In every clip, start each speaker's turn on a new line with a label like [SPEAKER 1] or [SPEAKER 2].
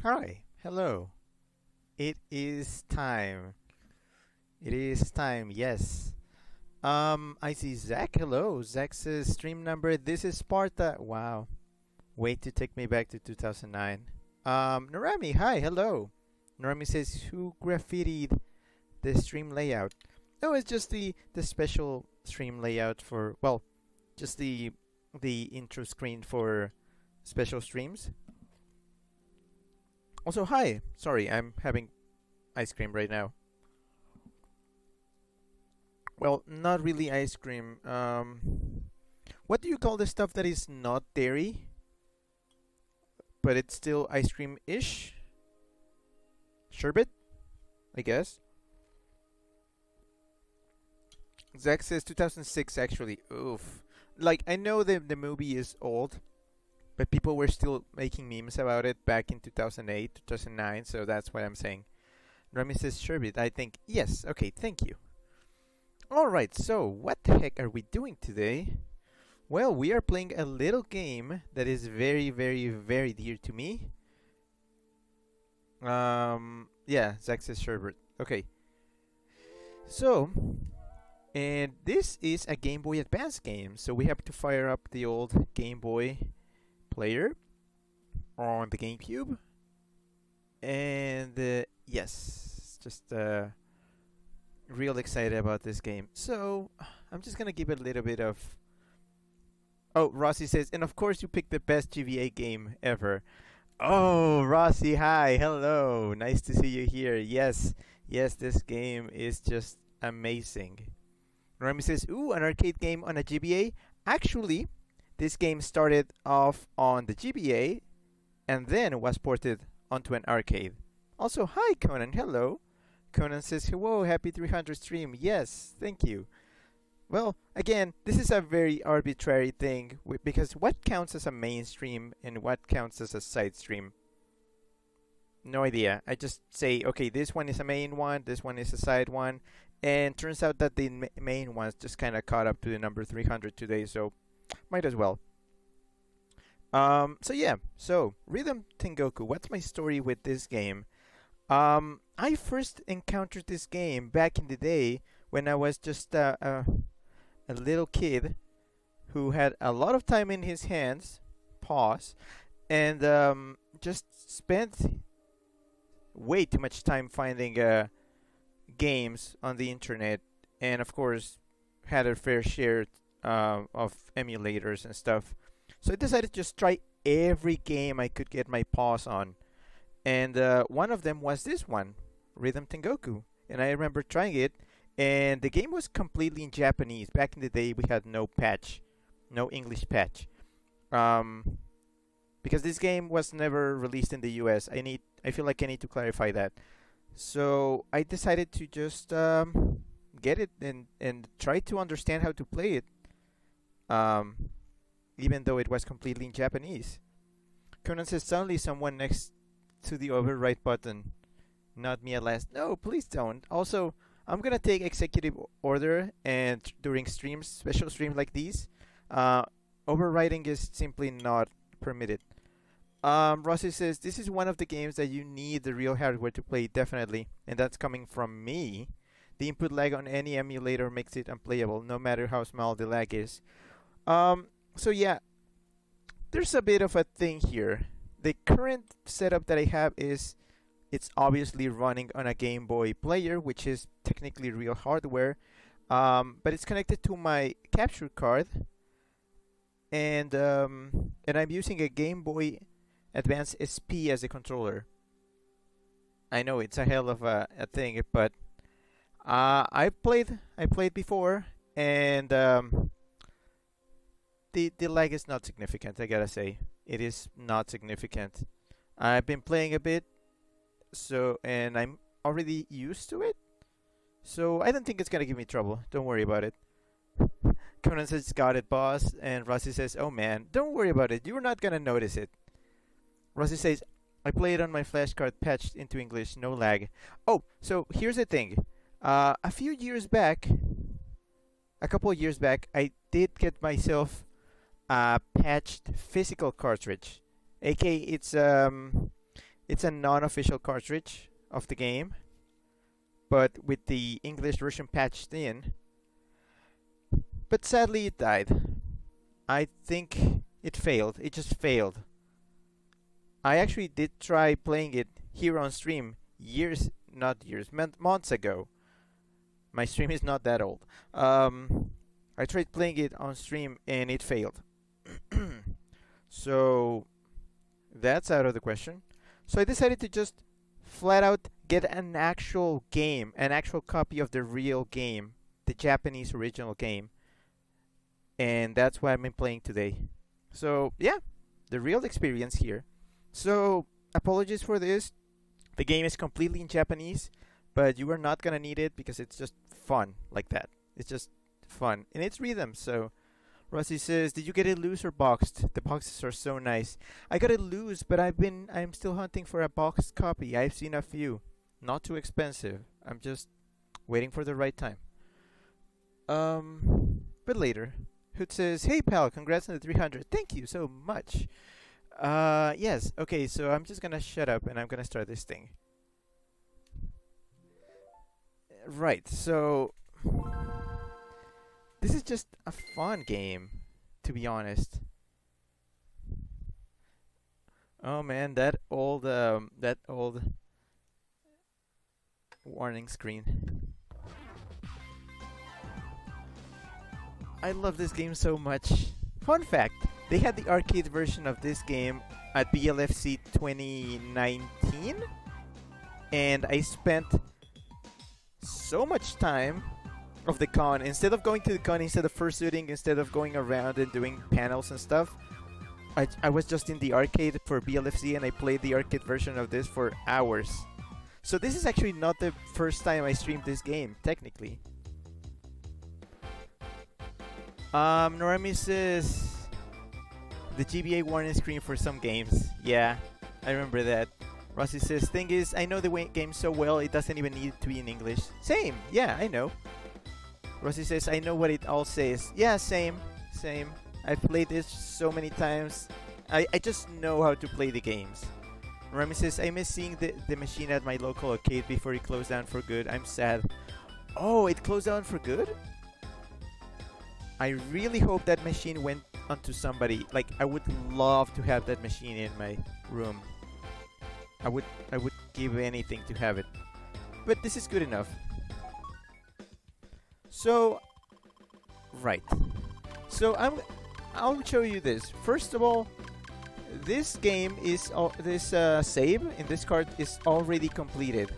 [SPEAKER 1] Hi, hello. It is time. It is time, yes. I see Zach. Hello. Zach says stream number. This is Sparta. Wow. Wait to take me back to 2009. Narami, hi, hello. Narami says, who graffitied the stream layout? No, it's just the special stream layout for, well, just the intro screen for special streams. Also, hi. Sorry, I'm having ice cream right now. Well, not really ice cream. What do you call the stuff that is not dairy, but it's still ice cream-ish? Sherbet, I guess. Zach says 2006 actually. Oof. Like, I know the movie is old, but people were still making memes about it back in 2008, 2009, so that's what I'm saying. Remy says sherbet. I think, yes, okay, thank you. Alright, so what the heck are we doing today? Well, we are playing a little game that is very, very, very dear to me. Yeah, Zach says sherbet. Okay. So, and this is a Game Boy Advance game, so we have to fire up the old Game Boy player on the GameCube. And yes, just real excited about this game. So I'm just gonna give it a little bit of. Oh, Rossi says, and of course you picked the best GBA game ever. Oh, Rossi, hi, hello, nice to see you here. Yes, yes, this game is just amazing. Remy says, ooh, an arcade game on a GBA. Actually, this game started off on the GBA and then was ported onto an arcade. Also, hi, Conan, hello. Conan says, whoa, happy 300 stream. Yes, thank you. Well, again, this is a very arbitrary thing because what counts as a mainstream and what counts as a side stream? No idea. I just say, okay, this one is a main one, this one is a side one, and turns out that the main ones just kind of caught up to the number 300 today, so might as well. So yeah, so Rhythm Tengoku, what's my story with this game? I first encountered this game back in the day when I was just a little kid who had a lot of time in his hands, pause, and just spent way too much time finding games on the internet, and of course had a fair share of emulators and stuff. So I decided to just try every game I could get my paws on. And one of them was this one, Rhythm Tengoku. And I remember trying it, and the game was completely in Japanese. Back in the day, we had no patch, no English patch. Because this game was never released in the US. I feel like I need to clarify that. So I decided to just get it and try to understand how to play it. Even though it was completely in Japanese. Conan says, suddenly someone next to the overwrite button. Not me at last. No, please don't. Also, I'm gonna take executive order, and during streams, special streams like these, overwriting is simply not permitted. Rossi says, this is one of the games that you need the real hardware to play, definitely. And that's coming from me. The input lag on any emulator makes it unplayable, no matter how small the lag is. So yeah, there's a bit of a thing here. The current setup that I have is it's obviously running on a Game Boy player, which is technically real hardware, but it's connected to my capture card, and I'm using a Game Boy Advance SP as a controller. I know it's a hell of a thing, but I played before, and the lag is not significant. I gotta say, it is not significant. I've been playing a bit, and I'm already used to it, so I don't think it's gonna give me trouble. Don't worry about it. Conan says, got it, boss. And Rossi says, oh man, don't worry about it. You're not gonna notice it. Rossi says, I played on my flashcard patched into English, no lag. Oh, so here's the thing. A couple of years back, I did get myself a patched physical cartridge. aka It's a non-official cartridge of the game, but with the English version patched in. But sadly, it died. I think it failed. It just failed. I actually did try playing it here on stream not years, months ago. My stream is not that old. I tried playing it on stream and it failed. So that's out of the question. So I decided to just flat out get an actual game, an actual copy of the real game, the Japanese original game. And that's what I've been playing today. So yeah, the real experience here. So apologies for this. The game is completely in Japanese, but you are not gonna need it because it's just fun like that. It's just fun and it's rhythm. So Rossi says, "Did you get it loose or boxed? The boxes are so nice. I got it loose, but I'm still hunting for a boxed copy. I've seen a few, not too expensive. I'm just waiting for the right time. But later." Hoot says, "Hey pal, congrats on the 300. Thank you so much." Yes. Okay, so I'm just gonna shut up and I'm gonna start this thing. Right. So this is just a fun game, to be honest. Oh man, that old warning screen. I love this game so much. Fun fact, they had the arcade version of this game at BLFC 2019, and I spent so much time of the con. Instead of going to the con, instead of fursuiting, instead of going around and doing panels and stuff, I was just in the arcade for BLFC and I played the arcade version of this for hours. So this is actually not the first time I streamed this game, technically. Norami says the GBA warning screen for some games. Yeah, I remember that. Rossi says, "Thing is, I know the game so well, it doesn't even need to be in English." Same, yeah, I know. Rossi says, "I know what it all says." Yeah, same. I've played this so many times. I just know how to play the games. Rami says, "I miss seeing the machine at my local arcade before it closed down for good. I'm sad." Oh, it closed down for good? I really hope that machine went onto somebody. Like, I would love to have that machine in my room. I would give anything to have it. But this is good enough. So, right. So I'll show you this. First of all, this game is this save in this card is already completed.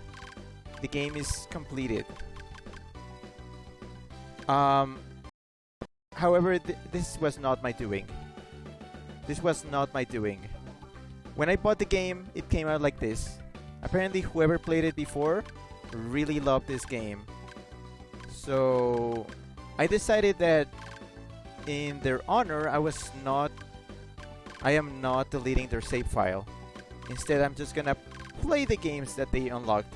[SPEAKER 1] The game is completed. However, this was not my doing. This was not my doing. When I bought the game, it came out like this. Apparently, whoever played it before really loved this game. So I decided that in their honor, I am not deleting their save file. Instead, I'm just gonna play the games that they unlocked.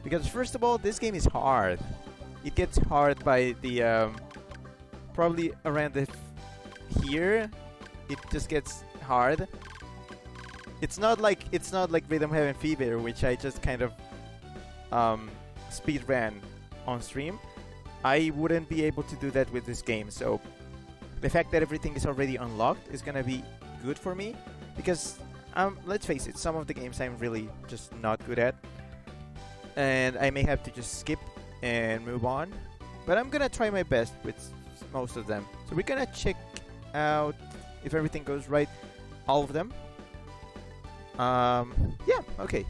[SPEAKER 1] Because first of all, this game is hard. It gets hard by the probably around here. It just gets hard. It's not like Rhythm Heaven Fever, which I just kind of speed ran on stream. I wouldn't be able to do that with this game. So the fact that everything is already unlocked is gonna be good for me, because let's face it, some of the games I'm really just not good at, and I may have to just skip and move on. But I'm gonna try my best with most of them. So we're gonna check out, if everything goes right, all of them. Yeah, okay.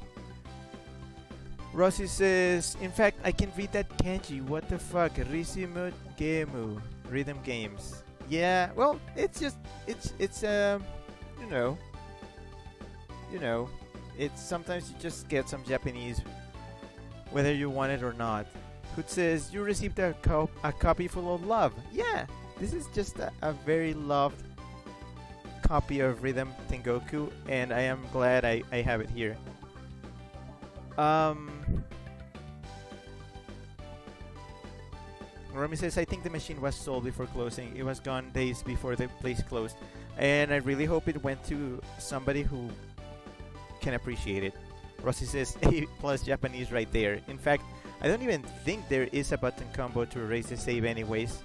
[SPEAKER 1] Rossi says, "In fact, I can read that kanji. What the fuck? Risimu Gemu. Rhythm games." Yeah, well, it's just, it's you know, it's sometimes you just get some Japanese, whether you want it or not. Hoot says, "You received a copy full of love." Yeah, this is just a very loved copy of Rhythm Tengoku, and I am glad I have it here. Rami says, "I think the machine was sold before closing. It was gone days before the place closed. And I really hope it went to somebody who can appreciate it." Rossi says A plus Japanese right there. In fact, I don't even think there is a button combo to erase the save anyways.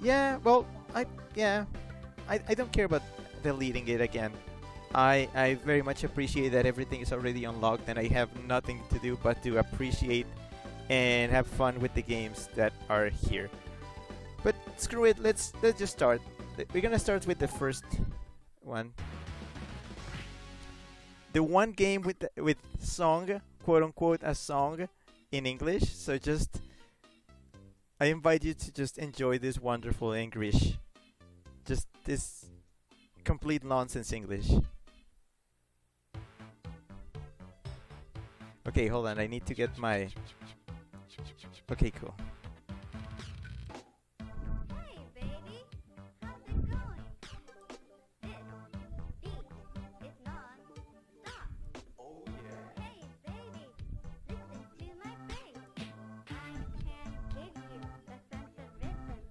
[SPEAKER 1] Yeah, well, I don't care about deleting it again. I very much appreciate that everything is already unlocked and I have nothing to do but to appreciate and have fun with the games that are here. But screw it, let's just start. We're gonna start with the first one. The one game with song, quote unquote, a song in English. So just I invite you to just enjoy this wonderful English. Just this complete nonsense English. Okay, hold on. I need to get my... Okay, cool.
[SPEAKER 2] Hey, baby. How's it going? This beat is non-stop.
[SPEAKER 1] Oh, yeah.
[SPEAKER 2] Hey, baby. Listen to my bass. I can give you the sense of rhythm. Oh,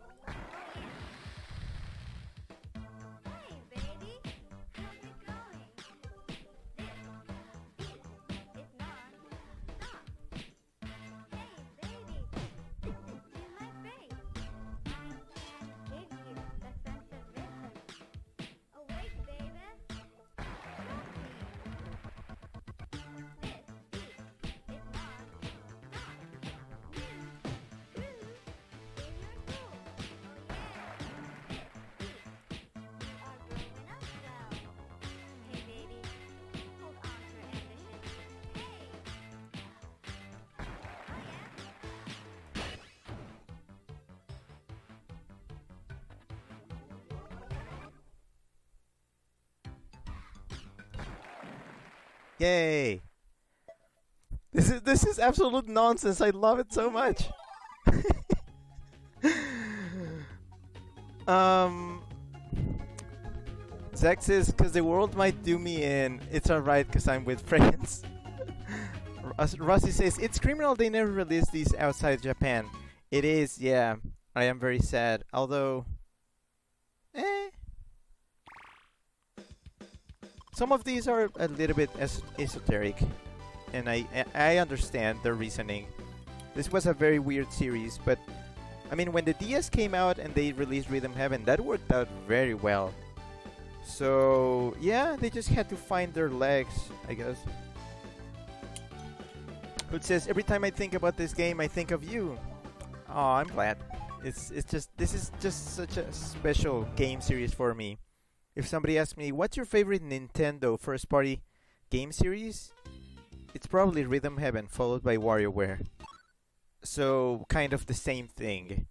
[SPEAKER 2] yeah. Hey, baby. How's it going? This beat is non-stop. Hey, baby. Listen to my bass. I can give you the sense of rhythm. Awake, baby. Trust me. This beat is non-stop. Groove in your soul. Oh yeah. This beat. You are growing up well. Hey, baby. Hold on to your ambition. Hey. Oh yeah.
[SPEAKER 1] Yay! This is absolute nonsense. I love it so much. um, Zach says, "Cause the world might do me in. It's alright, cause I'm with friends." Rossi says, "It's criminal they never released these outside Japan." It is, yeah. I am very sad. Although, some of these are a little bit esoteric, and I understand their reasoning. This was a very weird series, but I mean, when the DS came out and they released Rhythm Heaven, that worked out very well. So yeah, they just had to find their legs, I guess. Hood says, "Every time I think about this game, I think of you." Oh, I'm glad. This is just such a special game series for me. If somebody asks me, "What's your favorite Nintendo first-party game series?" It's probably Rhythm Heaven, followed by WarioWare. So, kind of the same thing.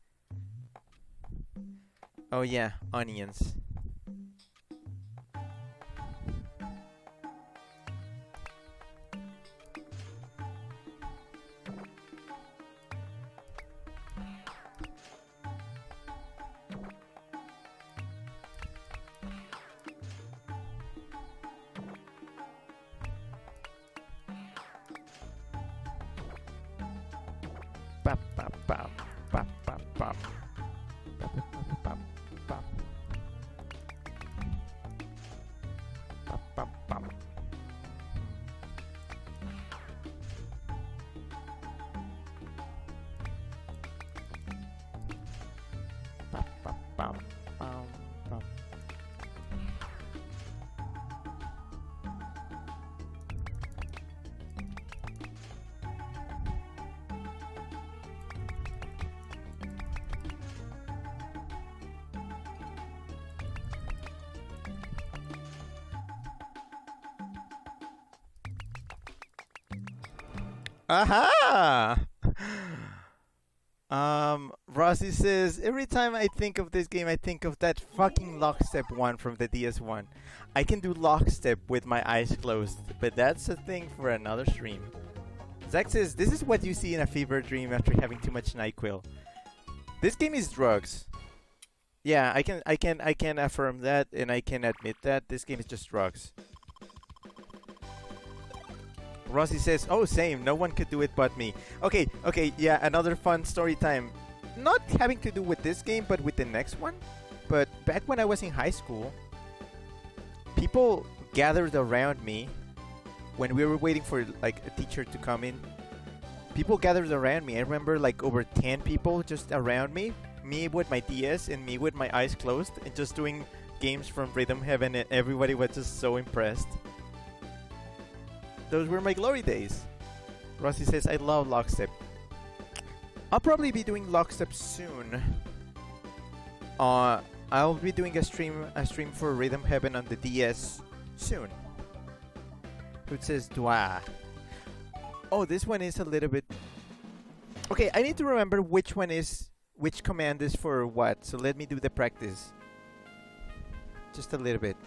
[SPEAKER 1] Oh yeah, onions. Bop, bop, bop, bop, bop, bop. Bop, bop, bop, bop. Bop, bop, bop. Bop, bop, bop, bop, bop. Aha! Rossi says, "Every time I think of this game, I think of that fucking lockstep one from the DS1. I can do lockstep with my eyes closed, but that's a thing for another stream." Zach says, "This is what you see in a fever dream after having too much NyQuil." This game is drugs. Yeah, I can affirm that, and I can admit that this game is just drugs. Rossi says, "Oh, same. No one could do it but me." Okay, yeah, another fun story time. Not having to do with this game, but with the next one. But back when I was in high school, people gathered around me when we were waiting for like a teacher to come in. People gathered around me. I remember like over 10 people just around me. Me with my DS and me with my eyes closed and just doing games from Rhythm Heaven, and everybody was just so impressed. Those were my glory days. Rossi says, I love Lockstep. I'll probably be doing Lockstep soon. I'll be doing a stream for Rhythm Heaven on the DS soon. It says Dwa. Oh, this one is a little bit... Okay, I need to remember which command is for what. So let me do the practice. Just a little bit.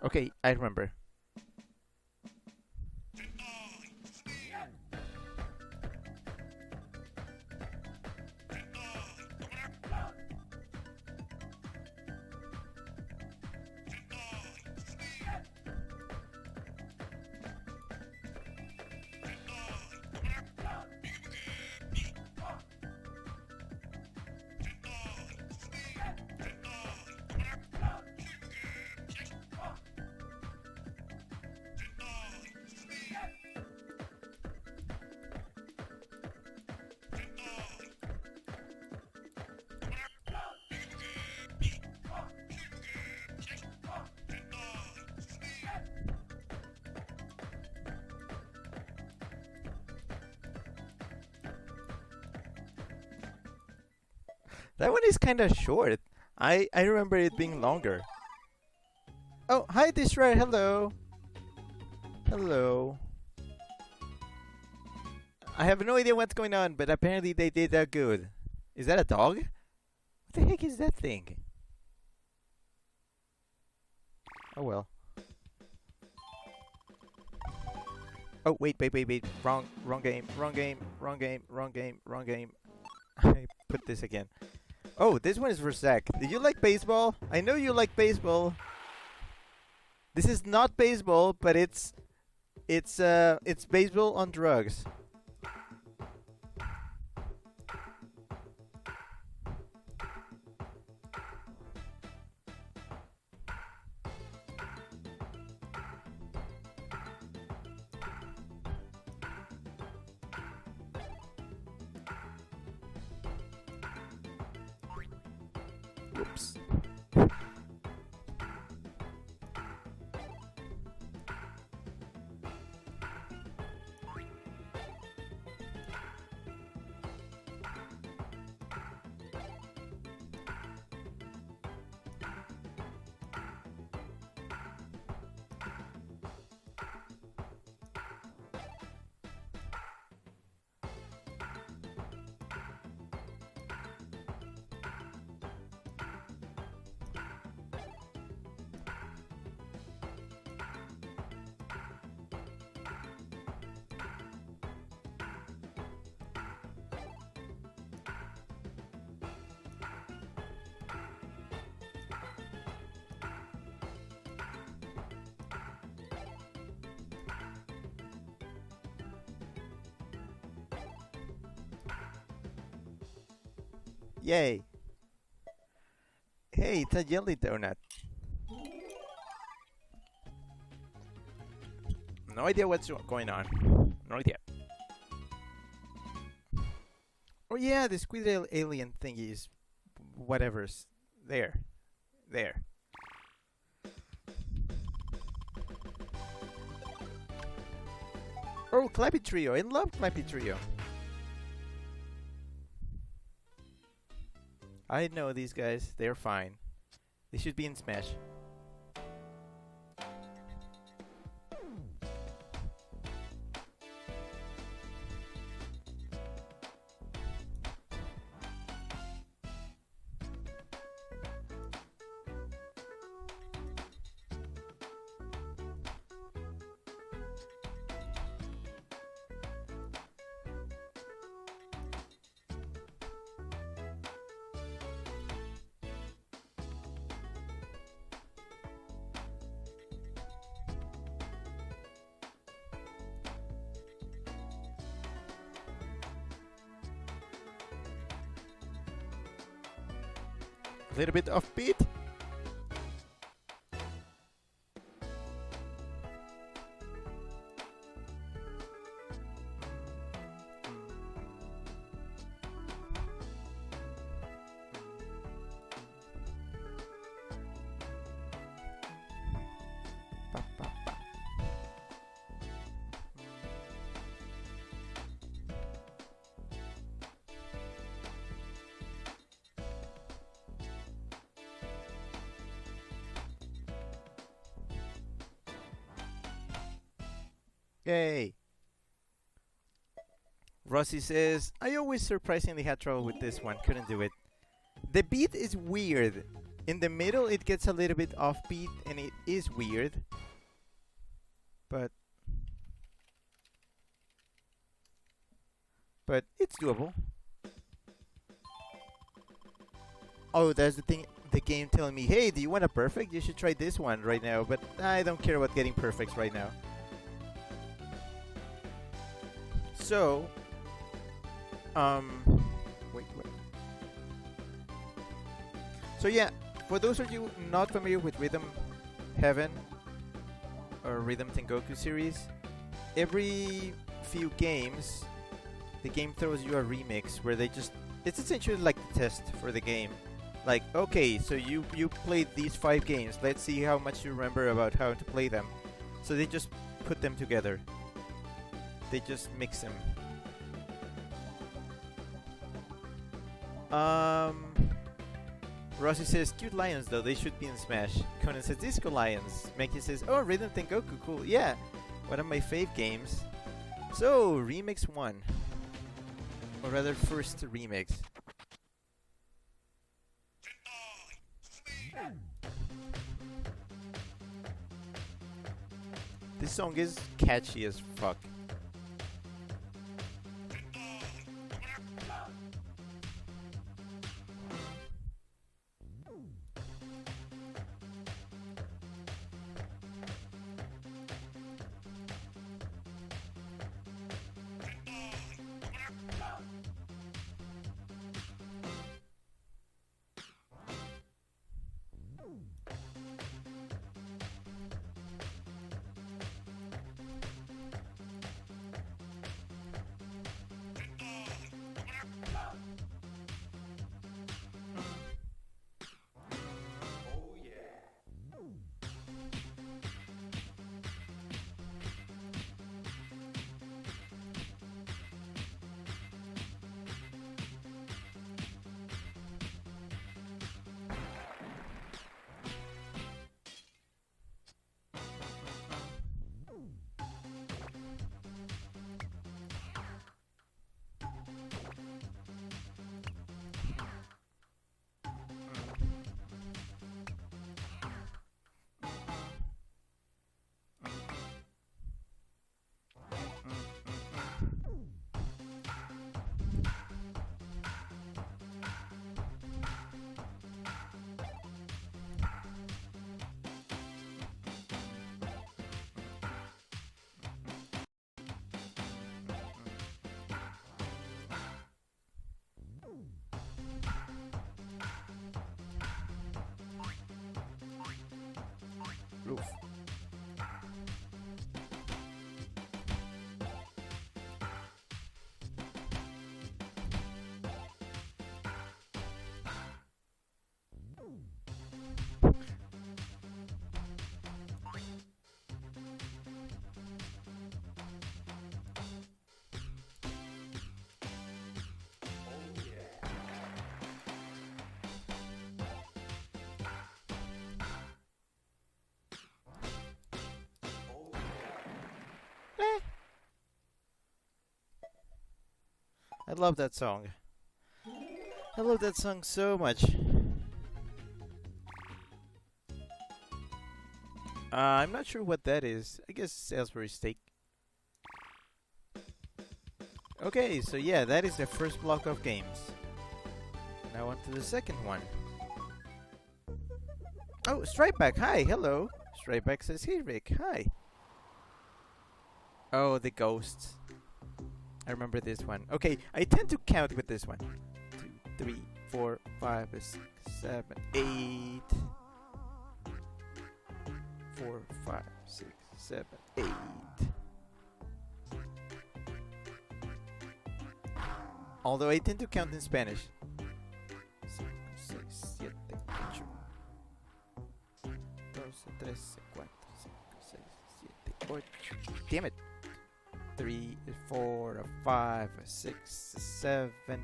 [SPEAKER 1] Okay, I remember. That one is kind of short. I remember it being longer. Oh, hi, Dishra. Hello. Hello. I have no idea what's going on, but apparently they did that good. Is that a dog? What the heck is that thing? Oh well. Oh, wait. Wrong game. I put this again. Oh, this one is for Zach. Do you like baseball? I know you like baseball. This is not baseball, but it's baseball on drugs. Oops. Yay. Hey, it's a jelly donut. No idea what's going on. No idea. Oh yeah, the squid alien thingy is whatever's there. There. Oh, Clappy Trio. I love Clappy Trio. I know these guys. They're fine. They should be in Smash. A little bit offbeat. Ba, ba, ba. Yay! Rossi says, I always surprisingly had trouble with this one. Couldn't do it. The beat is weird. In the middle, it gets a little bit offbeat, and it is weird. But it's doable. Oh, that's the thing. The game telling me, hey, do you want a perfect? You should try this one right now. But I don't care about getting perfects right now. So, wait. So yeah, for those of you not familiar with Rhythm Heaven or Rhythm Tengoku series, every few games, the game throws you a remix where it's essentially like the test for the game. Like, okay, so you played these 5 games. Let's see how much you remember about how to play them. So they just put them together. They just mix them. Rossi says, cute lions though, they should be in Smash. Conan says, Disco Lions. Meki says, oh, Rhythm Tengoku, cool. Yeah, one of my fave games. So, Remix 1. Or rather, first remix. This song is catchy as fuck. Oof. I love that song. I love that song so much. I'm not sure what that is. I guess Salisbury steak. Okay, so yeah, that is the first block of games. Now on to the second one. Oh, Stripeback, hi, hello. Stripeback says, hey Rick, hi. Oh, the ghosts. I remember this one. Okay, I tend to count with this one. 2, 3, 4, 5, 6, 7, 8. 4, 5, 6, 7, 8. Although I tend to count in Spanish. 5, 6, 7, 8. 12, 13, 14, 15, 16, 17, 8. Damn it. 3, 4, 5, 6, 7, 8.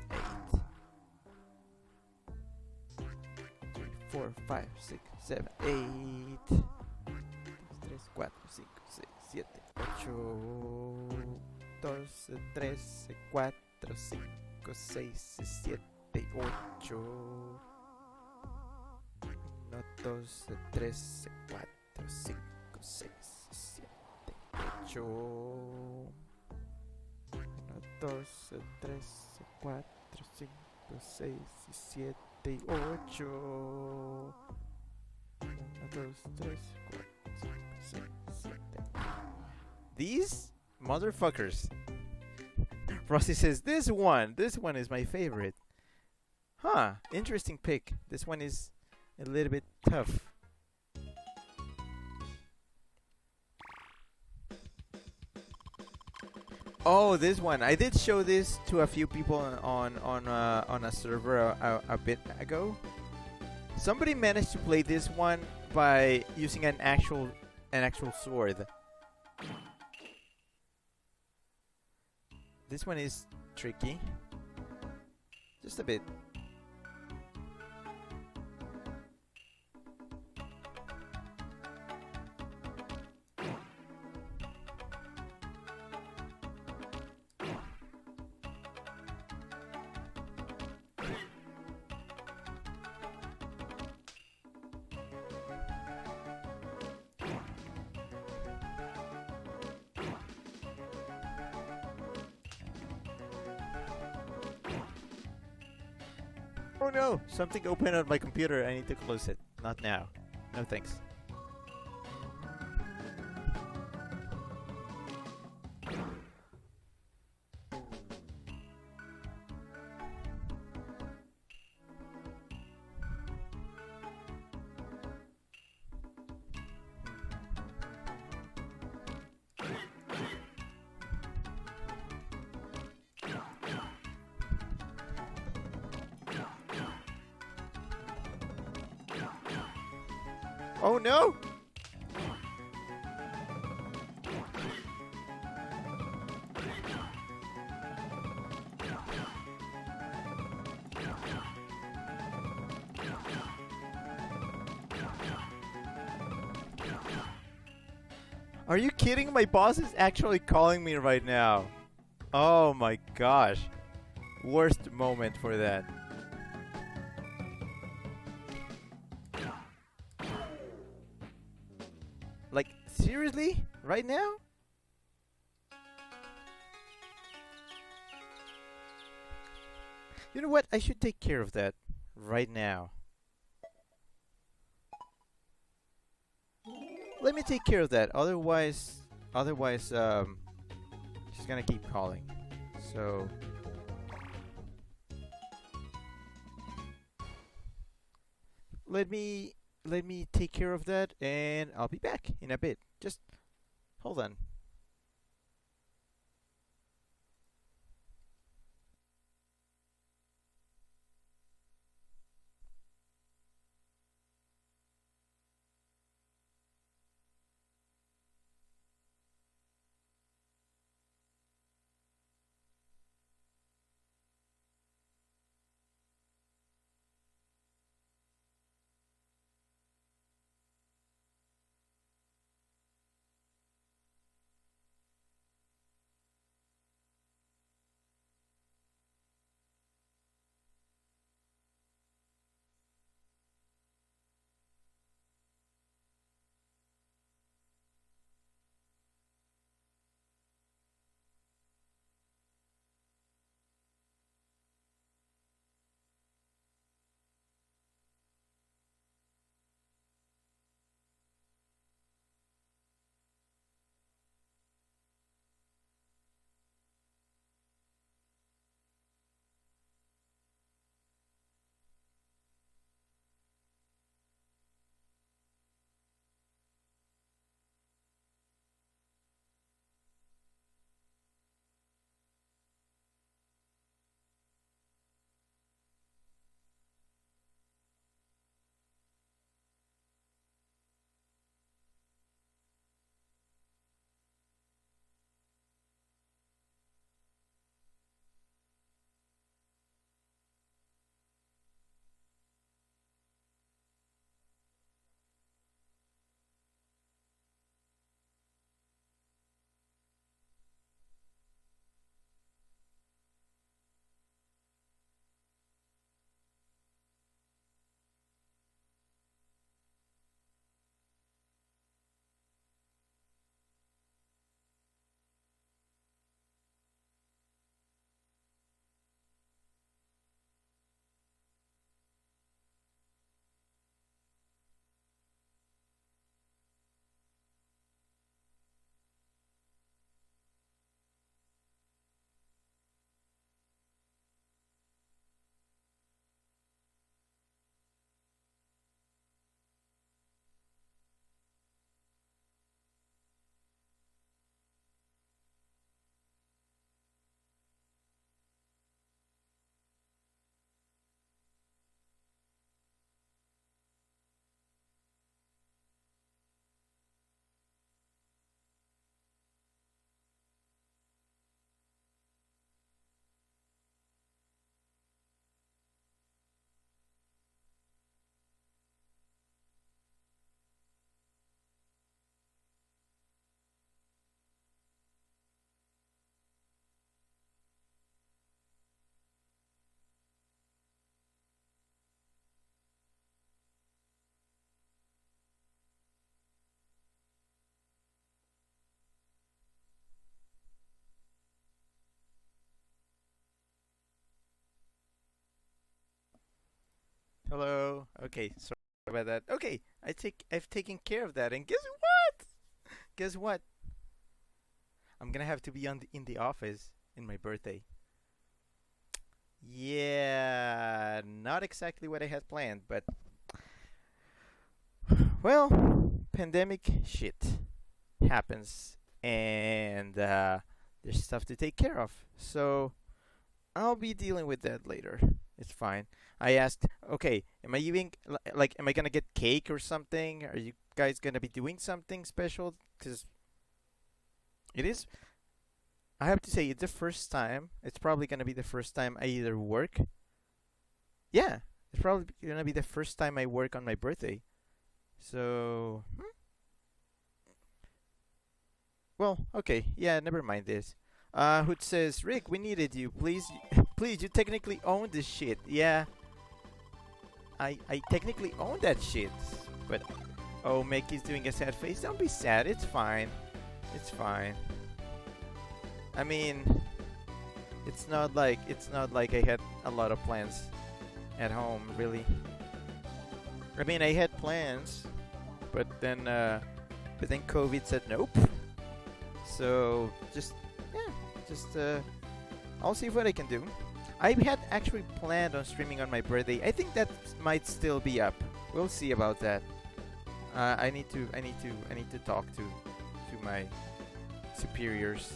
[SPEAKER 1] 3, 4, 5, 6, 7, 8. 3, 4, 5, 6, 7, 8. 12, 13, 14, 5, 6, 7, 8. 1, 2, 3, 4, 5, 6, 7, 8. 1, 2, 3, 4, 5, 6, 7, 8. 1, 2, 3, 4, 5, 6, 7. These motherfuckers. Frosty says, this one is my favorite. Huh, interesting pick. This one is a little bit tough. Oh, this one. I did show this to a few people on a server a bit ago. Somebody managed to play this one by using an actual sword. This one is tricky. Just a bit. Oh no! Something opened on my computer. I need to close it. Not now. No thanks. Oh no! Are you kidding? My boss is actually calling me right now. Oh my gosh. Worst moment for that. Like, seriously? Right now? You know what? I should take care of that right now. Let me take care of that. Otherwise, she's gonna keep calling. So, let me take care of that, and I'll be back in a bit. Just hold on. Hello. Okay, sorry about that. Okay, I've taken care of that. And guess what? Guess what? I'm gonna have to be in the office in my birthday. Yeah, not exactly what I had planned, but well, pandemic shit happens, and there's stuff to take care of. So I'll be dealing with that later. It's fine. I asked, okay, am I even like, am I gonna get cake or something? Are you guys gonna be doing something special? Because it is. I have to say, it's the first time. It's probably gonna be the first time I either work. Yeah, it's probably gonna be the first time I work on my birthday. So, well, okay, yeah, never mind this. Hoot says, Rick, we needed you. Please, please, you technically own this shit. Yeah, I technically own that shit. But, oh, Mickey's doing a sad face. Don't be sad. It's fine. It's fine. I mean, it's not like I had a lot of plans at home, really. I mean, I had plans, but then COVID said nope. So yeah, just I'll see what I can do. I had actually planned on streaming on my birthday. I think that might still be up. We'll see about that. I need to talk to my superiors.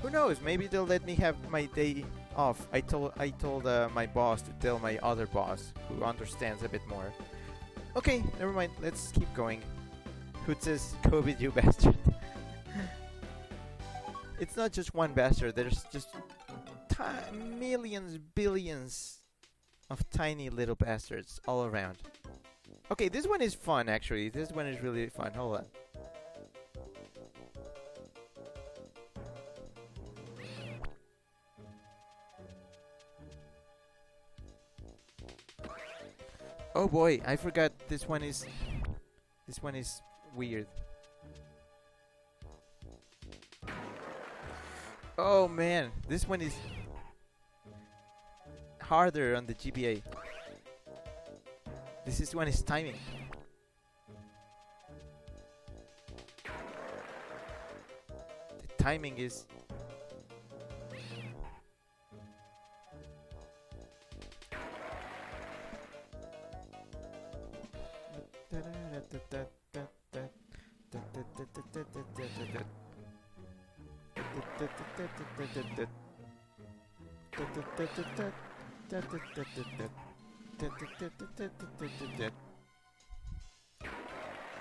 [SPEAKER 1] Who knows? Maybe they'll let me have my day off. I told my boss to tell my other boss who understands a bit more. Okay, never mind. Let's keep going. Hoot says, COVID, you bastard. It's not just one bastard. There's just millions, billions of tiny little bastards all around. Okay, this one is fun, actually. This one is really fun. Hold on. Oh boy, I forgot this one is weird. Oh man, this one is harder on the GBA. One is timing. The timing is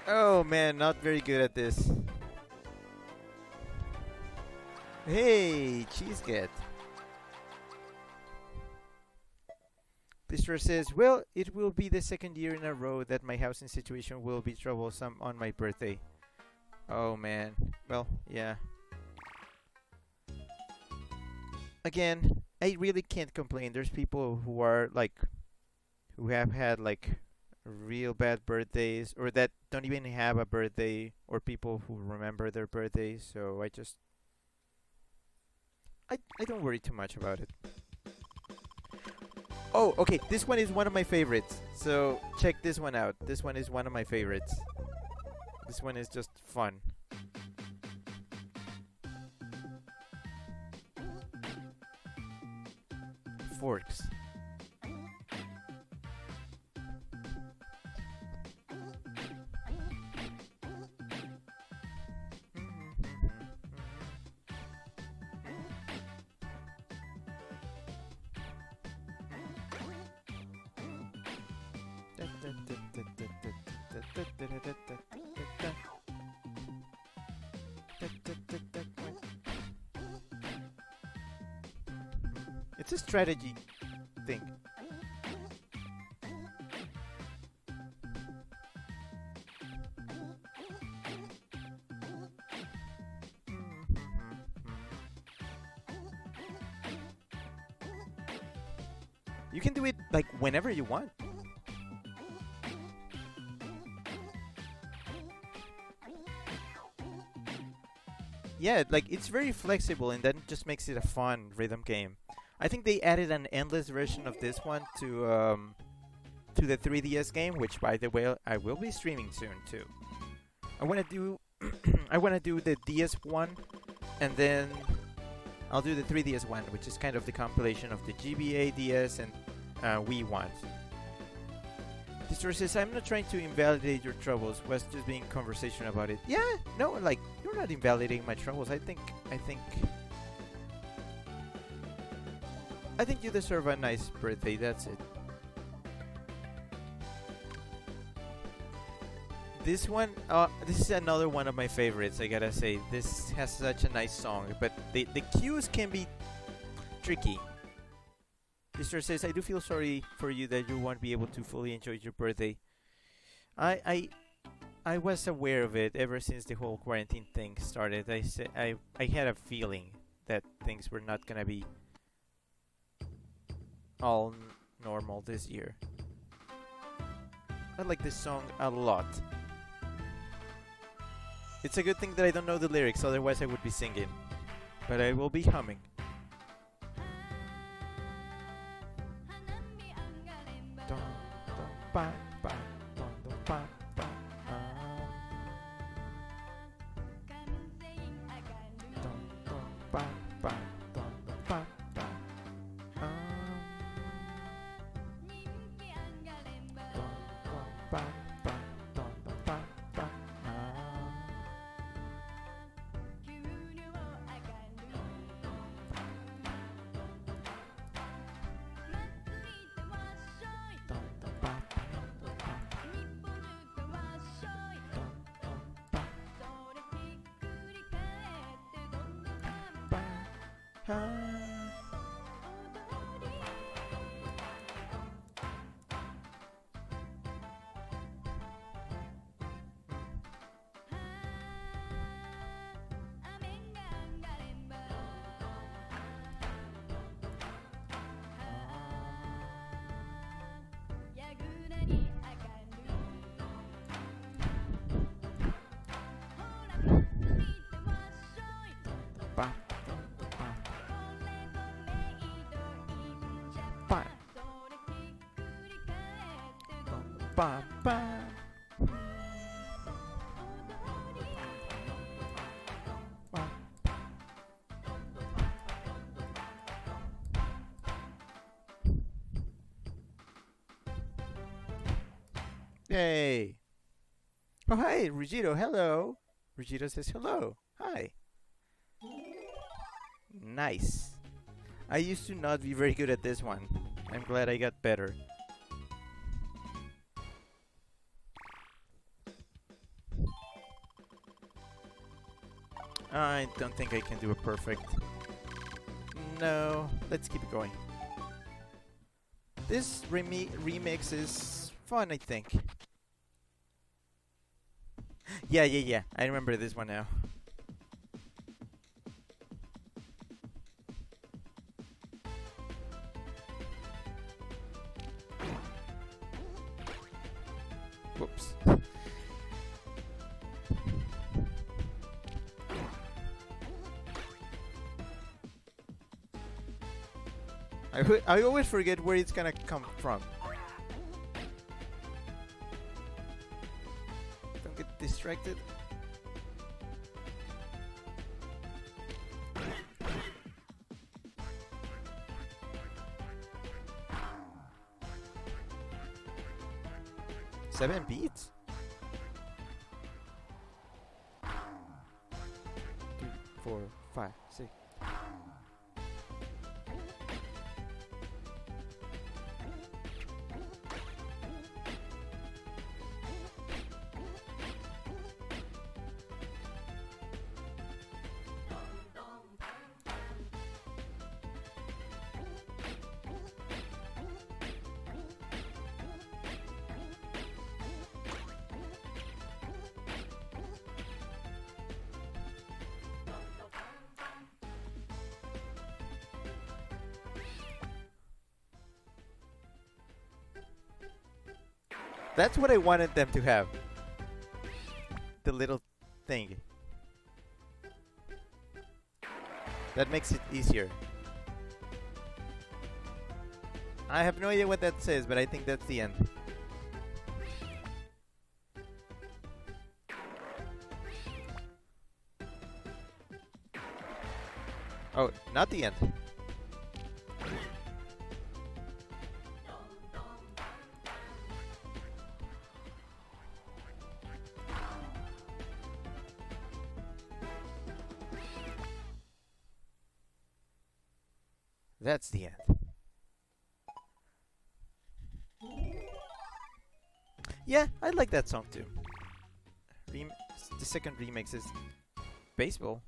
[SPEAKER 1] oh man, not very good at this. Hey, cheeseget. Pistor says, well, it will be the second year in a row that my housing situation will be troublesome on my birthday. Oh man. Well, yeah. Again, I really can't complain. There's people who are like, who have had like real bad birthdays, or that don't even have a birthday, or people who remember their birthdays. So I don't worry too much about it. Oh, okay. This one is one of my favorites. So check this one out. This one is one of my favorites. This one is just fun. Forks. It's a strategy thing. You can do it like whenever you want. Yeah, like it's very flexible, and that just makes it a fun rhythm game. I think they added an endless version of this one to the 3DS game, which by the way I will be streaming soon too. I want to do I want to do the DS one, and then I'll do the 3DS one, which is kind of the compilation of the GBA, DS, and Wii ones. This story says, I'm not trying to invalidate your troubles, was just being conversation about it. Yeah, no, like, you're not invalidating my troubles. I think you deserve a nice birthday, that's it. This one, this is another one of my favorites, I gotta say. This has such a nice song, but the cues can be tricky. Sister says, I do feel sorry for you that you won't be able to fully enjoy your birthday. I was aware of it ever since the whole quarantine thing started. I had a feeling that things were not gonna be all normal this year. I like this song a lot. It's a good thing that I don't know the lyrics, otherwise I would be singing. But I will be humming. Dun, dun, ba, ba, dun, dun, ba, ba, dun, dun, ba, ba, dun, dun, ba, ba, dun, dun, ba, ba, dun, dun, ba, ba, ba, ba. Yay! Oh, hi, Rugito. Hello. Rugito says hello. Hi. Nice. I used to not be very good at this one. I'm glad I got better. I don't think I can do it perfect. No, let's keep it going. This remix is fun, I think. Yeah. I remember this one now. Whoops. I always forget where it's gonna come from. Don't get distracted. Seven beats? 3, 4, 5, 6. That's what I wanted them to have. The little thing. That makes it easier. I have no idea what that says, but I think that's the end. Oh, not the end. That's the end. Yeah, I like that song too. Rem- the second remix is baseball.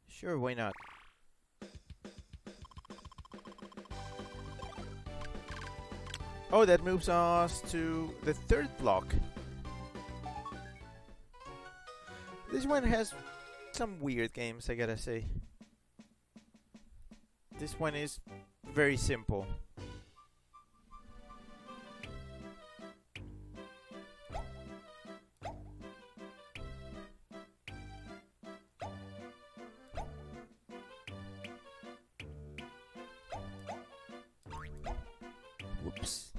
[SPEAKER 1] Sure, why not? Oh, that moves us to the third block. This one has some weird games, I gotta say. This one is very simple. Whoops.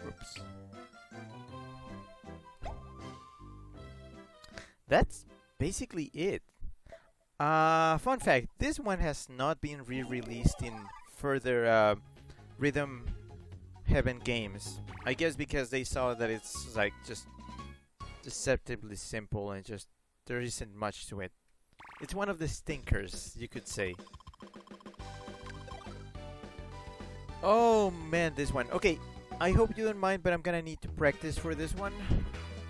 [SPEAKER 1] Whoops. That's basically it. Fun fact: this one has not been re-released in further Rhythm Heaven games. I guess because they saw that it's like just deceptively simple and just there isn't much to it. It's one of the stinkers, you could say. Oh man, this one. Okay, I hope you don't mind, but I'm gonna need to practice for this one.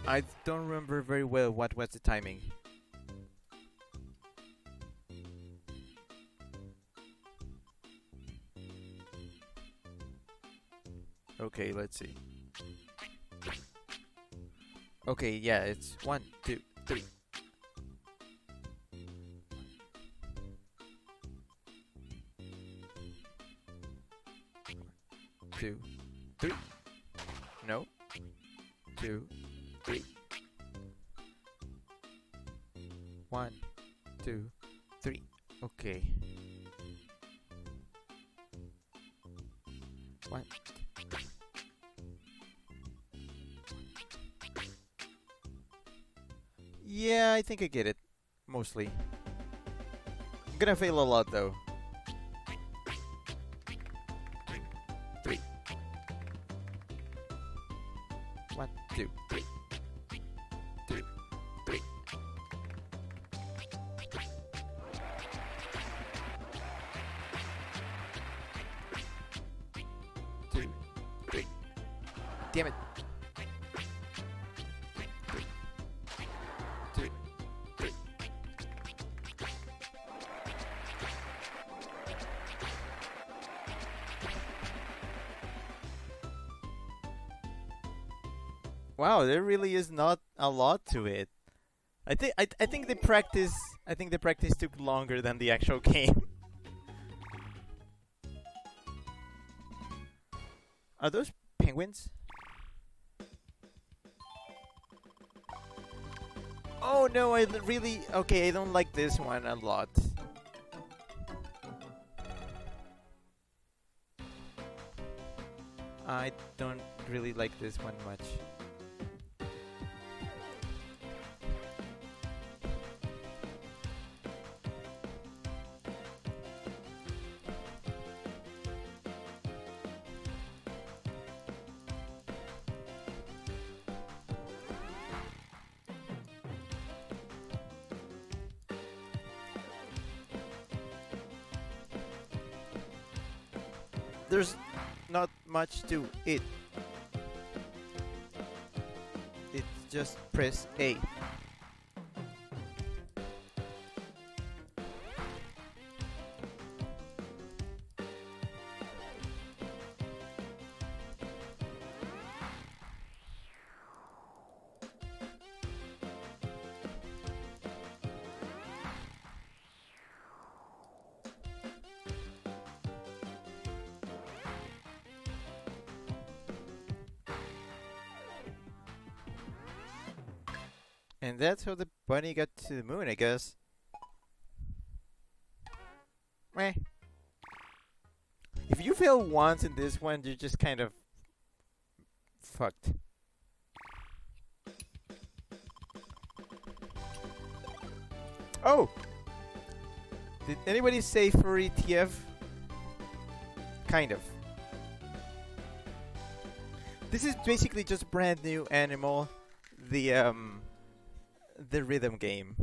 [SPEAKER 1] I don't remember very well what was the timing. Okay, let's see. Okay, yeah, it's 1, 2, 3. 2, 3. No. 2, 3. 1, 2, 3. Okay. 1. Yeah, I think I get it. Mostly. I'm gonna fail a lot though. 3. 1, 2, 3. 2, 3. 2, 3. Damn it. 2, 3. Wow, there really is not a lot to it. I think the practice took longer than the actual game. Are those penguins? Oh no, really okay, I don't like this one a lot. I don't really like this one much. There's not much to it. It's just press A. And that's how the bunny got to the moon, I guess. Meh. If you fail once in this one, you're just kind of fucked. Oh! Did anybody say furry TF? Kind of. This is basically just brand new Animal, the rhythm game.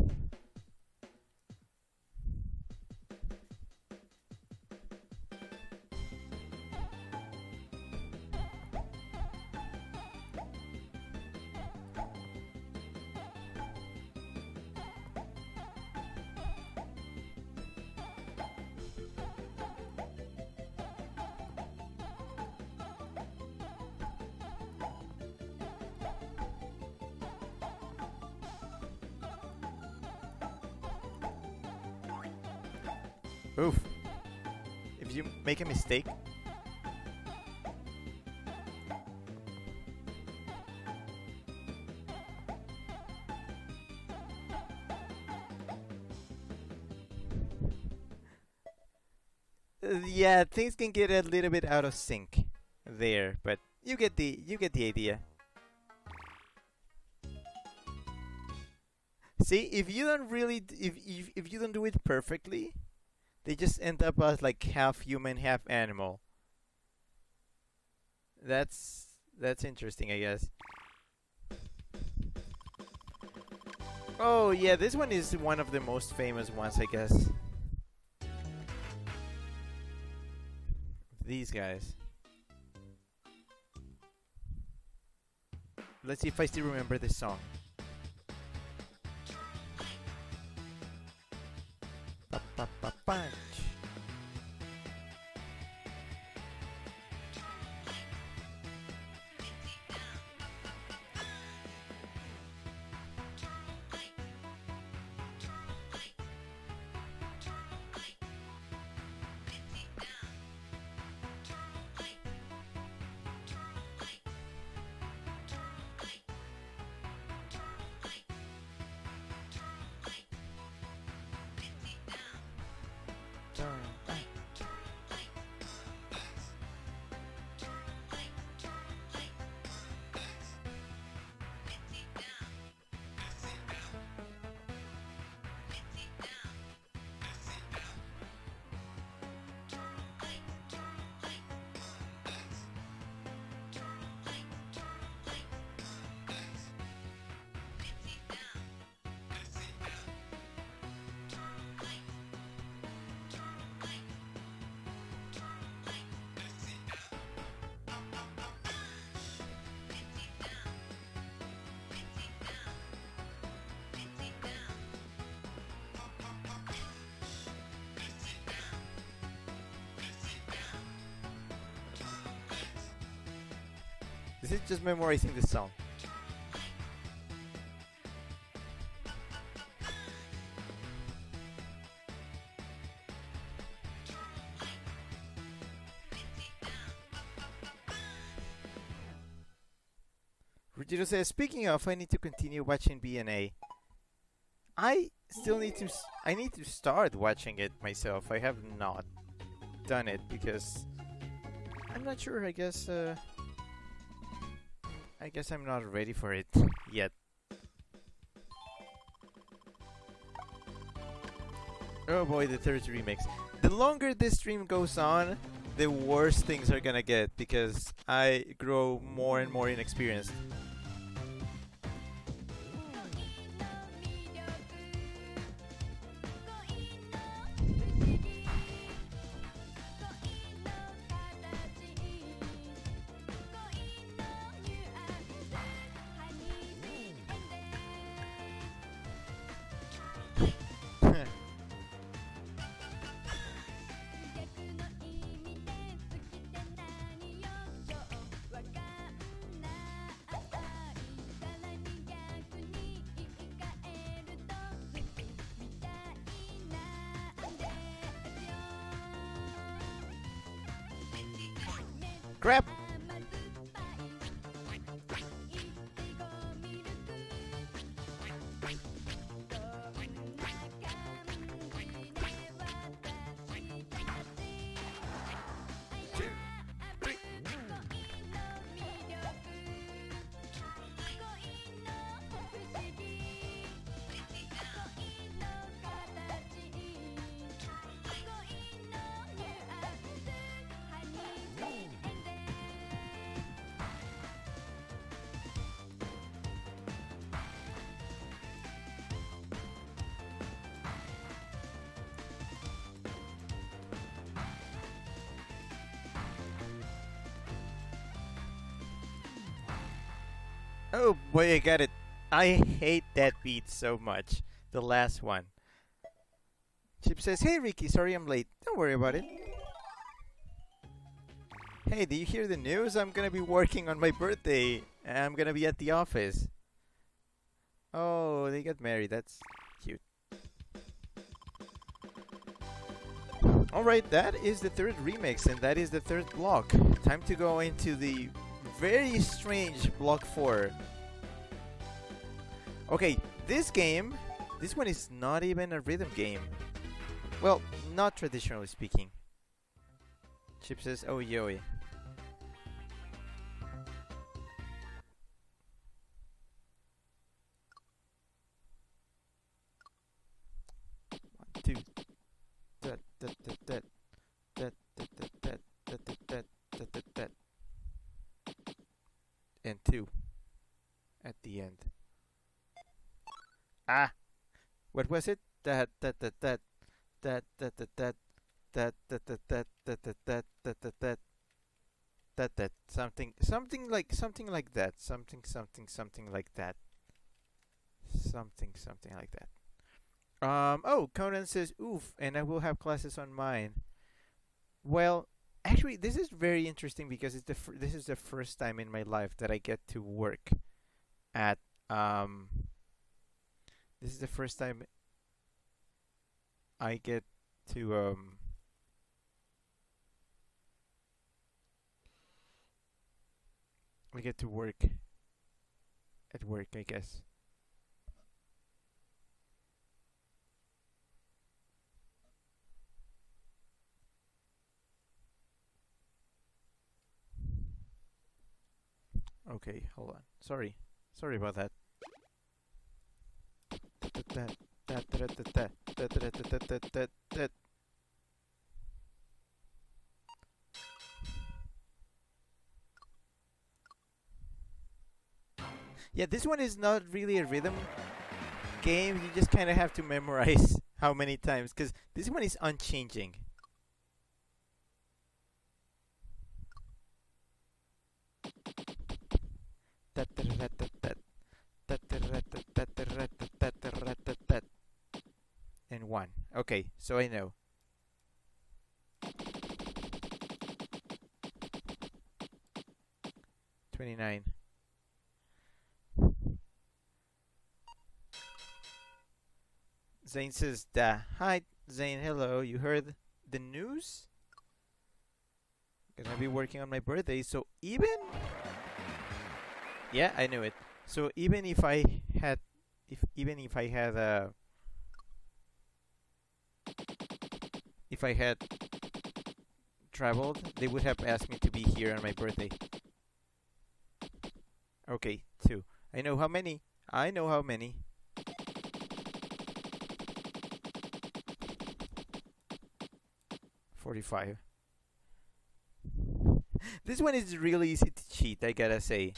[SPEAKER 1] Oof. If you make a mistake. Yeah, things can get a little bit out of sync there, but you get the idea. See, if you don't really if you don't do it perfectly, they just end up as like half human, half animal. That's interesting, I guess. Oh yeah, this one is one of the most famous ones, I guess. These guys. Let's see if I still remember this song. Pa, pa, pa, punch. This is just memorizing the song. Rujiro says, speaking of, I need to continue watching BNA. I still need to. I need to start watching it myself. I have not done it because I'm not sure. I guess. I guess I'm not ready for it yet. Oh boy, the third remix. The longer this stream goes on, the worse things are gonna get because I grow more and more inexperienced. Crap! Oh boy, I got it. I hate that beat so much. The last one. Chip says, "Hey Ricky, sorry I'm late. Don't worry about it. Hey, do you hear the news? I'm gonna be working on my birthday. I'm gonna be at the office." Oh, they got married. That's cute. Alright, that is the third remix, and that is the third block. Time to go into the very strange block 4. Okay, this game, this one is not even a rhythm game. Well, not traditionally speaking. Chip says, "Oh, yoy." One, two, that, that, that, that, that, that, that, that, that, that, that, that, that, and 2 at the end. Ah, what was it? That, that, that, that, that, that, that, that, that, that, that, that, that, that, that, that, that, that. That something like that, something like that, something like that. Oh, Conan says oof, and I will have classes on mine. Well, actually, this is very interesting because this is the first time in my life that I get to work at um. This is the first time I get to I get to work at work, I guess. Okay, hold on. Sorry about that. Yeah, this one is not really a rhythm game. You just kind of have to memorize how many times, because this one is unchanging. And 1. Okay, so I know. 29. Zane says, "Da. Hi, Zane. Hello. You heard the news? Gonna be working on my birthday. So yeah, I knew it. So even if I had, if I had traveled, they would have asked me to be here on my birthday. Okay, 2. I know how many. I know how many. 45. This one is really easy to cheat, I gotta say.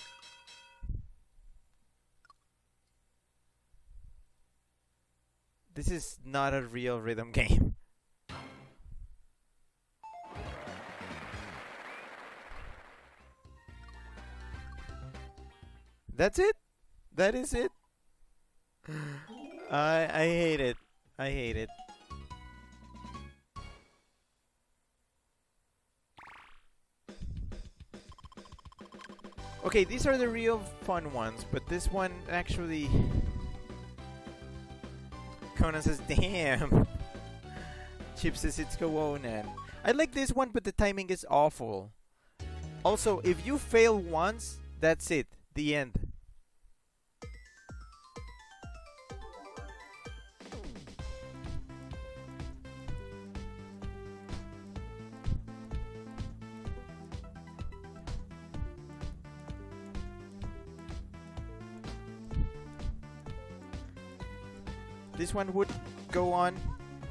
[SPEAKER 1] This is not a real rhythm game. That's it? That is it? I hate it. I hate it. Okay, these are the real fun ones, but this one actually... Conan says, "Damn." Chip says, "It's Kawonan." I like this one, but the timing is awful. Also, if you fail once, that's it. The end. This one would go on.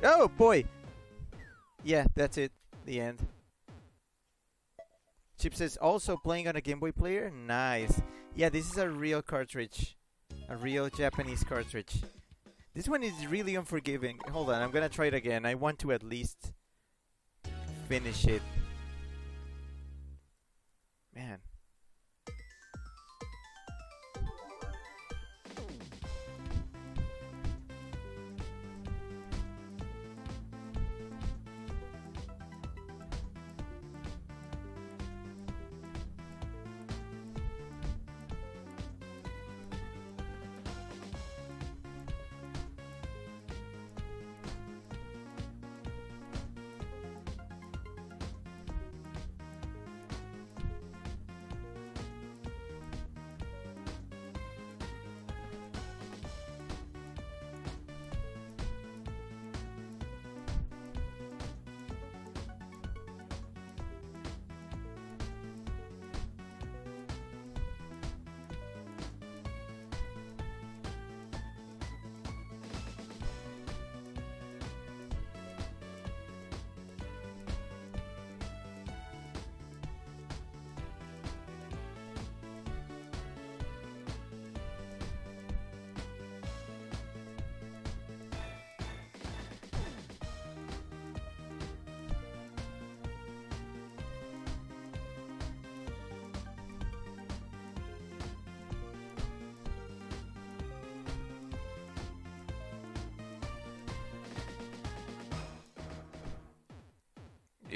[SPEAKER 1] Oh boy! Yeah, that's it. The end. Chip says, "Also playing on a Game Boy player? Nice." Yeah, this is a real cartridge. A real Japanese cartridge. This one is really unforgiving. Hold on, I'm gonna try it again. I want to at least finish it. Man.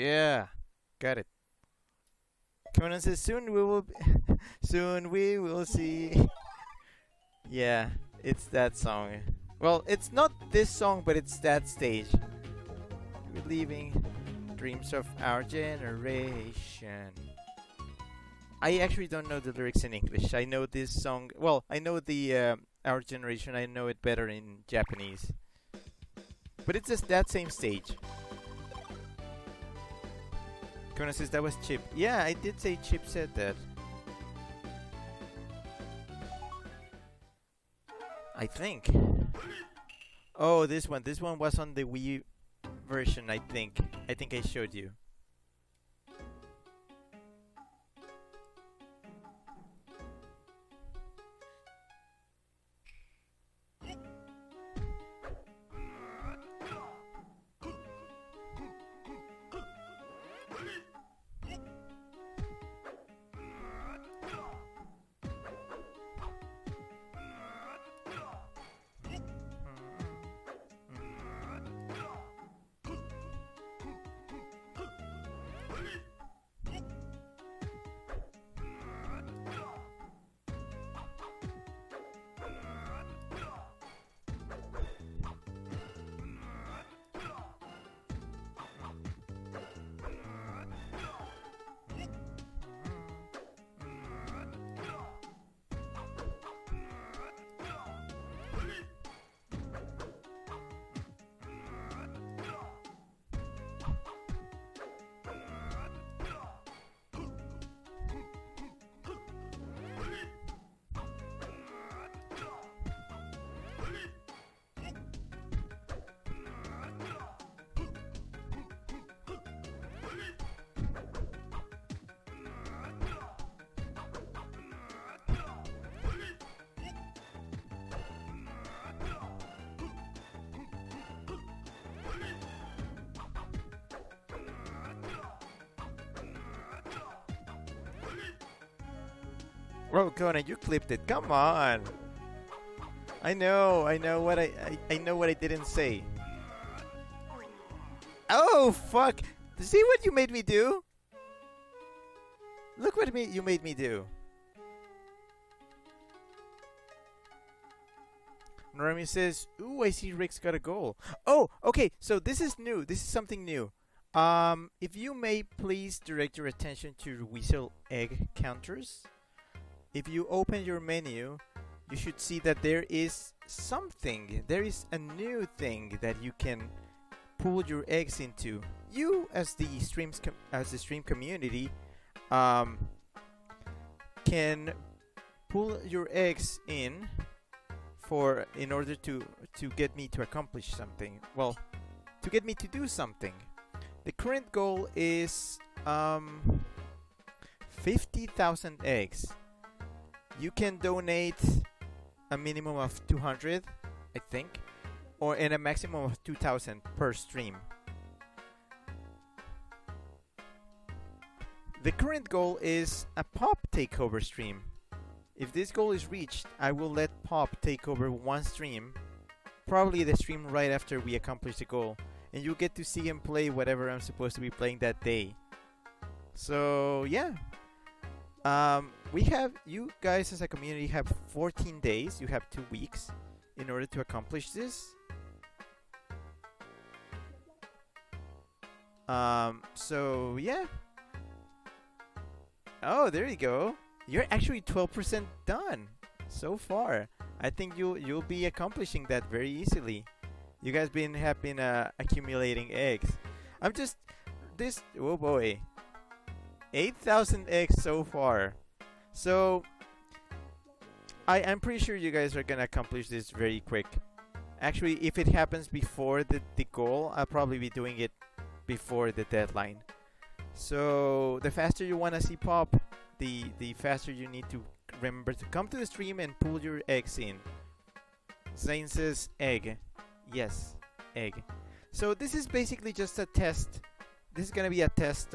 [SPEAKER 1] Yeah, got it. Conan says soon we will, soon we will see. Yeah, it's that song. Well, it's not this song, but it's that stage. Reliving dreams of our generation. I actually don't know the lyrics in English. I know this song. Well, I know the our generation. I know it better in Japanese. But it's just that same stage. Conan says that was Chip. Yeah, I did say Chip said that. I think. Oh, this one. This one was on the Wii version, I think. I think I showed you. Bro, Conan, you clipped it. Come on. I know what I know what I didn't say. Oh fuck! See what you made me do? Look what you made me do. Norami says, "Ooh, I see Rick's got a goal." Oh, okay. So this is new. This is something new. If you may please direct your attention to Weasel egg counters. If you open your menu, you should see that there is something. There is a new thing that you can pull your eggs into. You, as the stream community, can pull your eggs in order to get me to accomplish something. Well, to get me to do something. The current goal is 50,000 eggs. You can donate a minimum of 200, I think, or in a maximum of 2,000 per stream. The current goal is a Pop takeover stream. If this goal is reached, I will let Pop take over one stream, probably the stream right after we accomplish the goal, and you'll get to see him play whatever I'm supposed to be playing that day. So yeah. We have, you guys as a community have 14 days, you have 2 weeks in order to accomplish this. So yeah. Oh, there you go. You're actually 12% done so far. I think you'll be accomplishing that very easily. You guys have been accumulating eggs. Oh boy. 8,000 eggs so far. So I'm pretty sure you guys are gonna accomplish this very quick. Actually, if it happens before the goal, I'll probably be doing it before the deadline. So the faster you wanna see Pop, the faster you need to remember to come to the stream and pull your eggs in. Zane says egg. Yes, egg. So this is basically just a test. This is gonna be a test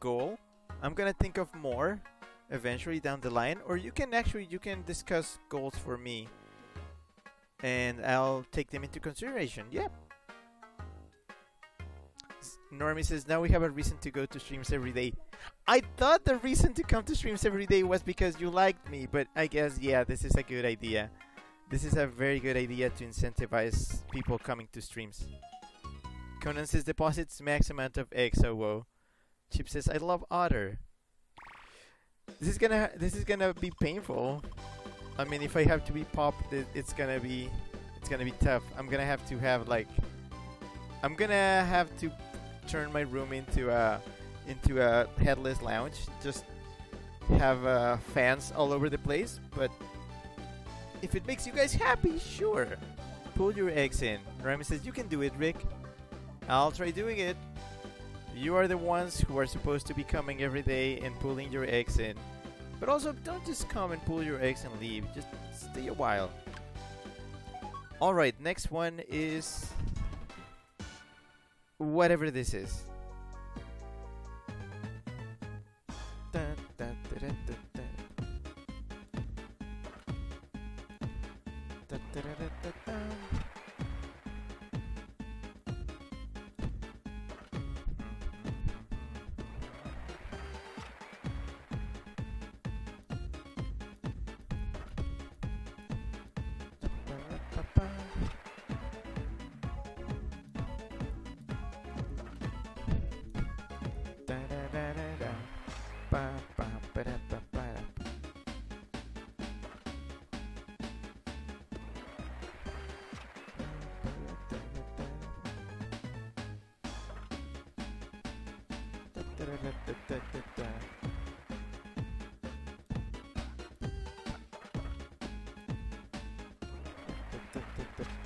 [SPEAKER 1] goal. I'm gonna think of more eventually down the line, or you can discuss goals for me and I'll take them into consideration. Yeah. Normie says, now we have a reason to go to streams every day. I thought the reason to come to streams every day was because you liked me, but I guess, yeah, this is a good idea. This is a very good idea to incentivize people coming to streams. Conan says, deposits max amount of eggs, oh whoa. Chip says, I love otter. This is gonna be painful. I mean, if I have to be popped, it's gonna be tough. I'm gonna have to turn my room into a headless lounge. Just have fans all over the place. But if it makes you guys happy, sure. Pull your eggs in. Remy says you can do it, Rick. I'll try doing it. You are the ones who are supposed to be coming every day and pulling your eggs in. But also, don't just come and pull your eggs and leave. Just stay a while. Alright, next one is whatever this is. Dun, dun, dun, dun, dun, dun. Dun, dun, dun, dun, dun, dun.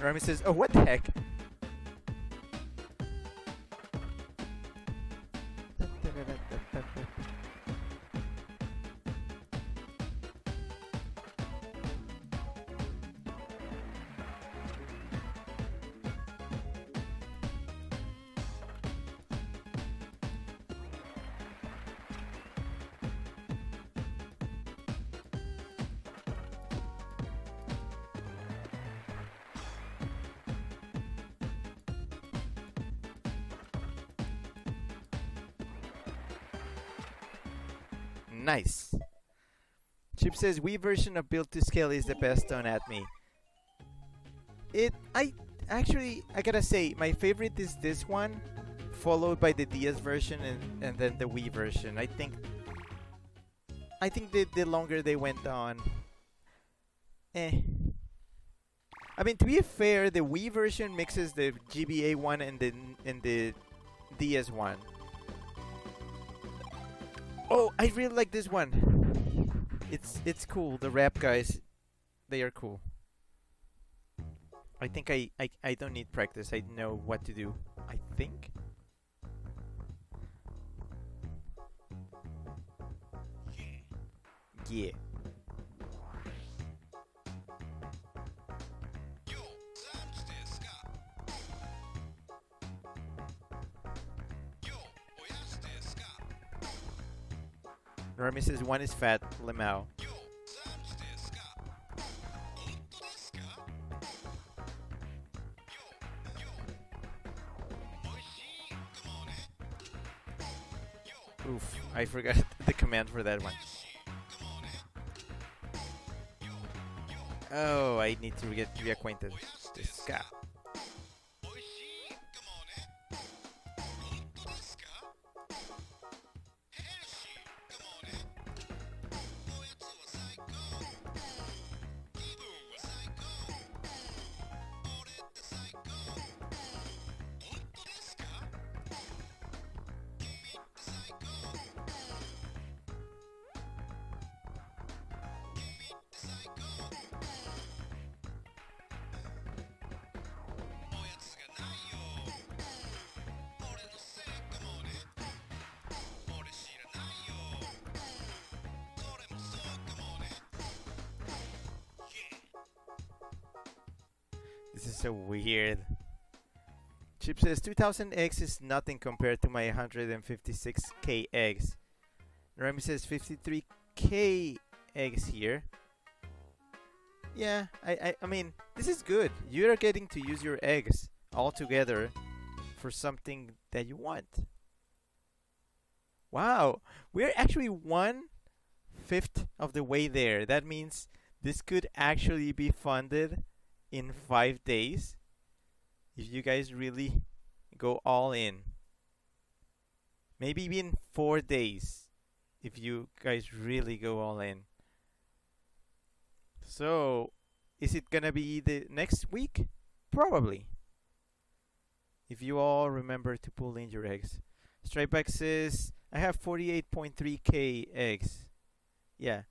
[SPEAKER 1] Remy says, oh, what the heck? Nice. Chip says Wii version of Build to Scale is the best. Don't at me. I gotta say my favorite is this one, followed by the DS version and then the Wii version. I think the longer they went on, I mean, to be fair, the Wii version mixes the GBA one and the DS one. Oh, I really like this one. It's cool. The rap guys, they are cool. I think I don't need practice. I know what to do. I think. Yeah. Remy says one is fat, Lemao. Oof, I forgot the command for that one. Oh, I need to get reacquainted. Ska. This is so weird. Chip says 2000 eggs is nothing compared to my 156k eggs. Remy says 53k eggs here. Yeah, I mean, this is good. You're getting to use your eggs all together for something that you want. Wow, we're actually 1/5 of the way there. That means this could actually be funded in 5 days if you guys really go all in. Maybe even 4 days if you guys really go all in. So, is it gonna be the next week? Probably. If you all remember to pull in your eggs. Stripeback says, I have 48.3k eggs. Yeah.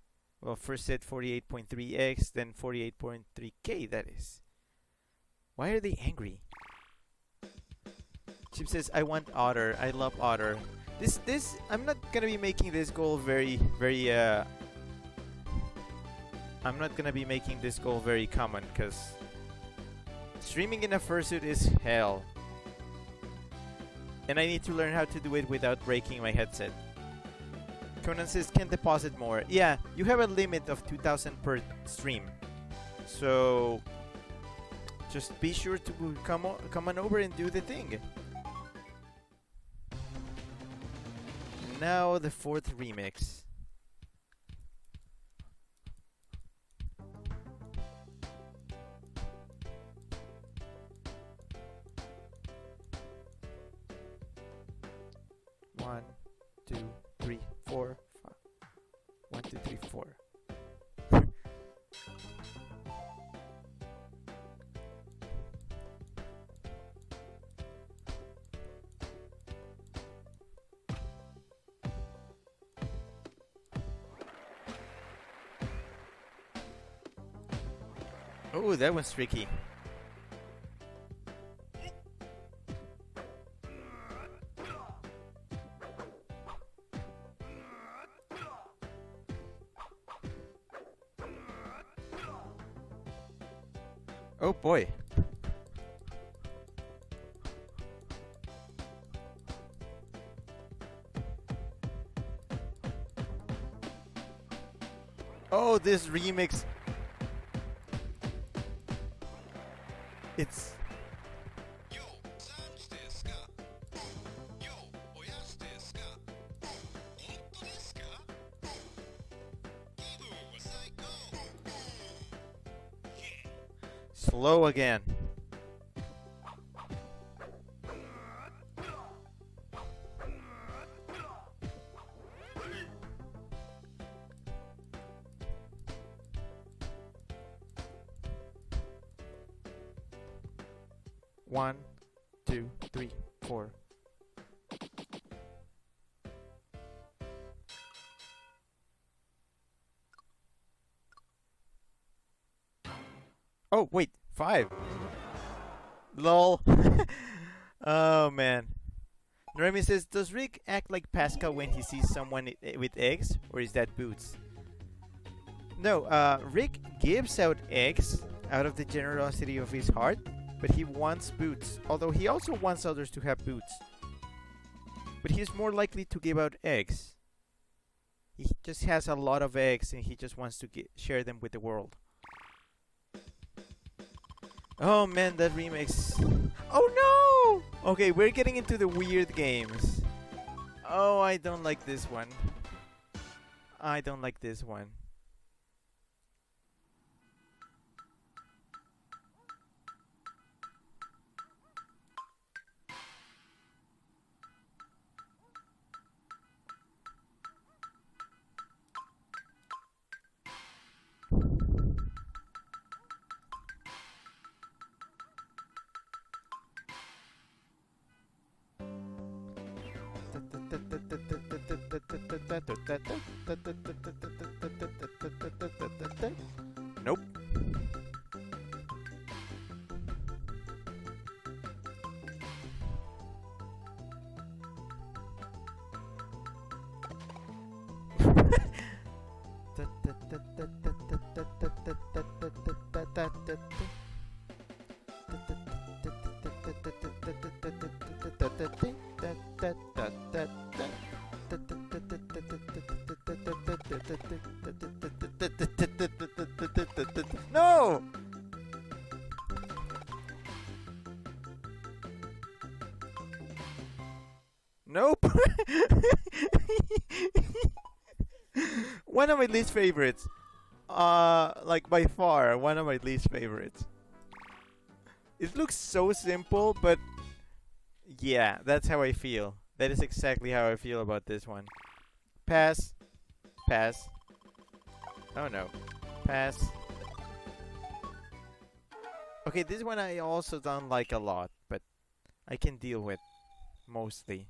[SPEAKER 1] Well, first said 48.3x, then 48.3k, that is. Why are they angry? Chip says, I want otter. I love otter. I'm not gonna be making this goal I'm not gonna be making this goal very common, because streaming in a fursuit is hell. And I need to learn how to do it without breaking my headset. Conan says, can deposit more. Yeah, you have a limit of 2,000 per stream. So, just be sure to come on over and do the thing. Now the fourth remix. One, two, three, four, five. 1, 2, 3, 4. Oh, that one's tricky. Oh boy. Oh, this remix. It's slow again. One, two, three, four. Oh, wait, 5. Lol. Oh, man. Remy says, does Rick act like Pascal when he sees someone with eggs? Or is that Boots? No, Rick gives out eggs out of the generosity of his heart, but he wants Boots. Although he also wants others to have Boots. But he's more likely to give out eggs. He just has a lot of eggs and he just wants to share them with the world. Oh man, that remix. Oh no! Okay, we're getting into the weird games. Oh, I don't like this one. I don't like this one. Nope. No! Nope. One of my least favorites. Like by far, one of my least favorites. It looks so simple, but yeah, that's how I feel. That is exactly how I feel about this one. Pass. Pass. Oh no. Pass. Okay, this one I also don't like a lot, but I can deal with mostly.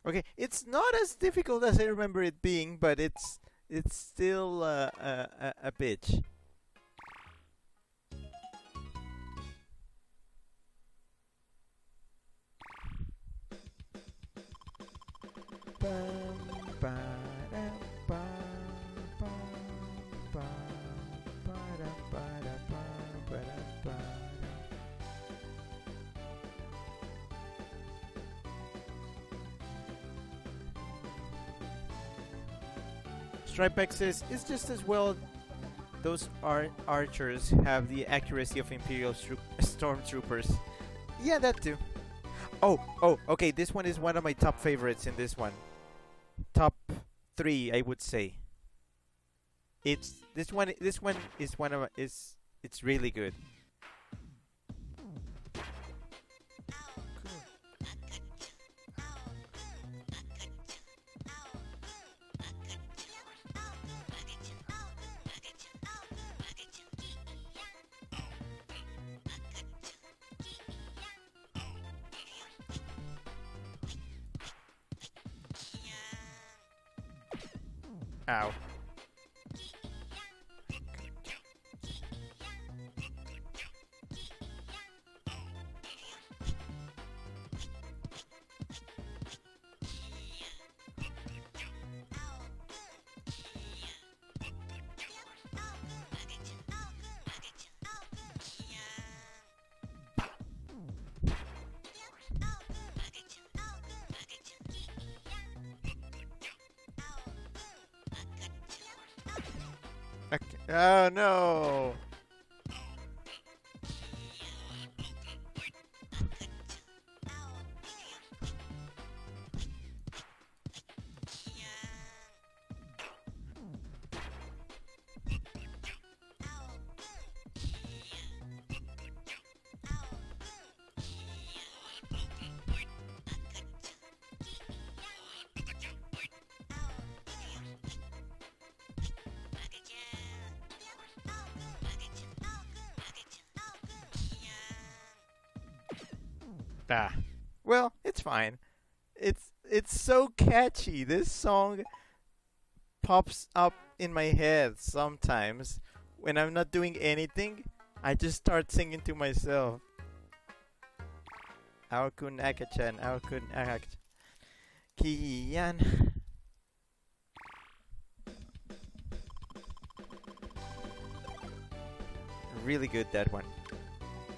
[SPEAKER 1] Okay, it's not as difficult as I remember it being, but it's still a bitch. Bum, ba-dum, bum, bum, bum, ba-dum, ba-dum, bum, ba-dum, ba-dum. Stripe X's is just as well. Those archers have the accuracy of Imperial stormtroopers. Yeah, that too. Oh, okay. This one is one of my top favorites in this one. Top three, I would say. It's this one. This one is one of is. It's really good. Ow. Okay. Oh no. Ah. Well, it's fine. It's so catchy. This song pops up in my head sometimes when I'm not doing anything. I just start singing to myself. Aokun Akachan, Aokun Akachan. Kian. Really good, that one.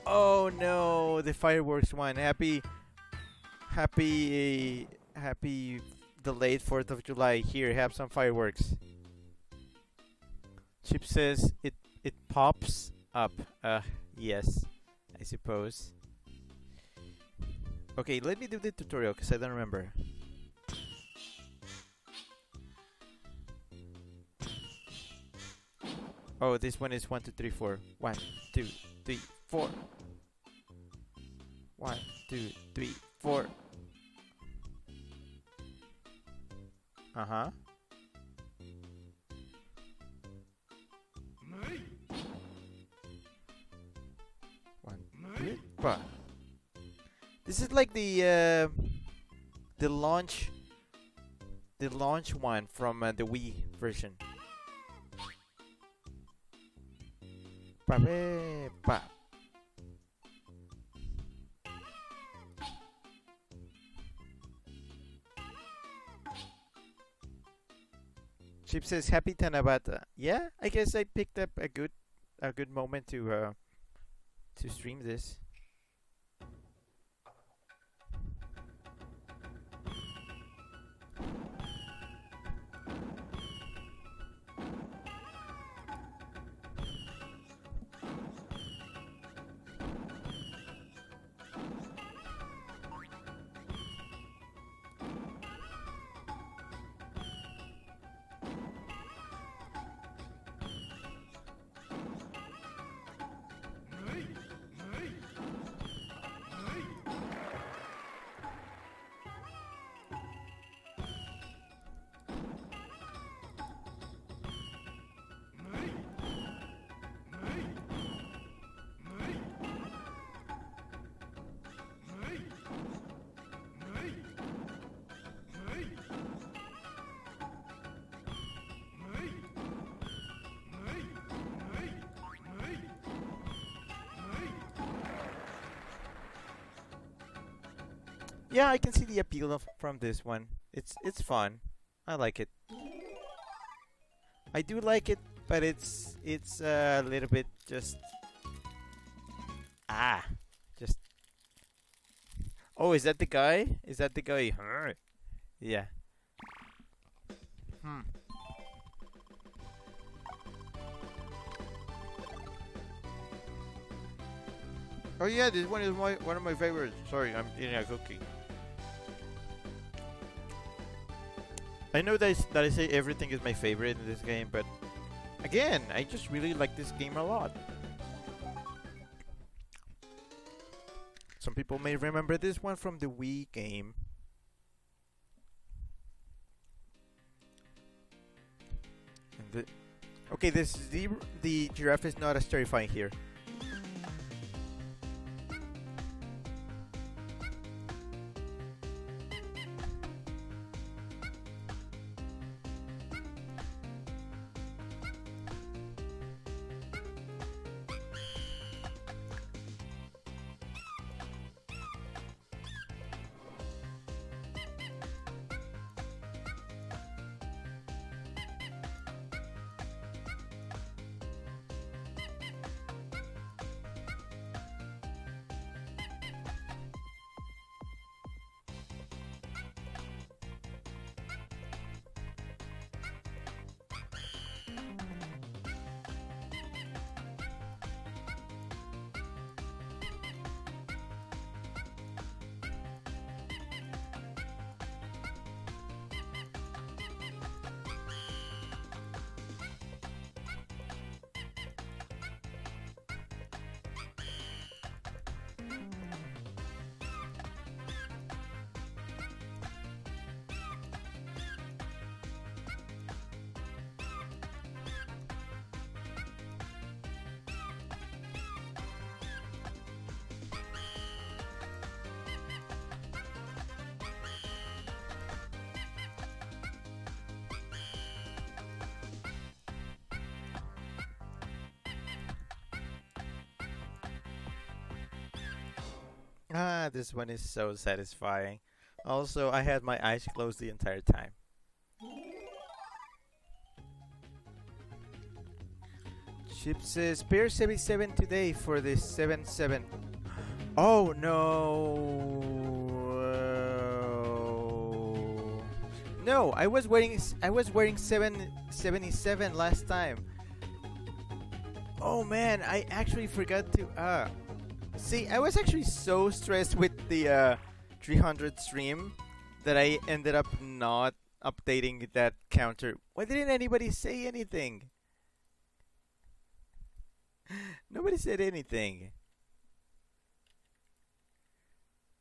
[SPEAKER 1] Oh no, the fireworks one. Happy delayed 4th of July. Here, have some fireworks. Chip says it pops up. Yes, I suppose. Okay, let me do the tutorial because I don't remember. Oh, this one is 1, 2, 3, 4. 1, 2, 3, 4. two, three, four. Uh huh. One, two, five. This is like the launch one from the Wii version. Pa, be, pa. Chip says happy Tanabata. Yeah, I guess I picked up a good moment to stream this. Yeah, I can see the appeal from this one. It's fun. I like it. I do like it, but it's a little bit just ah, just oh, is that the guy? Is that the guy? Huh. Yeah. Hmm. Oh yeah, this one is one of my favorites. Sorry, I'm eating a cookie. I know that I say everything is my favorite in this game, but again, I just really like this game a lot. Some people may remember this one from the Wii game. And okay, the giraffe is not as terrifying here. Ah, this one is so satisfying. Also, I had my eyes closed the entire time. Chip says Pair 77 today for the 7-7. Oh no. No, I was wearing 777 last time. Oh man, I actually forgot to see, I was actually so stressed with the 300 stream that I ended up not updating that counter. Why didn't anybody say anything? Nobody said anything.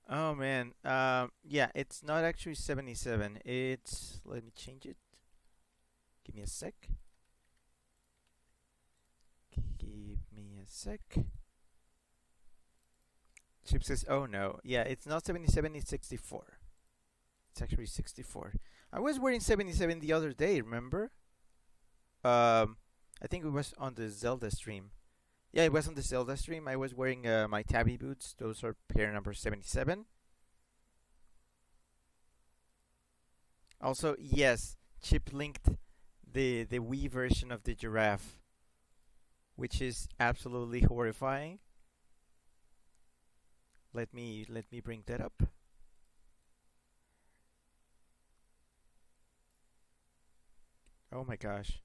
[SPEAKER 1] Oh man. Yeah, it's not actually 77. It's, let me change it. Give me a sec. Give me a sec. Chip says, "Oh no, yeah, it's not 77. It's 64. It's actually 64. I was wearing 77 the other day. Remember? I think it was on the Zelda stream. Yeah, it was on the Zelda stream. I was wearing my tabby boots. Those are pair number 77. Also, yes, Chip linked the Wii version of the giraffe, which is absolutely horrifying. Let me bring that up. Oh my gosh.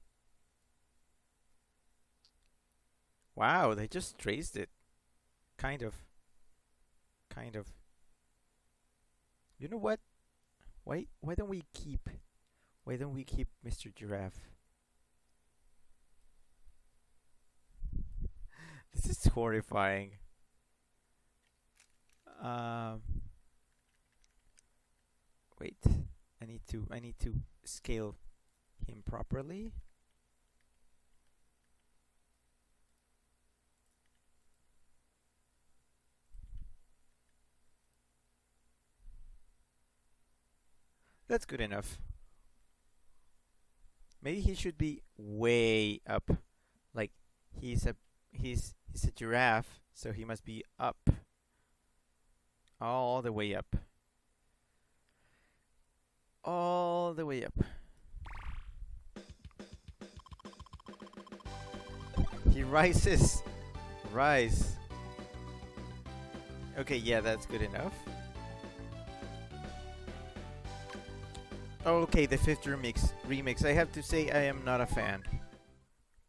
[SPEAKER 1] Wow, they just traced it. Kind of. Kind of. You know what? Why don't we keep Mr. Giraffe? This is horrifying. Um Wait. I need to scale him properly. That's good enough. Maybe he should be way up. Like he's a he's a giraffe, so he must be up. All the way up. All the way up. He rises. Rise. Okay, yeah, that's good enough. Okay, the fifth remix. I have to say I am not a fan,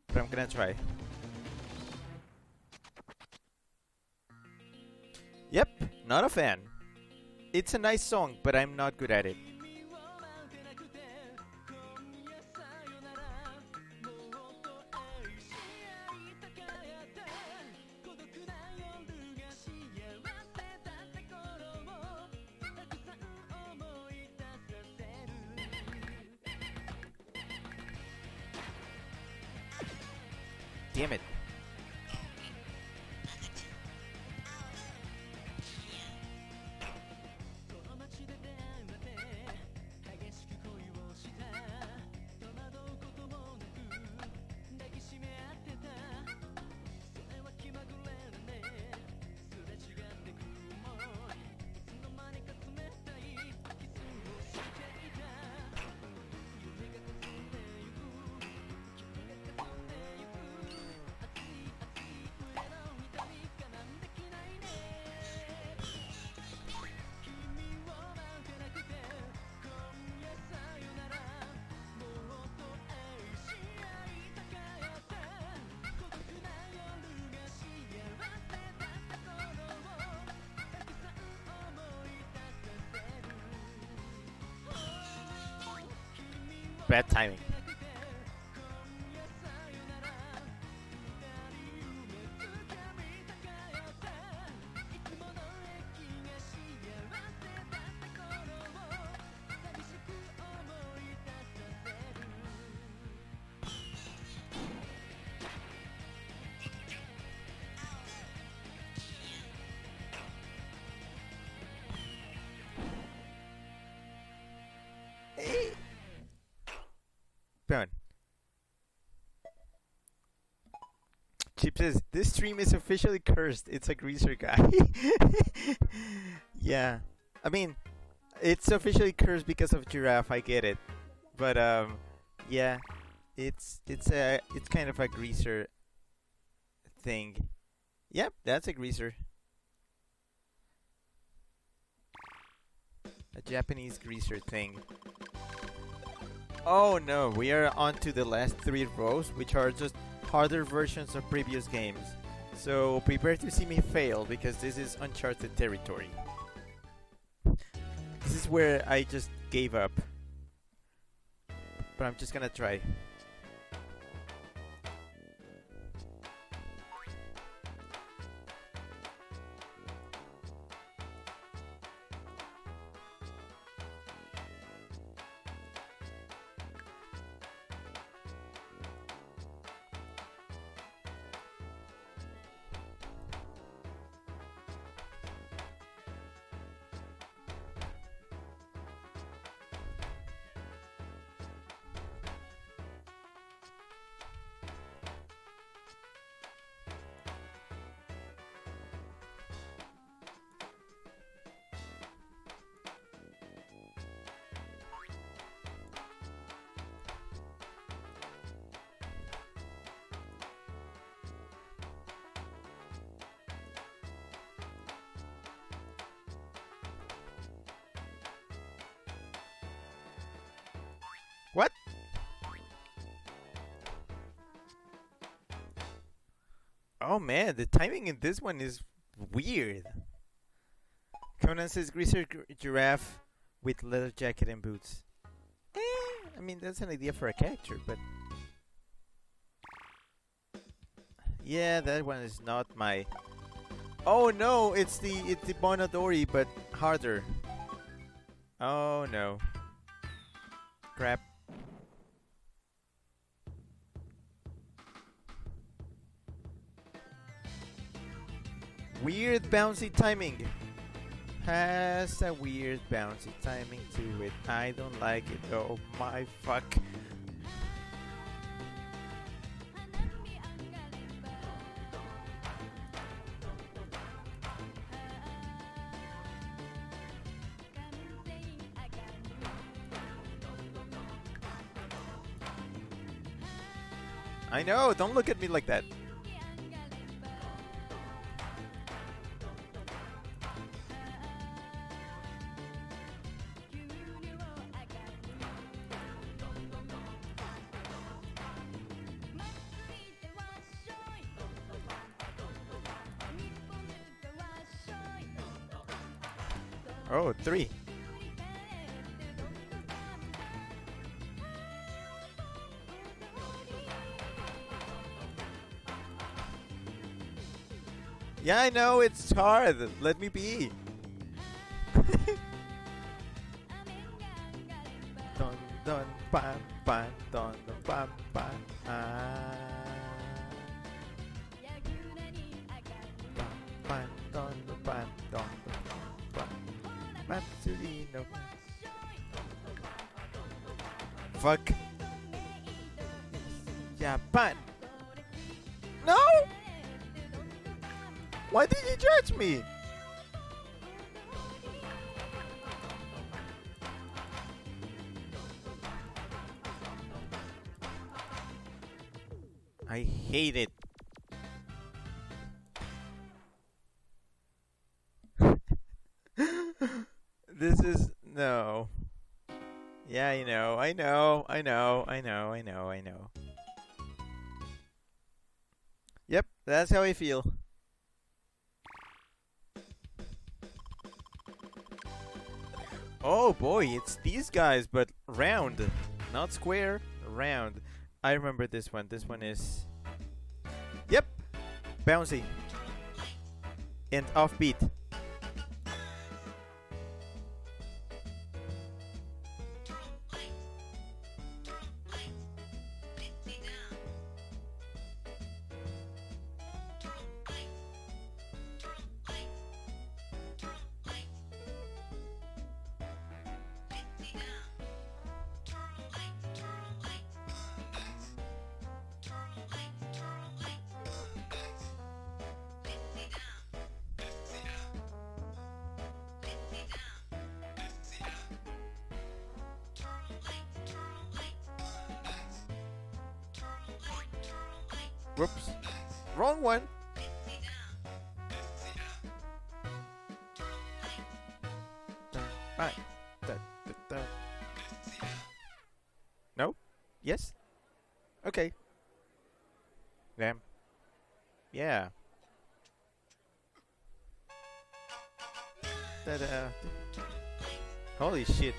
[SPEAKER 1] but I'm gonna try. Yep, not a fan. It's a nice song, but I'm not good at it. Damn it. Bad timing. Burn. Chip says this stream is officially cursed. It's a greaser guy. Yeah, I mean, it's officially cursed because of giraffe. I get it, but yeah, it's kind of a greaser thing. Yep, that's a greaser. A Japanese greaser thing. Oh no, we are on to the last three rows, which are just harder versions of previous games. So prepare to see me fail because this is uncharted territory. This is where I just gave up. But I'm just gonna try. Oh man, the timing in this one is weird. Conan says greaser giraffe with leather jacket and boots. I mean that's an idea for a character, but yeah, that one is not my. Oh no, it's the Bonadori, but harder. Oh no. Crap. Weird bouncy timing. Has a weird bouncy timing to it. I don't like it. Oh my fuck. I know, don't look at me like that. Oh, three. Yeah, I know, it's hard. Let me be. Dun dun bam bam dun dun bam bam bam bam dun dun bam dun bam Matsurino. Fuck. Japan. No! Why did you judge me? I hate it. This is no. Yeah, I know. I know. I know. I know. I know. I know. Yep, that's how I feel. Oh boy, it's these guys, but round. Not square, round. I remember this one. This one is. Yep! Bouncy. And offbeat. Whoops. Wrong one. Right. No? Yes? Okay. Damn. Yeah. Ta-da. Holy shit.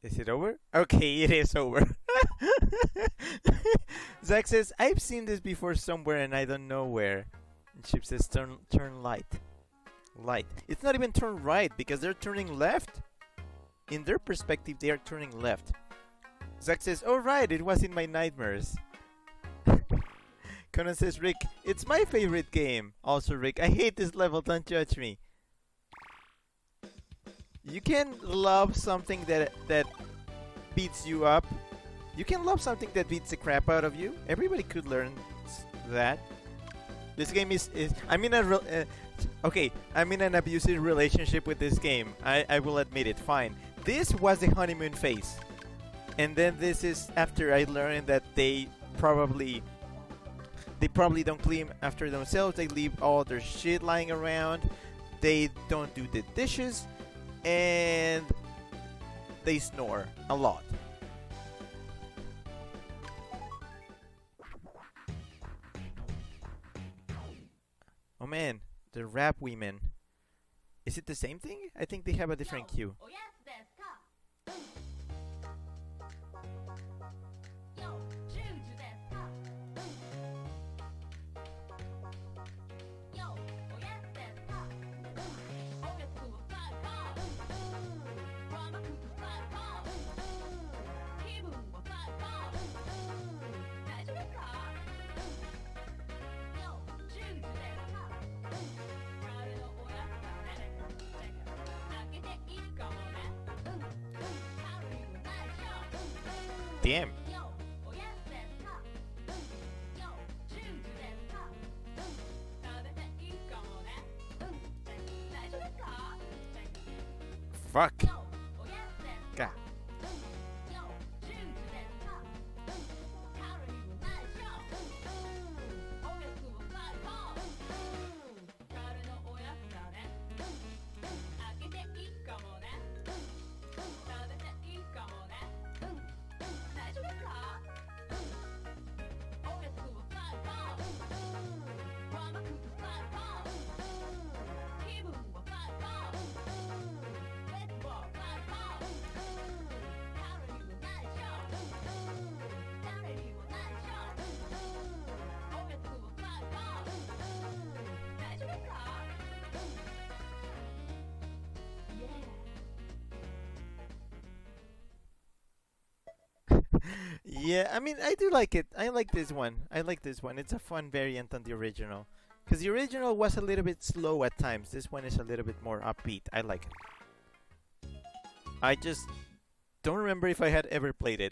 [SPEAKER 1] Is it over? Okay, it is over. Zach says, I've seen this before somewhere and I don't know where. And Chip says, turn light. Light. It's not even turn right because they're turning left. In their perspective, they are turning left. Zach says, oh right, it was in my nightmares. Conan says, Rick, it's my favorite game. Also, Rick, I hate this level, don't judge me. You can love something that beats you up. You can love something that beats the crap out of you. Everybody could learn that. This game is I'm in a okay. I'm in an abusive relationship with this game. I will admit it. Fine. This was the honeymoon phase, and then this is after I learned that they probably don't clean after themselves. They leave all their shit lying around. They don't do the dishes, and they snore a lot. Oh man, the rap women. Is it the same thing? I think they have a different cue. Damn. Fuck. God. Yeah, I mean, I do like it. I like this one. I like this one. It's a fun variant on the original. Because the original was a little bit slow at times. This one is a little bit more upbeat. I like it. I just don't remember if I had ever played it.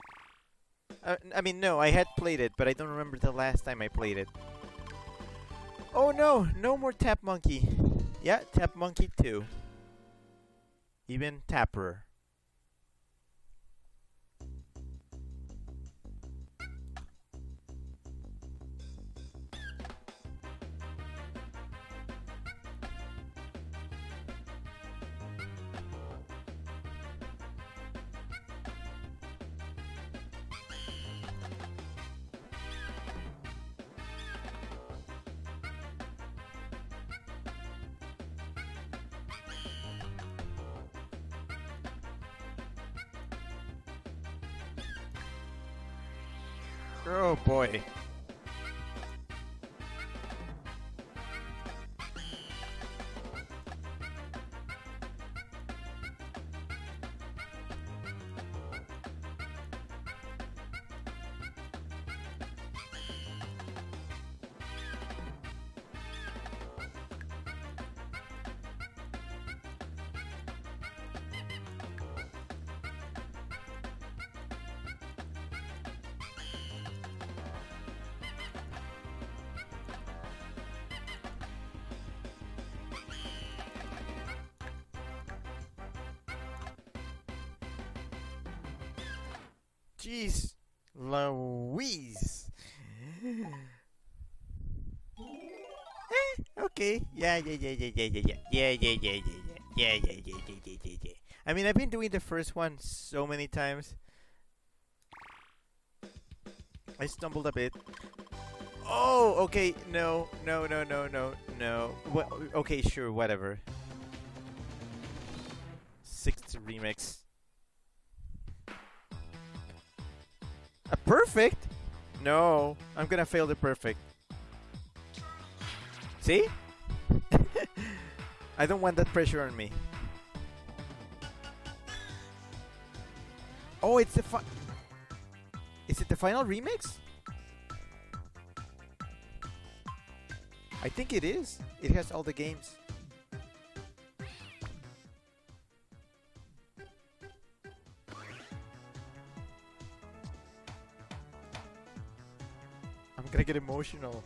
[SPEAKER 1] I mean, no, I had played it, but I don't remember the last time I played it. Oh no, no more Tap Monkey. Yeah, Tap Monkey 2. Even Tapper. Oh boy. Jeez, Louise. Okay. Yeah, yeah, yeah, yeah, yeah, yeah, yeah, yeah, yeah, yeah, yeah, yeah, yeah, yeah, yeah, yeah, yeah, yeah. I mean, I've been doing the first one so many times. I stumbled a bit. Oh, okay. No, no, no, no, no, no. What? Okay, sure, whatever. Sixth remix. A perfect? No, I'm gonna fail the perfect. See? I don't want that pressure on me. Oh, it's the Is it the final remix? I think it is. It has all the games. I'm gonna get emotional.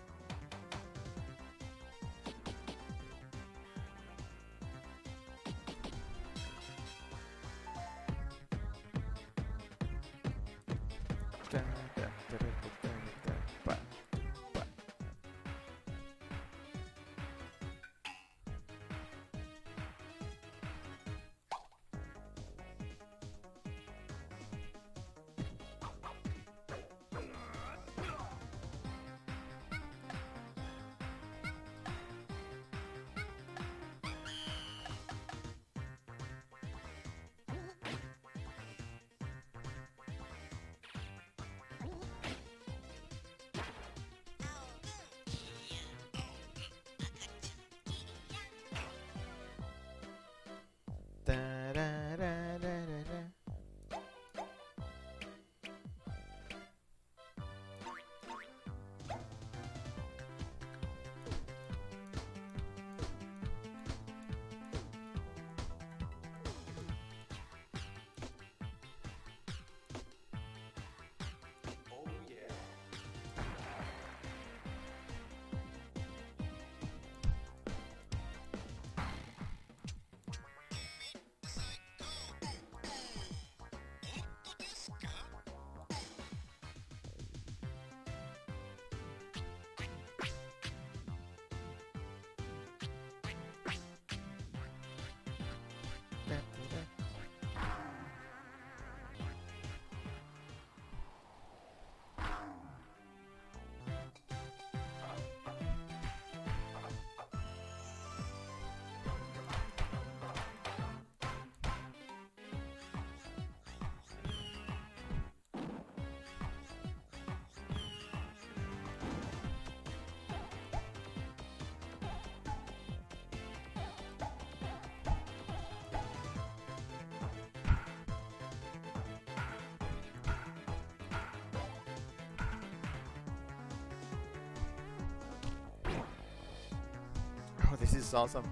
[SPEAKER 1] Oh, this is awesome.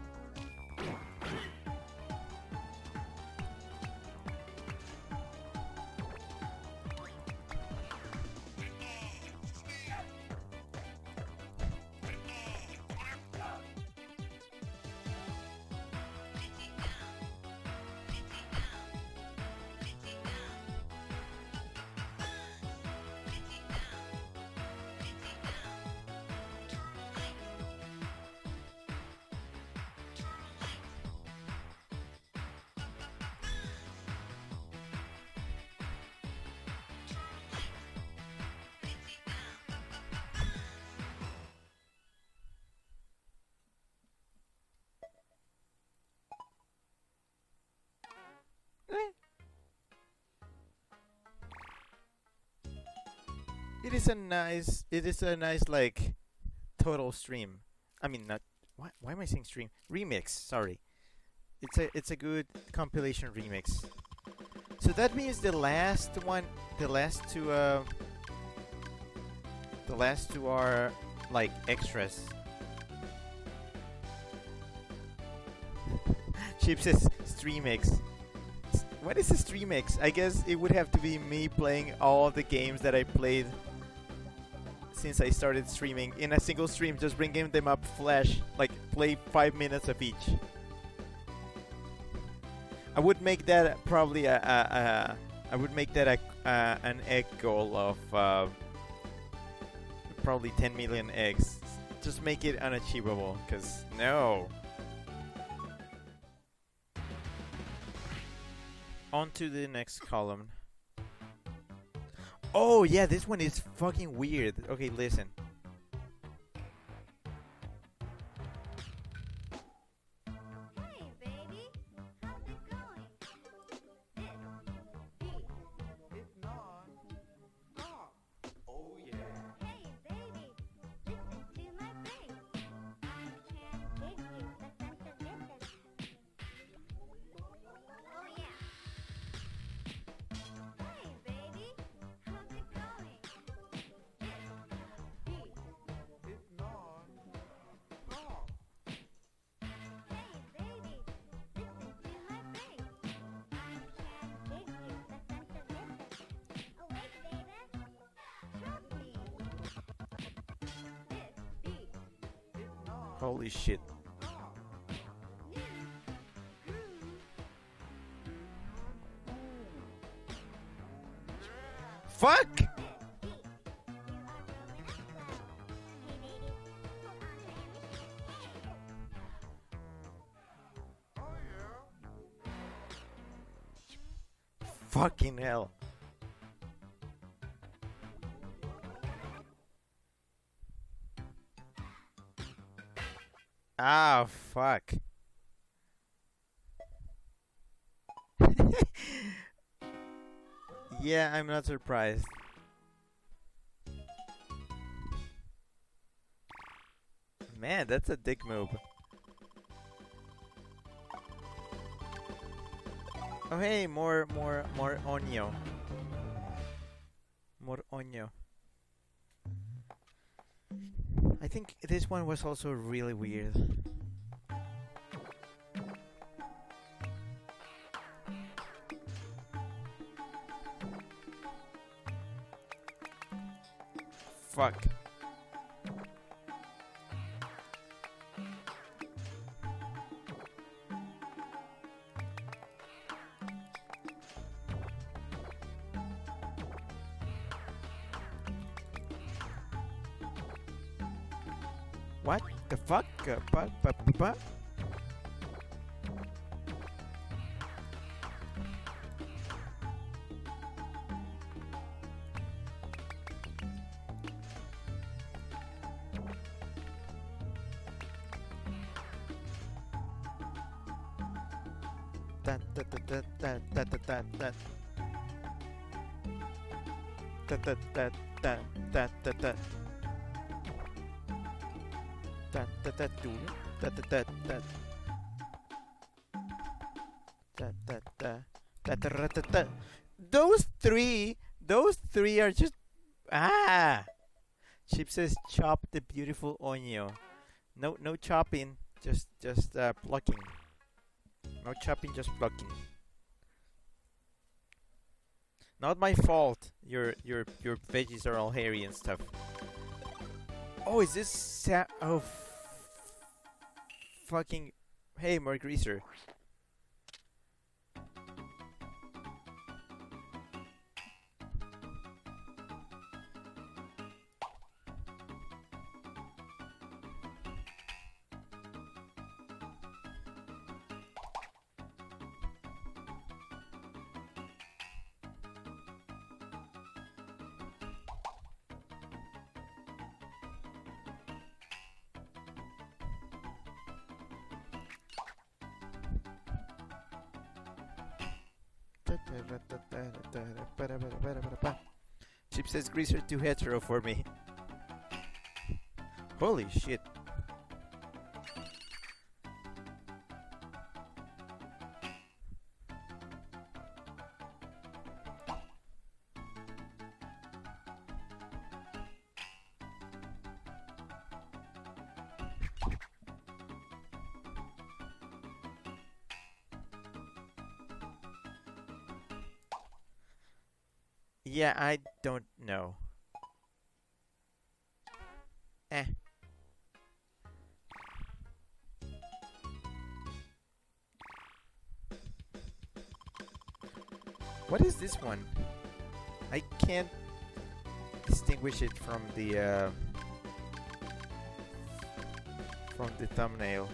[SPEAKER 1] Eh, it is a nice like total stream. I mean, not why am I saying stream? Remix. Sorry. It's a good compilation remix. So that means the last one, the last two, the last two are like extras. Chip says streamix. What is a streamix? I guess it would have to be me playing all the games that I played since I started streaming in a single stream, just bringing them up flash, like play 5 minutes of each. I would make that probably I would make that an egg goal of probably 10 million eggs. Just make it unachievable, cause no. On to the next column. Oh yeah, this one is fucking weird. Okay, listen.
[SPEAKER 2] Hey, baby. How's it going?
[SPEAKER 3] It's not. Stop. Oh yeah.
[SPEAKER 2] Hey, baby. Listen to my bass. I can't give you the sense of distance. Oh, yeah. Hey, baby. How's it going?
[SPEAKER 3] It's not. Stop.
[SPEAKER 2] Hey, baby. Listen to my bass. I can't give you the sense of distance. Awake, baby. Trust me. This beat.
[SPEAKER 3] It's not.
[SPEAKER 1] Holy shit.
[SPEAKER 3] Stop.
[SPEAKER 2] New groove.
[SPEAKER 1] Fuck!
[SPEAKER 2] This beat. You are moving up slow. Hey, baby. Hold on to your mission.
[SPEAKER 3] Oh yeah.
[SPEAKER 1] Fucking hell. Ah, fuck. Yeah, I'm not surprised. Man, that's a dick move. Oh hey, more onyo. More onyo. I think this one was also really weird. Fuck. What the fuck? What? That that that that that that that that that that that that that that that that that that that do that that that that that that that that that that that. Those three are just Chip says chop the beautiful onion. No chopping, Just plucking. No chopping, just plucking. Not my fault. Your veggies are all hairy and stuff. Oh, is this fucking hey, more greaser. Chip says greaser too hetero for me. Holy shit. Yeah, I don't know. Eh. What is this one? I can't distinguish it from the thumbnail.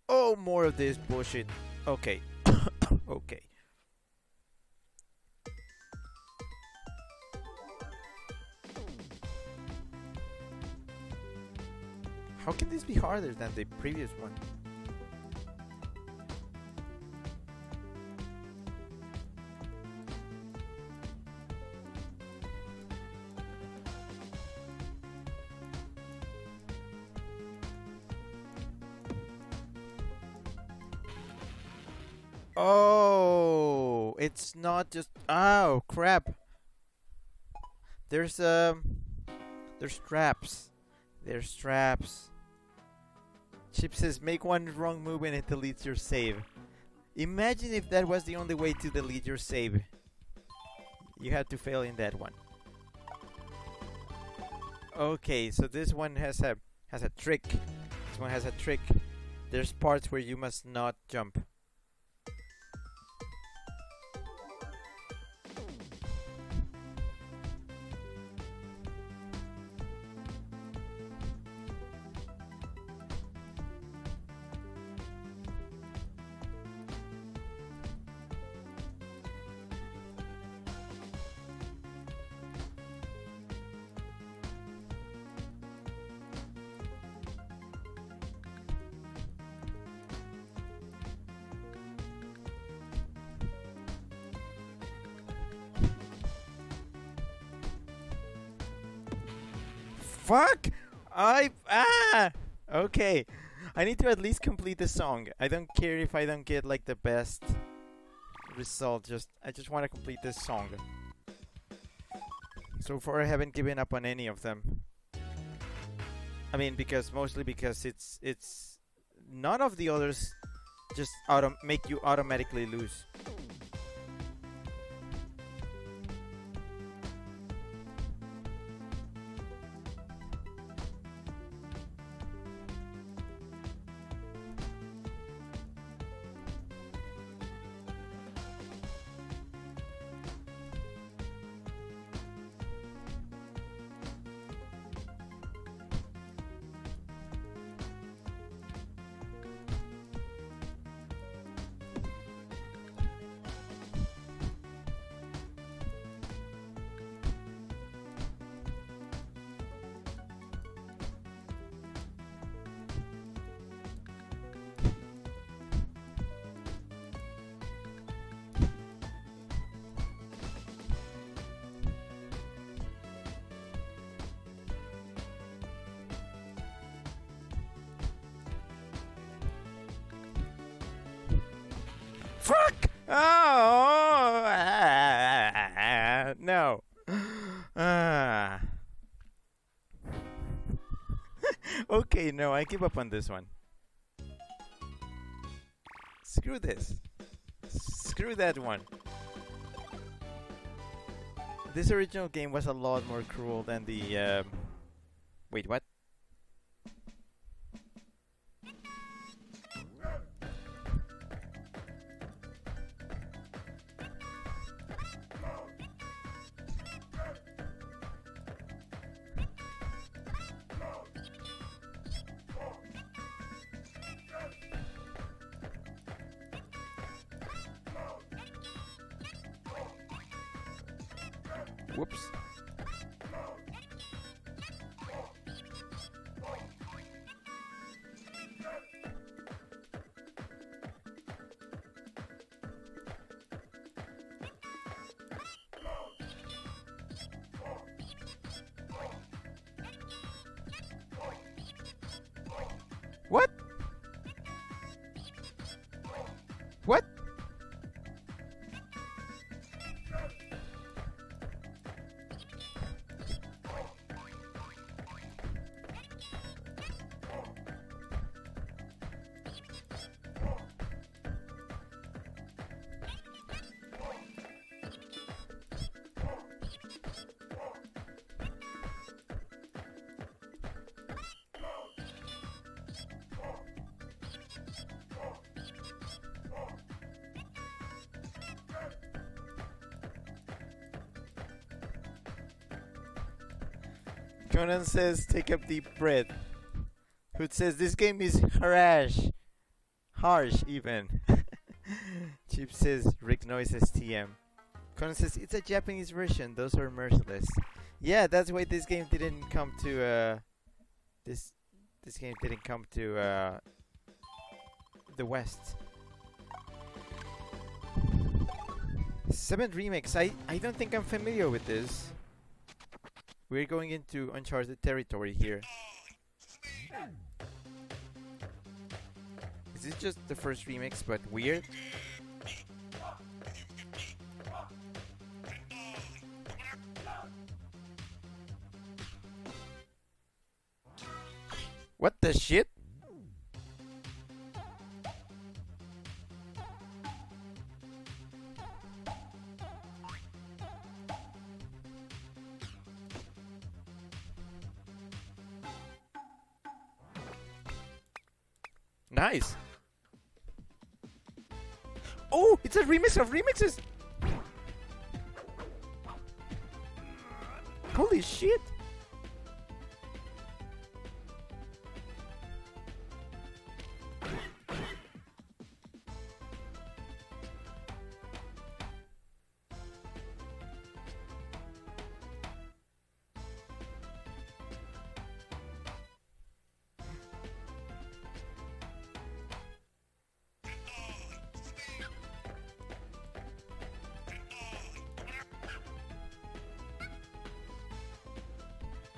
[SPEAKER 1] Oh, more of this bullshit. Okay. Okay. How can this be harder than the previous one? Oh, it's not just. Oh, crap. There's there's traps. There's traps. Chip says make one wrong move and it deletes your save. Imagine if that was the only way to delete your save. You had to fail in that one. Okay, so this one has a trick. This one has a trick. There's parts where you must not jump. Fuck! Okay. I need to at least complete the song. I don't care if I don't get like the best result. I just want to complete this song. So far I haven't given up on any of them. I mean, mostly because it's none of the others just make you automatically lose. Fuck! Oh! No. Okay, no, I give up on this one. Screw this. Screw that one. This original game was a lot more cruel than the. Wait, what? Whoops. What? What? Conan says, take a deep breath. Hood says, this game is harsh even. Chip says, Rick Noises TM. Conan says, it's a Japanese version, those are merciless. Yeah, that's why this game didn't come to, this game didn't come to, the West. 7th Remix, I don't think I'm familiar with this. We're going into uncharted territory here. Is this just the first remix but weird? What the shit? Nice. Oh, it's a remix of remixes. Holy shit.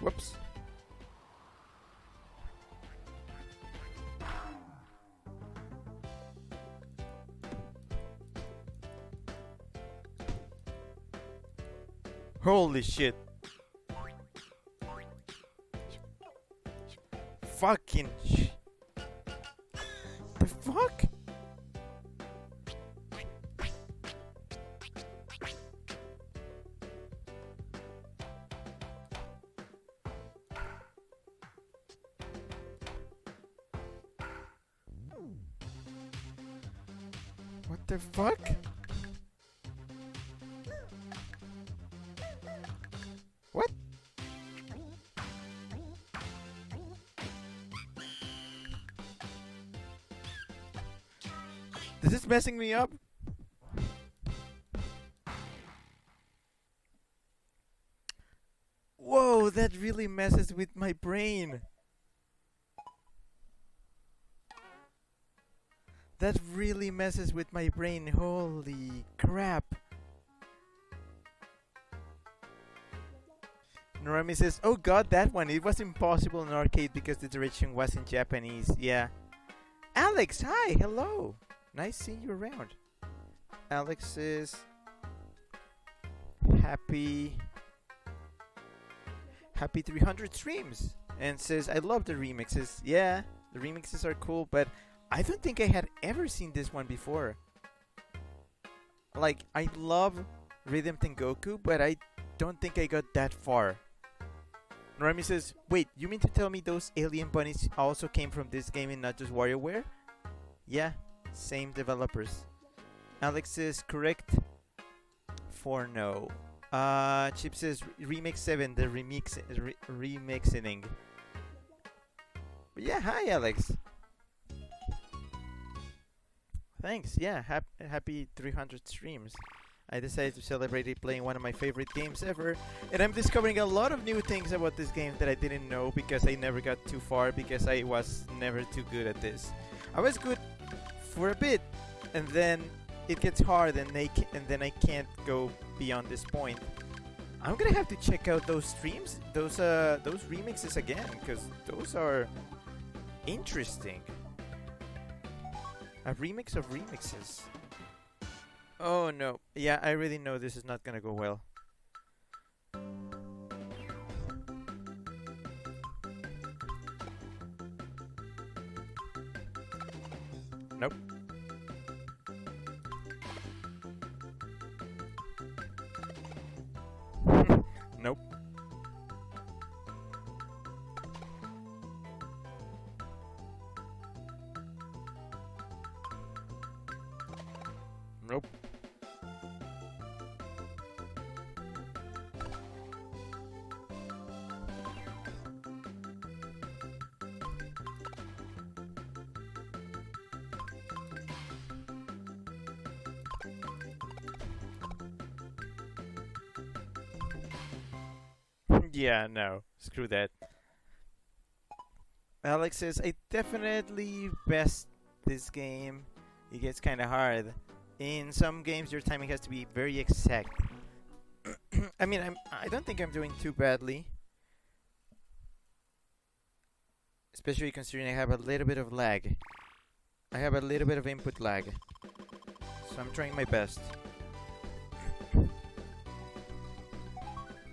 [SPEAKER 1] Whoops. Holy shit. Fucking the fuck? What the fuck? What? This is messing me up. Whoa, that really messes with my brain. That really messes with my brain. Holy crap. Norami says, oh god, that one. It was impossible in arcade because the direction was in Japanese. Yeah. Alex, hi, hello. Nice seeing you around. Alex is happy happy 300 streams and says, I love the remixes. Yeah, the remixes are cool, but I don't think I had ever seen this one before. Like, I love Rhythm Tengoku, but I don't think I got that far. Norami says, wait, you mean to tell me those alien bunnies also came from this game and not just WarioWare? Yeah, same developers. Alex says, correct for no. Chip says, Remix 7, the remixing. But yeah, hi Alex. Thanks, yeah, happy 300 streams. I decided to celebrate it playing one of my favorite games ever, and I'm discovering a lot of new things about this game that I didn't know because I never got too far because I was never too good at this. I was good for a bit, and then it gets hard, and then I can't go beyond this point. I'm gonna have to check out those streams, those remixes again, because those are interesting. A remix of remixes. Oh no. Yeah, I really know this is not gonna go well. Nope. Nope. Nope. Yeah, no. Screw that. Alex says, I definitely best this game. It gets kind of hard. In some games, your timing has to be very exact. I mean, I don't think I'm doing too badly. Especially considering I have a little bit of lag. I have a little bit of input lag. So I'm trying my best.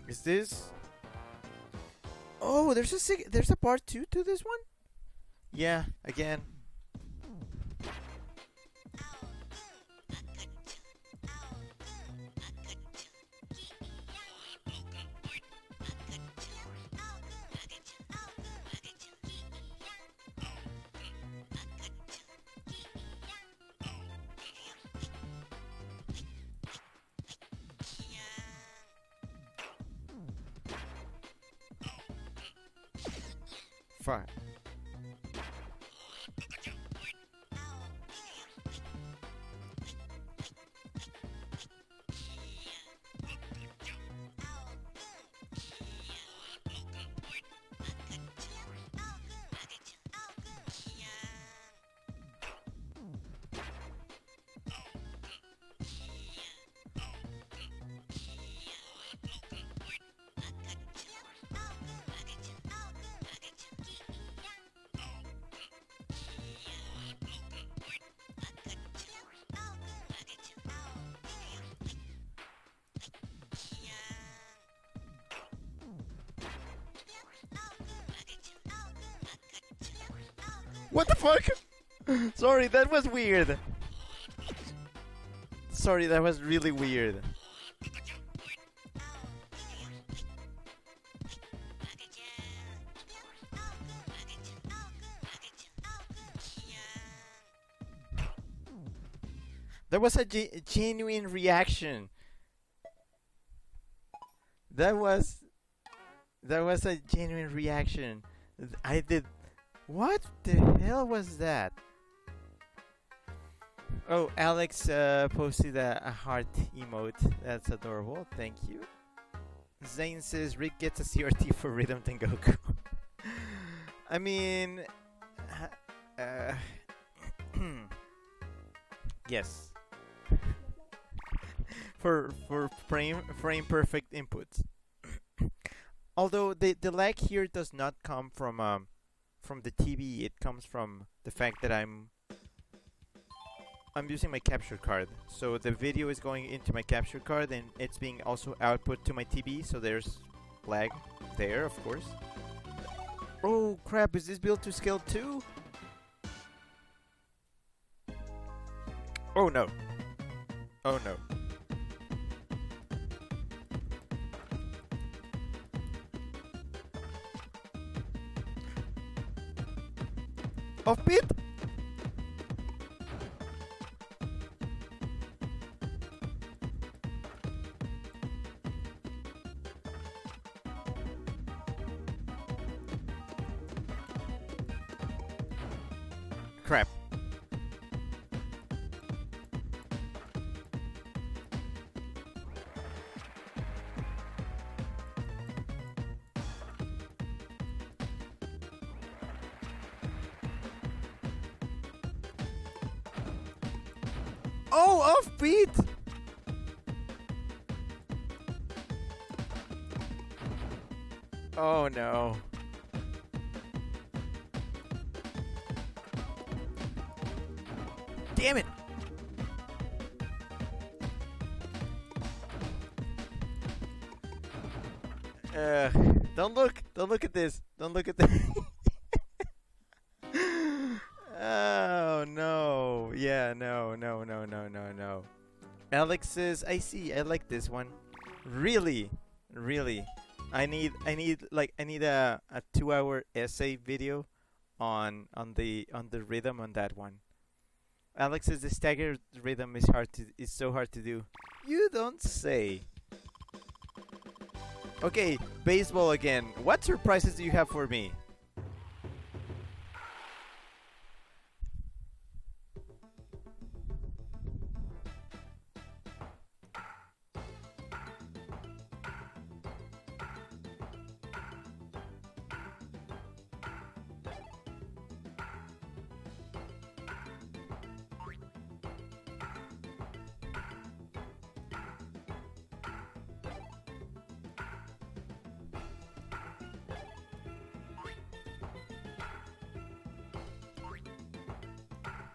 [SPEAKER 1] Is this... Oh, there's a part 2 to this one? Yeah, again. Fine. What the fuck? Sorry, that was weird. Sorry, that was really weird. That was a genuine reaction. That was a genuine reaction. I did. What the hell was that? Oh, Alex posted a heart emote. That's adorable. Thank you. Zane says Rick gets a CRT for Rhythm Tengoku. I mean, yes. for frame perfect inputs. Although the lag here does not come from the TV, it comes from the fact that I'm using my capture card. So the video is going into my capture card and it's being also output to my TV, so there's lag there, of course. Oh crap, is this built to scale too? Oh no. Oh no. Offbeat? Crap. Oh, offbeat! Oh no. Damn it! Uh, don't look! Don't look at this! Don't look at this! Oh no! Yeah, no, no, no, no, no, no. Alex's, I see. I like this one. Really, really. I need a 2-hour essay video on the rhythm on that one. Alex's the staggered rhythm is so hard to do. You don't say. Okay, baseball again. What surprises do you have for me?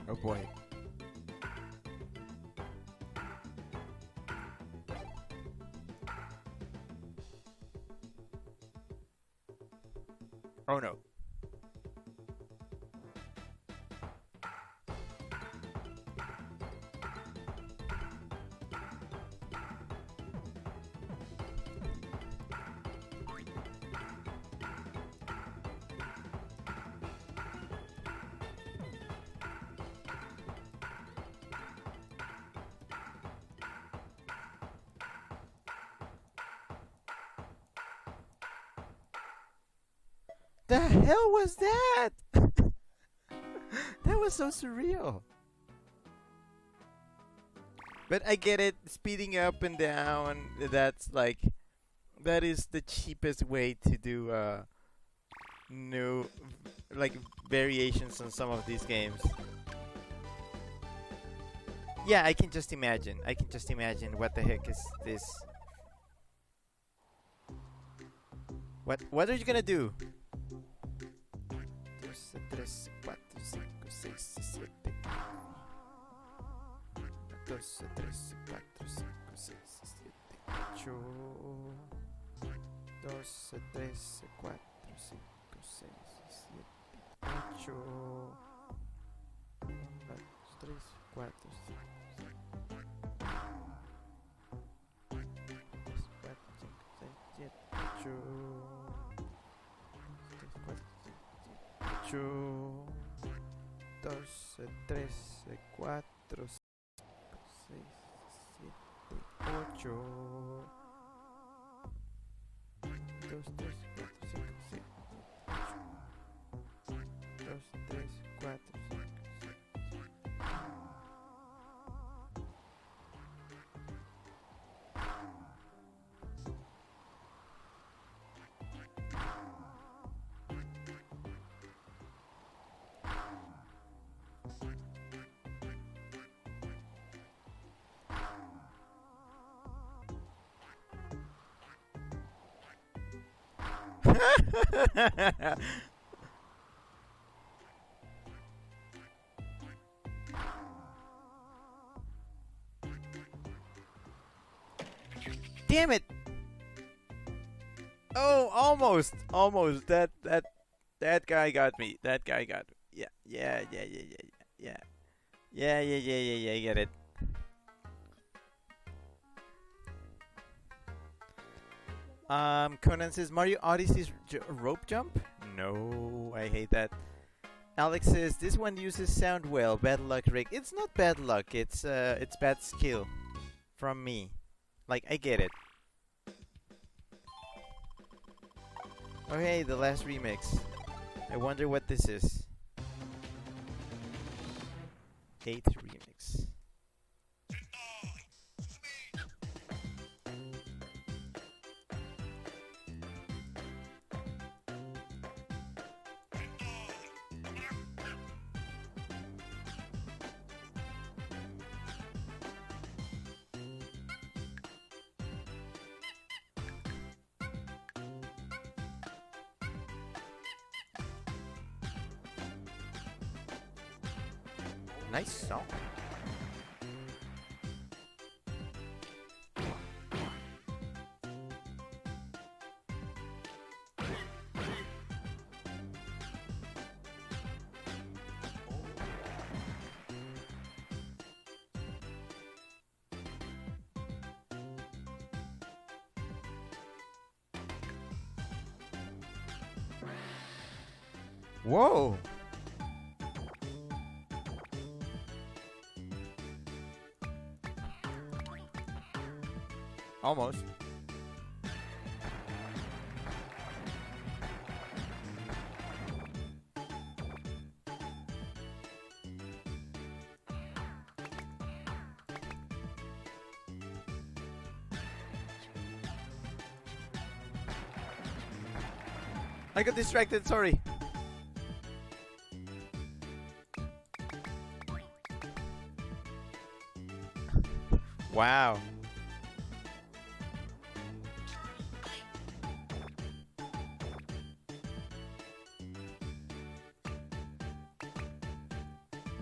[SPEAKER 1] Oh boy. Oh no. The hell was that? That was so surreal. But I get it, speeding up and down, that is the cheapest way to do new like variations on some of these games. Yeah, I can just imagine. I can just imagine what the heck is this. What are you gonna do? 12, 13, 14, 15, 16, 17. 12, 13, 14, 15, 16, 17, 8. 12, 13, 14, 15, 16, 17, 8. 1, 2, 3, 4, 12, 13, 4, 6, 7, 8. 2, 3, 4, 5, 6, 2, 3, 4, 5, 6. Damn it! Oh, almost, almost. That guy got me. That guy got me. Yeah, yeah, yeah, yeah, yeah, yeah, yeah, yeah, yeah, yeah, yeah. I get it. Conan says Mario Odyssey's rope jump. No, I hate that. Alex says this one uses sound well. Bad luck, Rick. It's not bad luck. It's bad skill from me. Like I get it. Okay, the last remix. I wonder what this is. Eighth remix. Nice song. Whoa! Almost. I got distracted, sorry. Wow.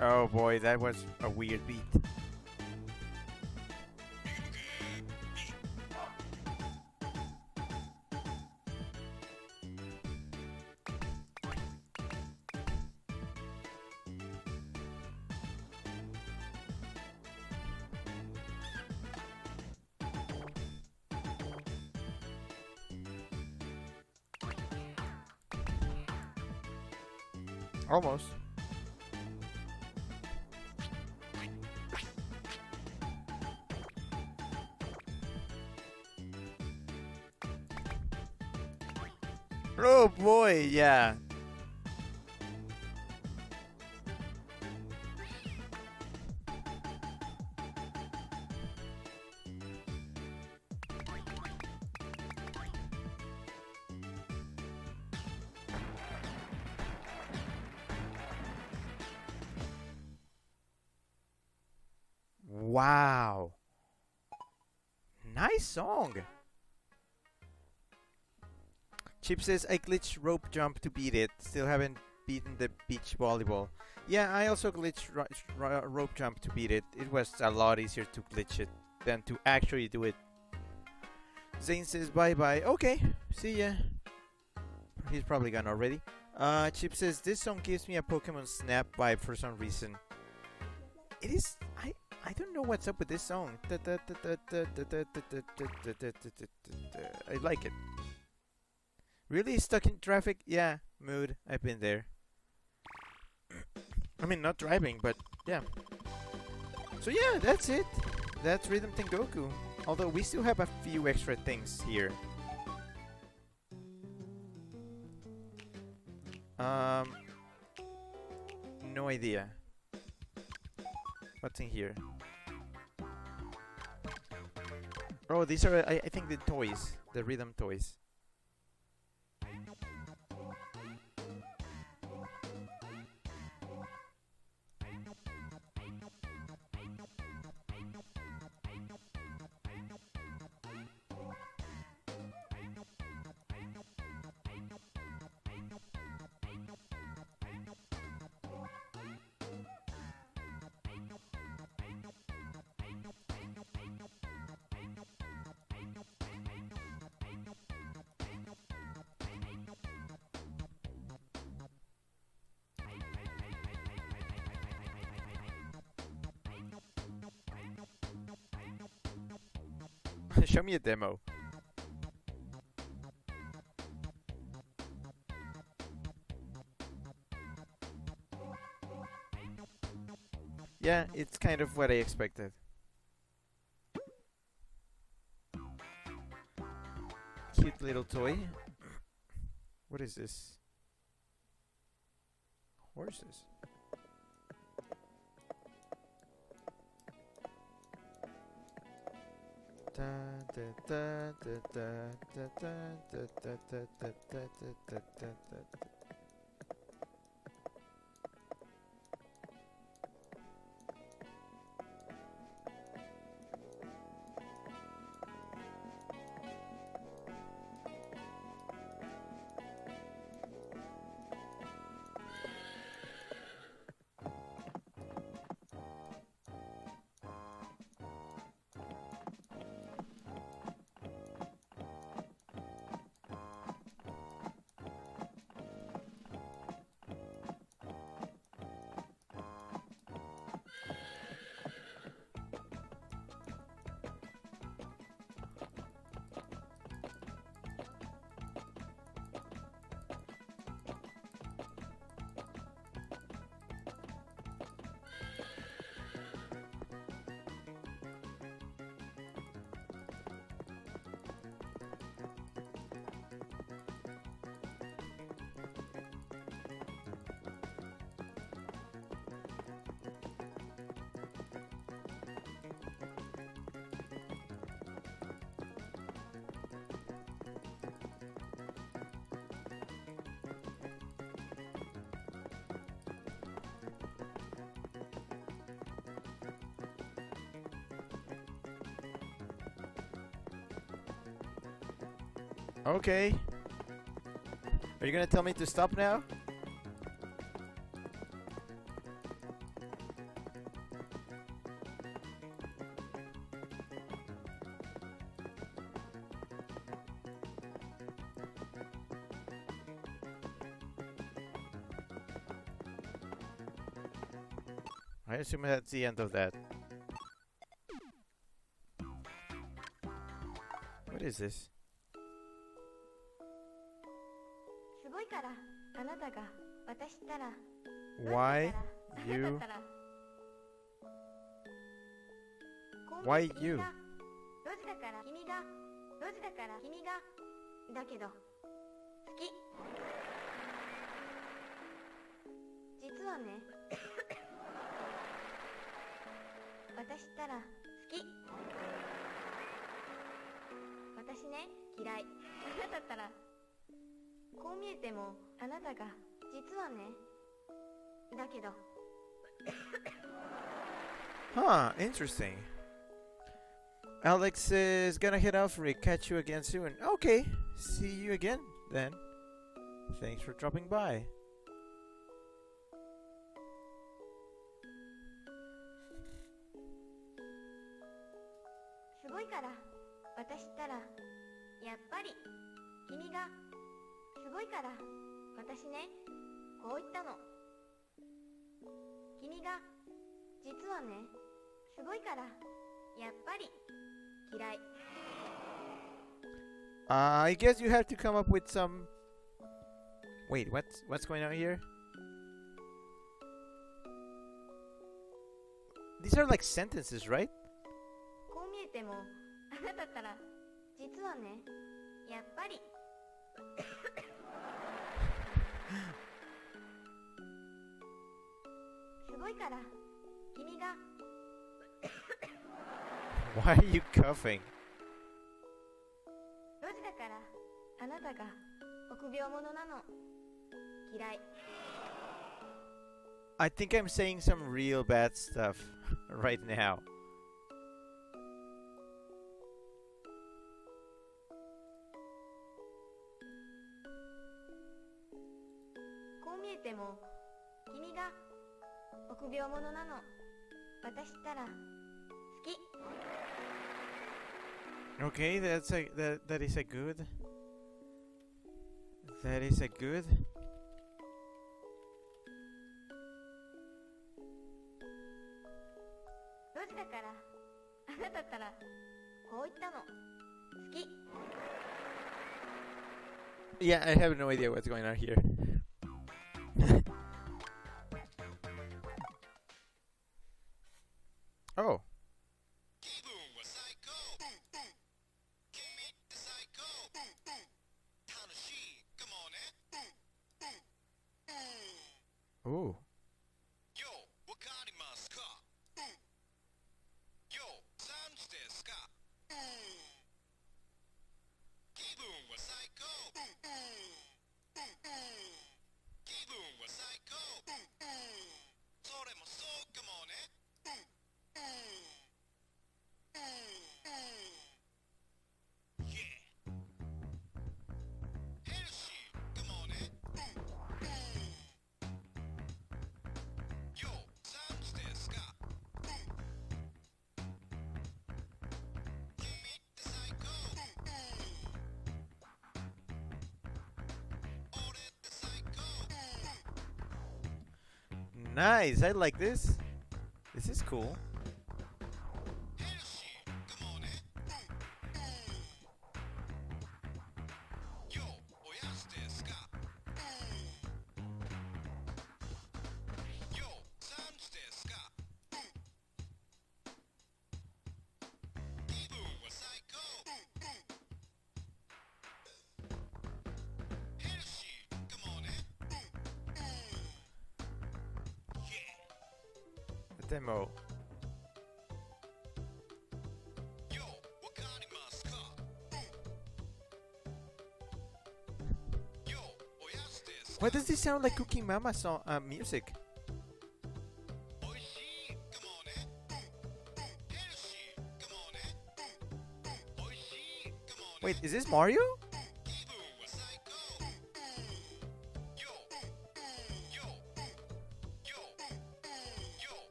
[SPEAKER 1] Oh boy, that was a weird beat. Almost. Oh boy, yeah. Wow. Nice song. Chip says I glitched rope jump to beat it. Still haven't beaten the beach volleyball. Yeah, I also glitched rope jump to beat it. It was a lot easier to glitch it than to actually do it. Zane says bye bye. Okay, see ya. He's probably gone already. Chip says this song gives me a Pokemon Snap vibe for some reason. It is. I don't know what's up with this song. I like it. Really stuck in traffic? Yeah, mood. I've been there. I mean, not driving, but yeah. So yeah, that's it. That's Rhythm Tengoku. Although we still have a few extra things here. No idea. What's in here? Oh, these are, I think, the toys. The rhythm toys. Show me a demo. Yeah, it's kind of what I expected. Cute little toy. What is this? Horses. Da, da, da, da, da, da, da, da, da, da, da, da, da, da. Okay. Are you gonna tell me to stop now? I assume that's the end of that. What is this?
[SPEAKER 2] すごいからあなたが渡したら
[SPEAKER 1] Why
[SPEAKER 2] あなた
[SPEAKER 1] you?
[SPEAKER 2] ったらこう
[SPEAKER 1] Why
[SPEAKER 2] 君
[SPEAKER 1] you?
[SPEAKER 2] がロジだから君がロジだから君がだけど好き実はね渡したら好き私ね嫌いあなたったらこう見えてもあなたが実はねだけど
[SPEAKER 1] Huh, interesting. Alex is gonna head off. Rick, catch you again soon. Okay, see you again then. Thanks for dropping by.
[SPEAKER 2] すごいから渡したらやっぱり君がすごいから私ねこう言ったの君が実はねすごいからやっぱり嫌い
[SPEAKER 1] I guess you have to come up with some. Wait, what's going on here? These are like sentences, right?
[SPEAKER 2] こう見えてもあなたったら実はねやっぱりすごいから君が
[SPEAKER 1] Why are you coughing?
[SPEAKER 2] ロジだからあなたが臆病者なの嫌い
[SPEAKER 1] I think I'm saying some real bad stuff right now.
[SPEAKER 2] こう見えても君が臆病者なの私ったら好き
[SPEAKER 1] Okay, that is a good. That is a good.
[SPEAKER 2] ロジだからあなたったらこういったの好き。
[SPEAKER 1] Yeah, I have no idea what's going on here. Oh. Ooh. Nice. I like this. This is cool. Demo. Why does this sound like Cooking Mama song music? Wait, is this Mario?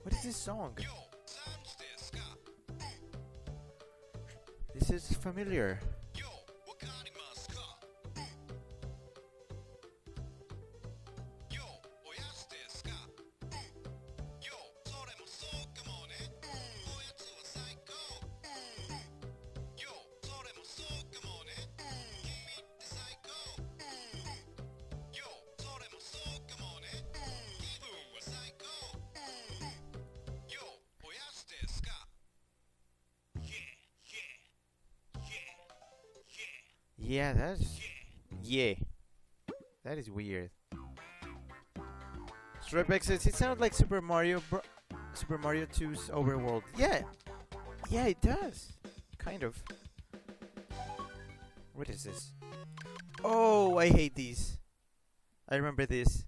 [SPEAKER 1] What is this song? This is familiar. Yeah, that's... Yeah. That is weird. Strawbeck says it sounds like Super Mario 2's overworld. Yeah. Yeah, it does. Kind of. What is this? Oh, I hate these. I remember this.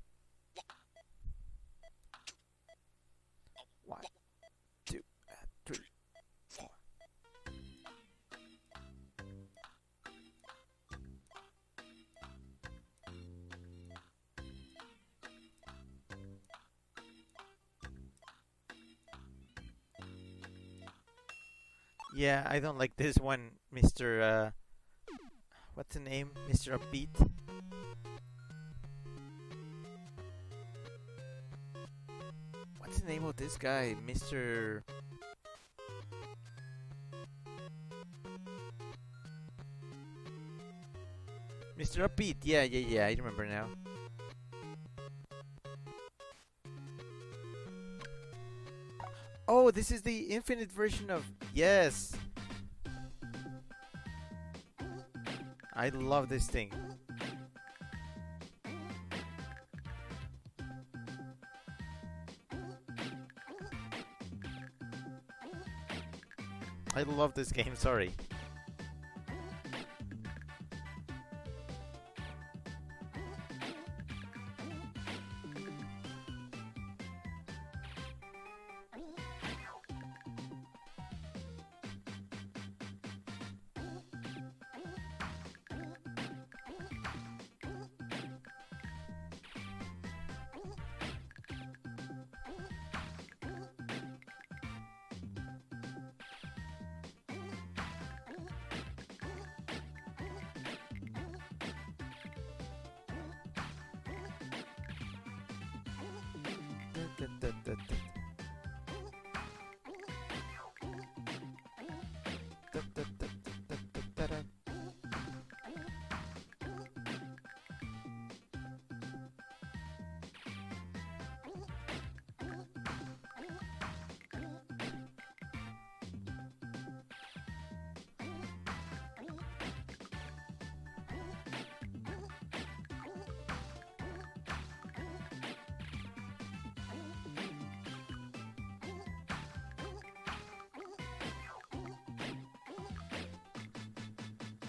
[SPEAKER 1] 1, 2, 3, 4. Yeah, I don't like this one, Mr. What's the name? Mr. Upbeat? What's the name of this guy? Mr. Upbeat. Yeah, I remember now. Oh, this is the infinite version of... Yes! I love this thing. I love this game, sorry.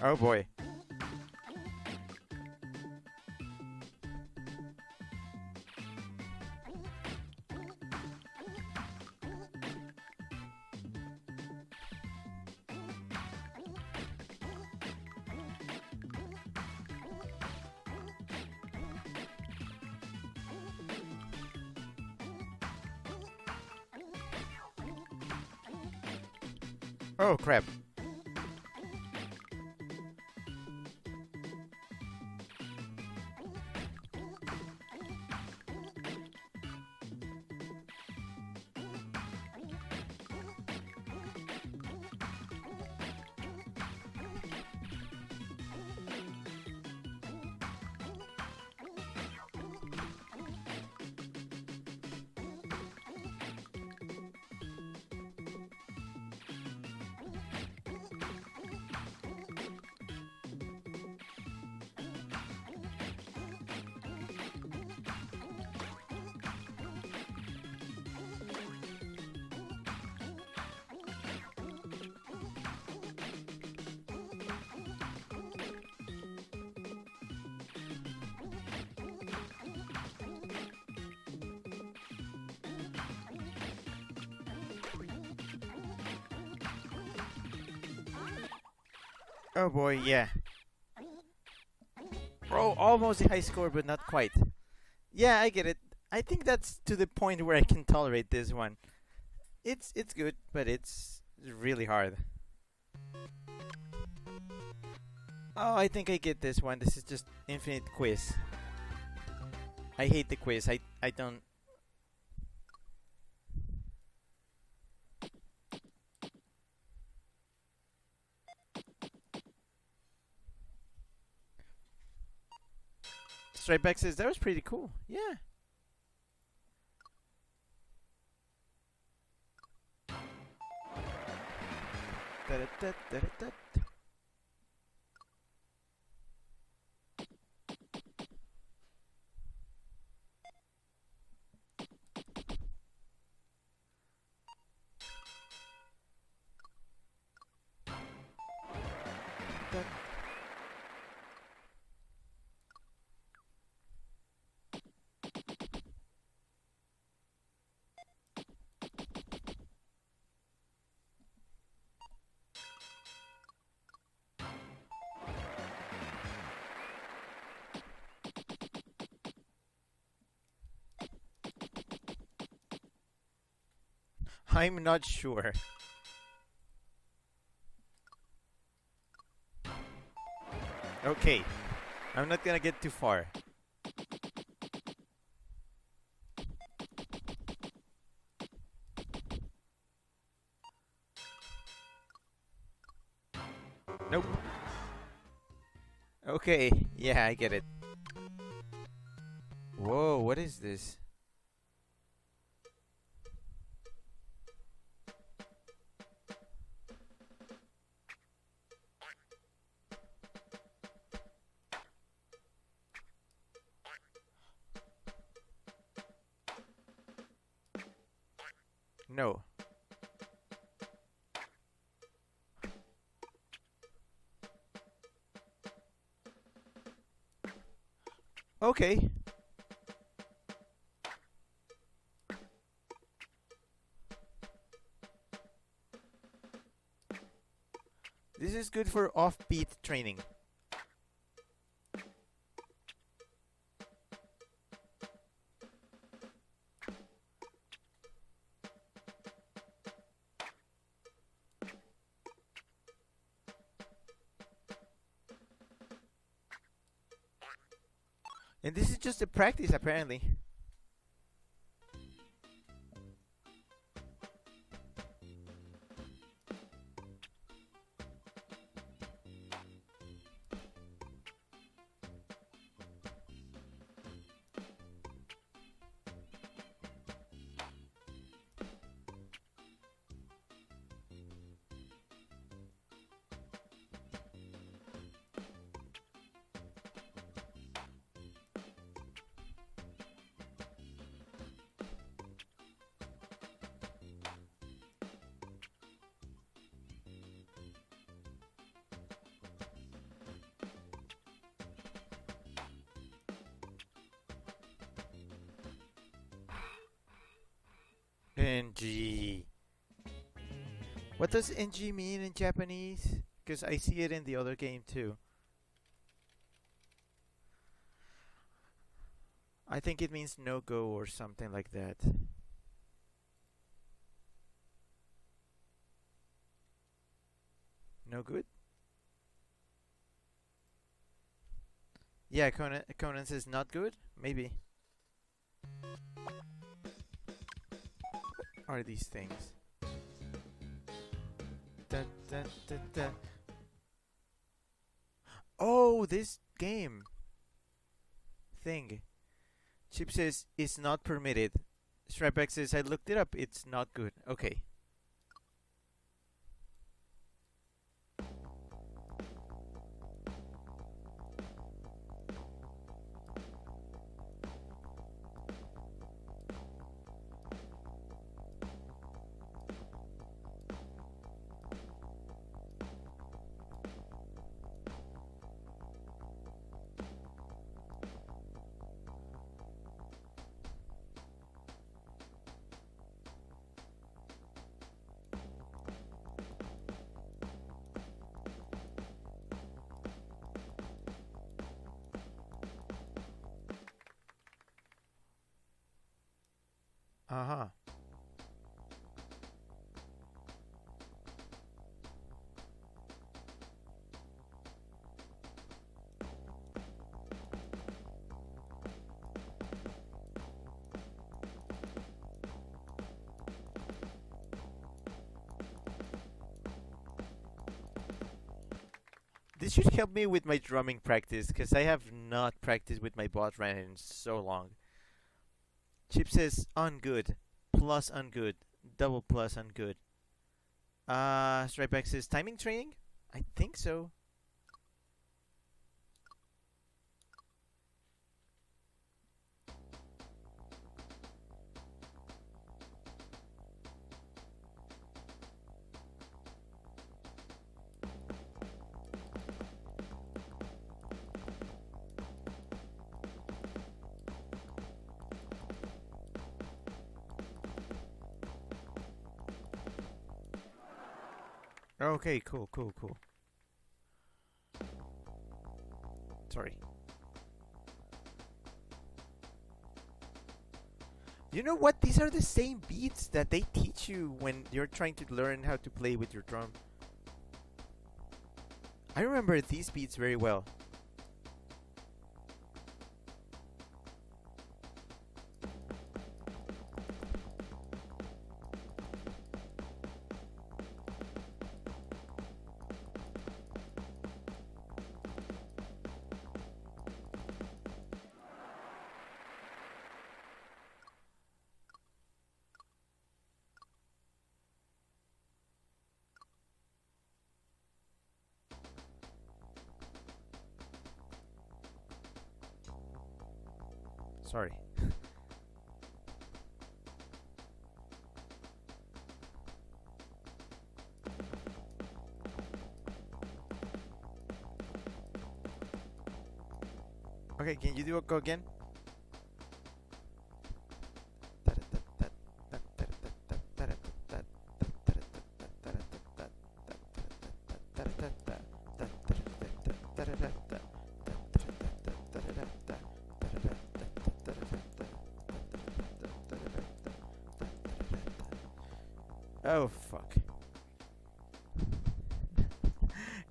[SPEAKER 1] Oh boy. Oh crap. Oh boy, yeah. Oh, almost a high score, but not quite. Yeah, I get it. I think that's to the point where I can tolerate this one. It's good, but it's really hard. Oh, I think I get this one. This is just infinite quiz. I hate the quiz. I don't. Stripeback says that was pretty cool. Yeah. Da-da-da-da-da-da. I'm not sure. Okay, I'm not gonna get too far. Nope. Okay, yeah, I get it. Whoa, what is this? No. Okay. This is good for offbeat training. And this is just a practice, apparently. NG. What does NG mean in Japanese? Because I see it in the other game too. I think it means no go or something like that. No good? Yeah, Conan says not good? Maybe. What are these things? Dun, dun, dun, dun. Oh, this game thing. Chip says it's not permitted. Stripex says I looked it up. It's not good. Okay. Uh huh. This should help me with my drumming practice because I have not practiced with my bot ran in so long. Chip says ungood, plus ungood, double plus ungood. Stripex says timing training? I think so. Okay, cool, cool, cool. Sorry. You know what? These are the same beats that they teach you when you're trying to learn how to play with your drum. I remember these beats very well. Sorry. Okay, can you do it go again? Oh fuck.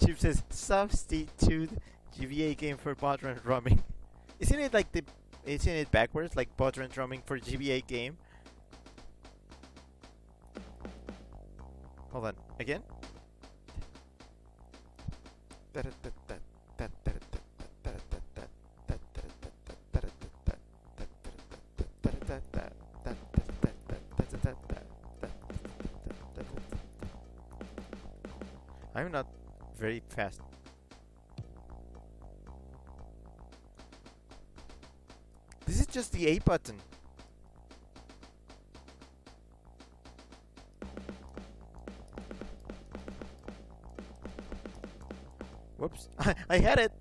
[SPEAKER 1] Chip says substitute GBA game for bot run drumming. Isn't it like the isn't it backwards like bot run drumming for GBA game? Hold on. Again? I'm not very fast. This is just the A button. Whoops. I had it.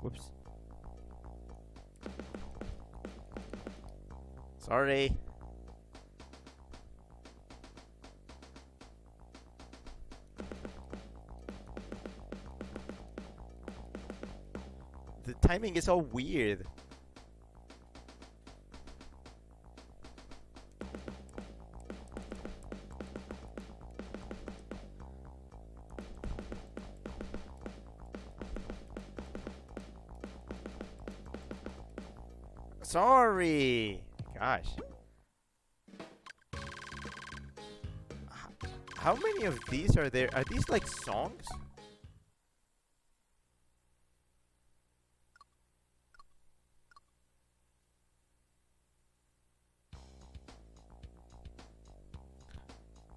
[SPEAKER 1] Whoops. Sorry. The timing is all weird. Sorry. Gosh. How many of these are there? Are these like songs?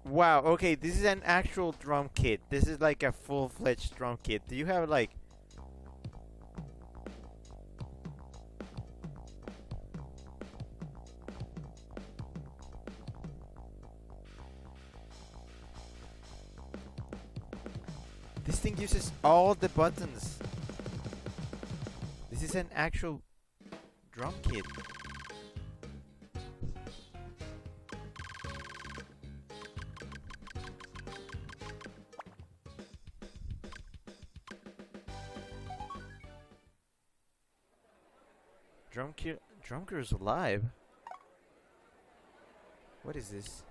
[SPEAKER 1] Wow, okay, this is an actual drum kit. This is like a full-fledged drum kit. Do you have like... This thing uses all the buttons. This is an actual drum kit. Drumker's alive? What is this?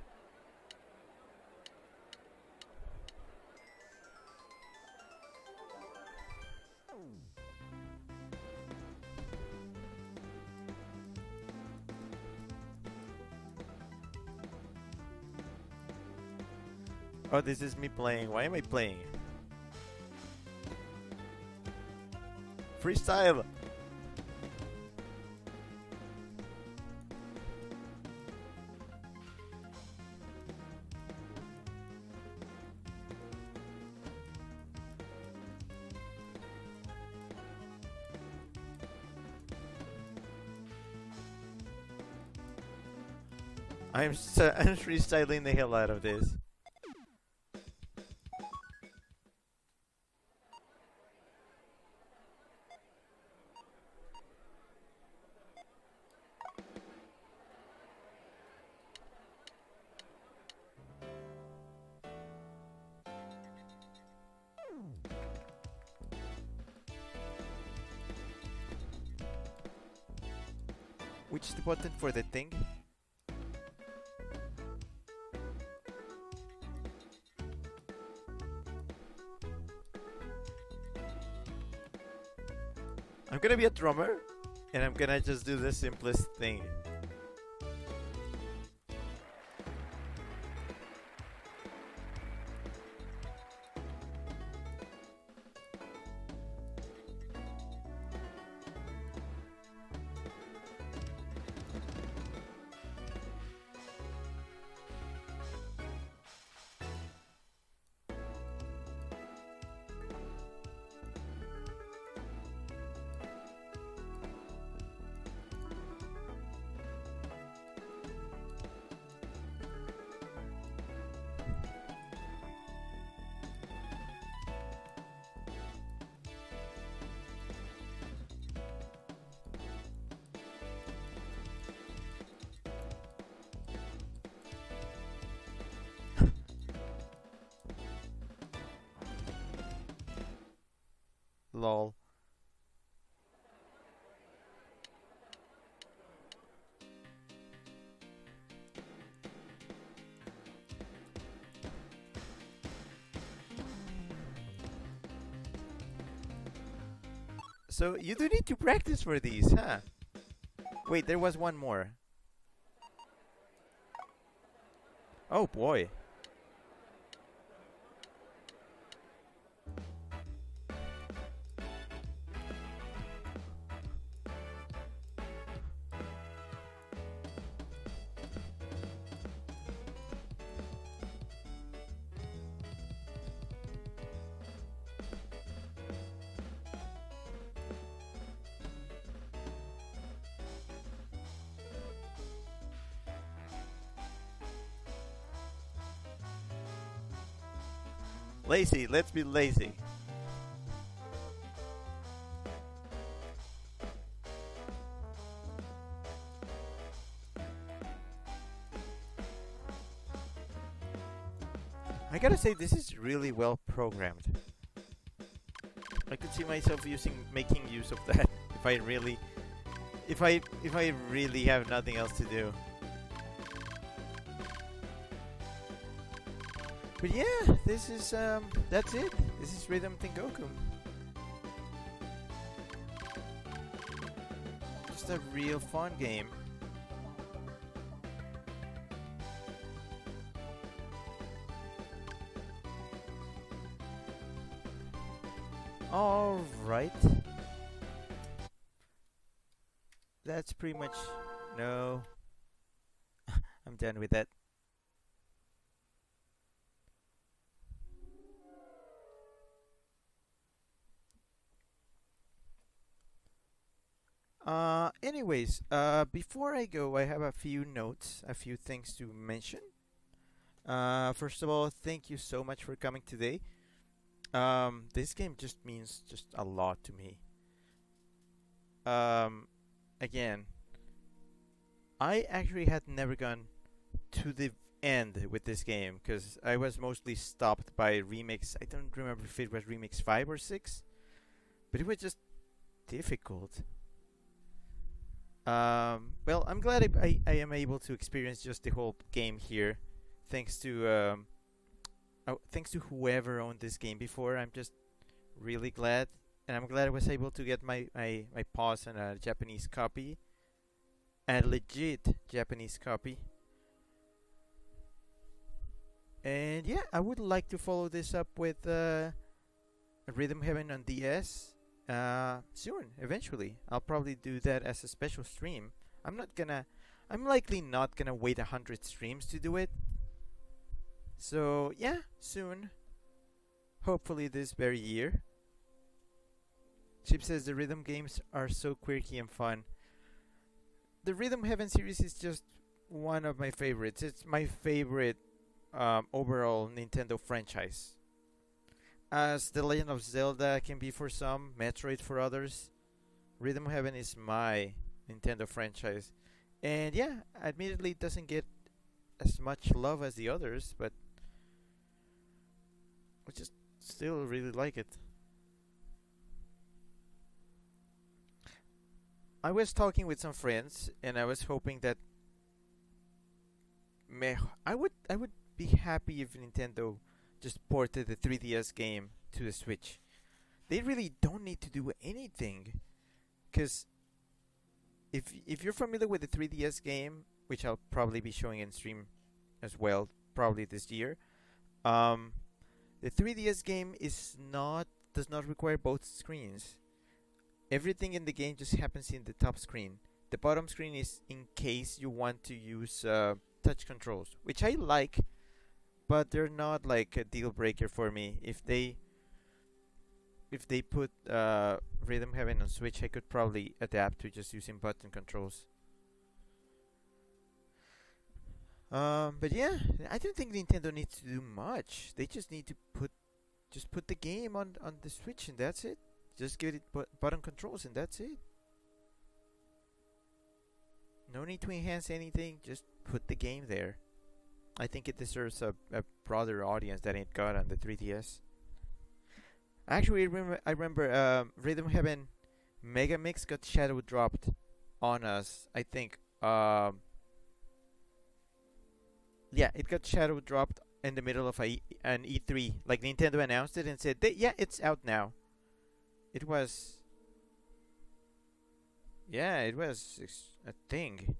[SPEAKER 1] Oh, this is me playing. Why am I playing? Freestyle! I'm freestyling the hell out of this. Which is the button for the thing? I'm gonna be a drummer, and I'm gonna just do the simplest thing. Lol. So you do need to practice for these, huh? Wait, there was one more. Oh boy. Lazy, let's be lazy. I gotta say, this is really well programmed. I could see myself making use of that if I really, if I really have nothing else to do. But yeah, this is that's it. This is Rhythm Tengoku. Just a real fun game. All right. That's pretty much no. I'm done with that. Anyways, before I go, I have a few notes, a few things to mention. First of all, thank you so much for coming today. This game just means just a lot to me. Um, Again, I actually had never gone to the end with this game because I was mostly stopped by remix. I don't remember if it was remix 5 or 6, but it was just difficult. Well, I'm glad I am able to experience just the whole game here, thanks to thanks to whoever owned this game before. I'm just really glad, and I'm glad I was able to get my paws on a Japanese copy, a legit Japanese copy. And yeah, I would like to follow this up with Rhythm Heaven on DS soon, eventually. I'll probably do that as a special stream. I'm likely not gonna wait 100 streams to do it. So yeah, soon. Hopefully this very year. Chip says the rhythm games are so quirky and fun. The Rhythm Heaven series is just one of my favorites. It's my favorite overall Nintendo franchise. As The Legend of Zelda can be for some, Metroid for others, Rhythm Heaven is my Nintendo franchise. And yeah, admittedly, it doesn't get as much love as the others, but I just still really like it. I was talking with some friends, and I was hoping that I would be happy if Nintendo just ported the 3DS game to the Switch. They really don't need to do anything, because if you're familiar with the 3DS game, which I'll probably be showing in stream as well, probably this year, um, the 3DS game does not require both screens. Everything in the game just happens in the top screen. The bottom screen is in case you want to use touch controls, which I like, but they're not like a deal breaker for me. If they put Rhythm Heaven on Switch, I could probably adapt to just using button controls. But yeah, I don't think Nintendo needs to do much. They just need to put the game on the Switch, and that's it. Just give it button controls, and that's it. No need to enhance anything. Just put the game there. I think it deserves a broader audience than it got on the 3DS. Actually, I remember Rhythm Heaven Mega Mix got shadow dropped on us. I think. Yeah, it got shadow dropped in the middle of an E3. Like Nintendo announced it and said, "Yeah, it's out now." It was. Yeah, it was a thing.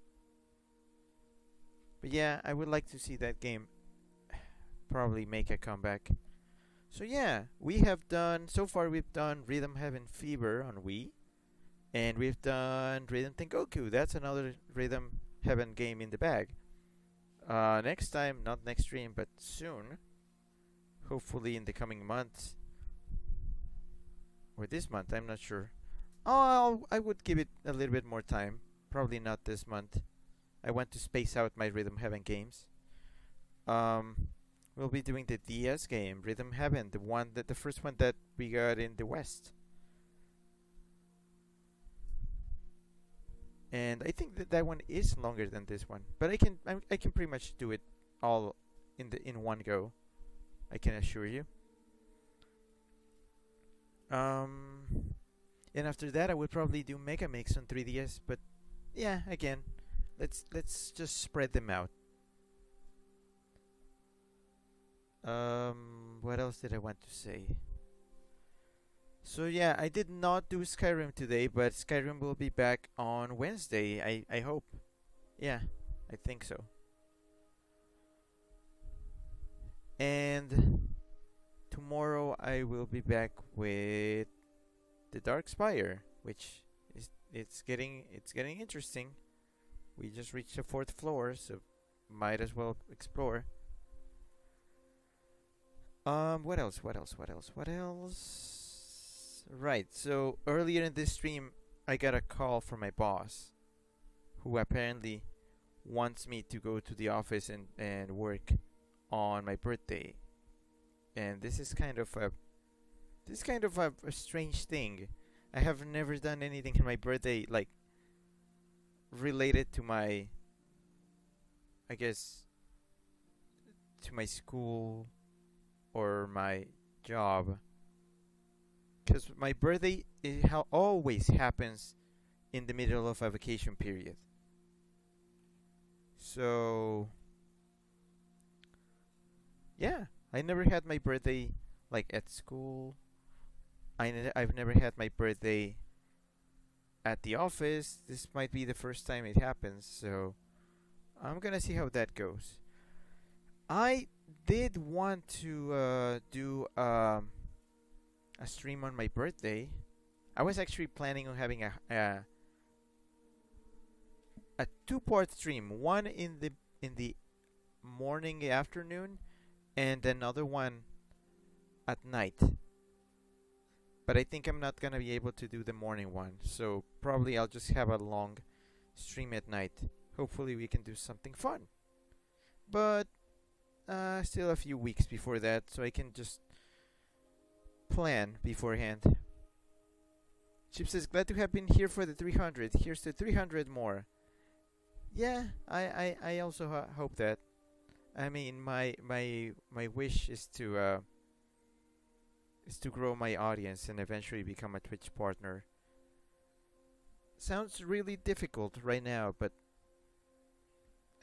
[SPEAKER 1] But yeah, I would like to see that game probably make a comeback. So yeah, so far we've done Rhythm Heaven Fever on Wii, and we've done Rhythm Tengoku. That's another Rhythm Heaven game in the bag. Next time, not next stream, but soon, hopefully in the coming months or this month, I'm not sure. Oh, I would give it a little bit more time. Probably not this month. I want to space out my Rhythm Heaven games. Um, we'll be doing the DS game, Rhythm Heaven, the first one that we got in the West. And I think that one is longer than this one, but I can pretty much do it all in one go. I can assure you. Um, and after that, I would probably do Mega Mix on 3DS. But yeah, again, let's just spread them out. What else did I want to say? So yeah, I did not do Skyrim today, but Skyrim will be back on Wednesday. I hope. Yeah, I think so. And tomorrow I will be back with the Dark Spire, which is it's getting interesting. We just reached the fourth floor, so might as well explore. What else? What else? What else? What else? Right. So earlier in this stream, I got a call from my boss, who apparently wants me to go to the office and work on my birthday. And this is kind of a strange thing. I have never done anything in my birthday like related to my, I guess, to my school or my job, because my birthday always happens in the middle of a vacation period. So yeah, I never had my birthday like at school. I've never had my birthday at the office. This might be the first time it happens, so I'm gonna see how that goes. I did want to do a stream on my birthday. I was actually planning on having a two-part stream, one in the morning afternoon, and another one at night. But I think I'm not gonna be able to do the morning one, so probably I'll just have a long stream at night. Hopefully we can do something fun. But still a few weeks before that, so I can just plan beforehand. Chip says, glad to have been here for the 300. Here's the 300 more. Yeah, I also hope that. I mean, my wish is to grow my audience and eventually become a Twitch partner. Sounds really difficult right now, but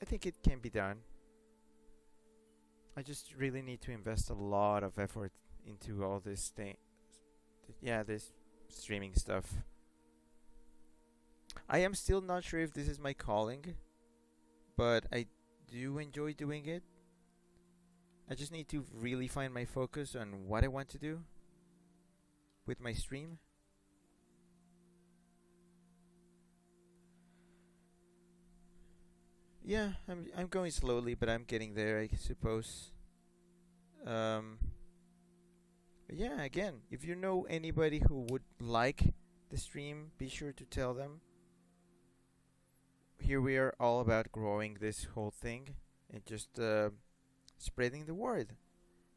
[SPEAKER 1] I think it can be done. I just really need to invest a lot of effort into all this thing. Yeah, this streaming stuff. I am still not sure if this is my calling, but I do enjoy doing it. I just need to really find my focus on what I want to do with my stream. Yeah, I'm going slowly, but I'm getting there, I suppose. Um, but yeah, again, if you know anybody who would like the stream, be sure to tell them. Here we are all about growing this whole thing and just spreading the word,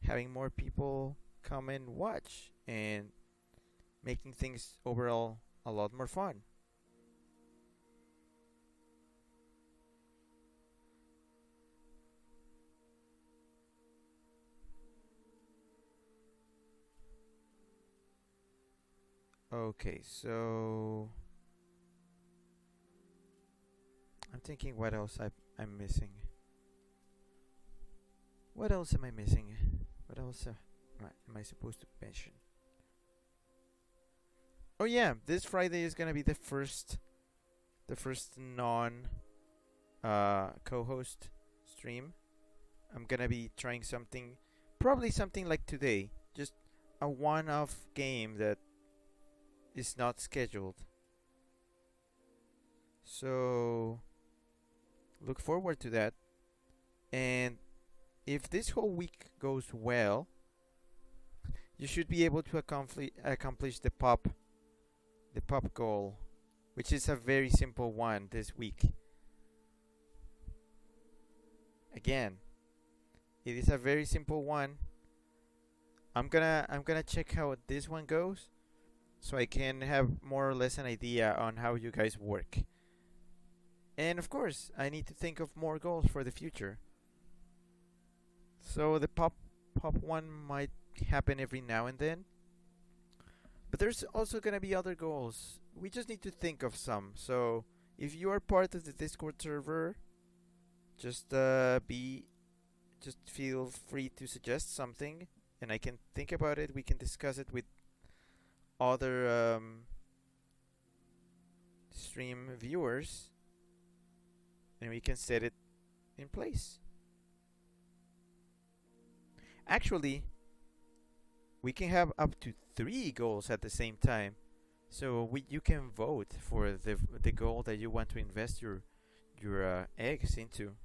[SPEAKER 1] having more people come and watch, and making things overall a lot more fun. Okay, so I'm thinking what else I'm missing. What else am I missing? What else am I supposed to mention? Oh yeah, this Friday is gonna be the first non co-host stream. I'm gonna be trying something, probably something like today, just a one-off game that is not scheduled. So look forward to that. And if this whole week goes well, you should be able to accomplish the pop goal, which is a very simple one this week. Again, it is a very simple one. I'm gonna check how this one goes, so I can have more or less an idea on how you guys work. And of course, I need to think of more goals for the future. So Pop one might happen every now and then. But there's also gonna be other goals. We just need to think of some. So if you are part of the Discord server, just be just feel free to suggest something, and I can think about it. We can discuss it with other stream viewers, and we can set it in place. Actually, we can have up to 3 goals at the same time. So you can vote for the goal that you want to invest your eggs into.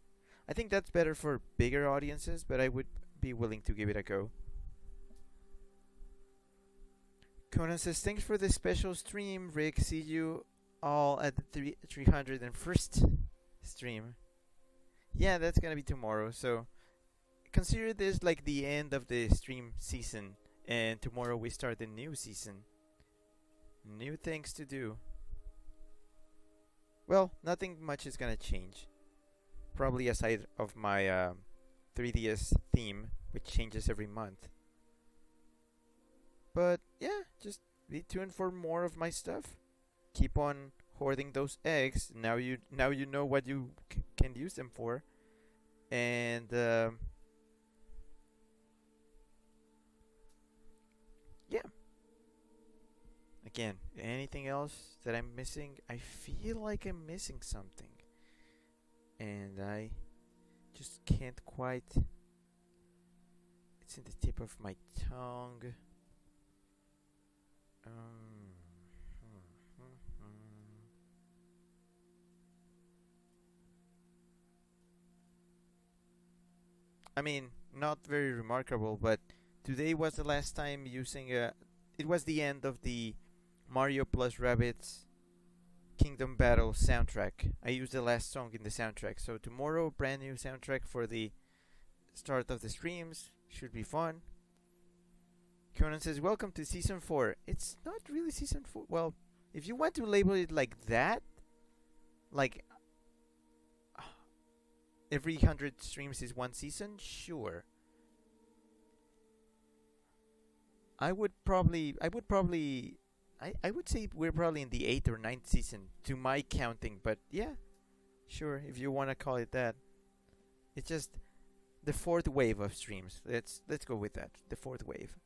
[SPEAKER 1] I think that's better for bigger audiences, but I would be willing to give it a go. Conan says, thanks for the special stream, Rick. See you all at the 301st stream. Yeah, that's gonna be tomorrow. So consider this like the end of the stream season, and tomorrow we start the new season. New things to do. Well, nothing much is gonna change. Probably aside of my 3DS theme, which changes every month. But yeah, just be tuned for more of my stuff. Keep on hoarding those eggs. Now you know what you can use them for, and yeah. Again, anything else that I'm missing? I feel like I'm missing something, and I just can't quite. It's in the tip of my tongue. I mean, not very remarkable, but today was the last time using a. It was the end of the Mario plus Rabbids Kingdom Battle soundtrack. I used the last song in the soundtrack, so tomorrow, brand new soundtrack for the start of the streams. Should be fun. Conan says, welcome to Season 4. It's not really Season 4. Well, if you want to label it like that, like every 100 streams is one season, sure. I would say we're probably in the 8th or 9th season to my counting, but yeah, sure, if you want to call it that. It's just the 4th wave of streams. Let's go with that. The 4th wave.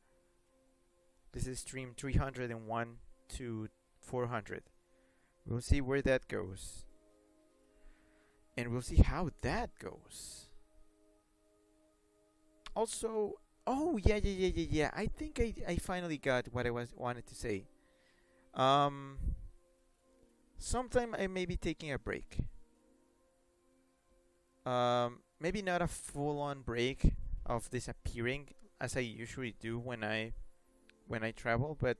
[SPEAKER 1] This is stream 301 to 400. We'll see where that goes. And we'll see how that goes. Also, oh yeah. I think I finally got what I wanted to say. Sometime I may be taking a break. Maybe not a full-on break of disappearing as I usually do when I travel, but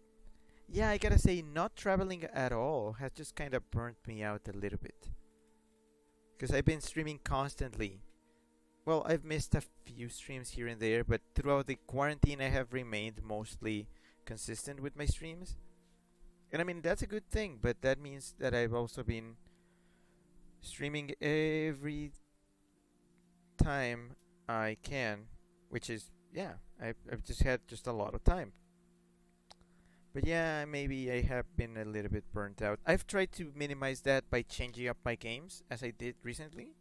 [SPEAKER 1] yeah, I gotta say, not traveling at all has just kind of burnt me out a little bit. Because I've been streaming constantly. Well, I've missed a few streams here and there, but throughout the quarantine, I have remained mostly consistent with my streams. And I mean, that's a good thing, but that means that I've also been streaming every time I can, which is, yeah, I've just had just a lot of time. But yeah, maybe I have been a little bit burnt out. I've tried to minimize that by changing up my games, as I did recently.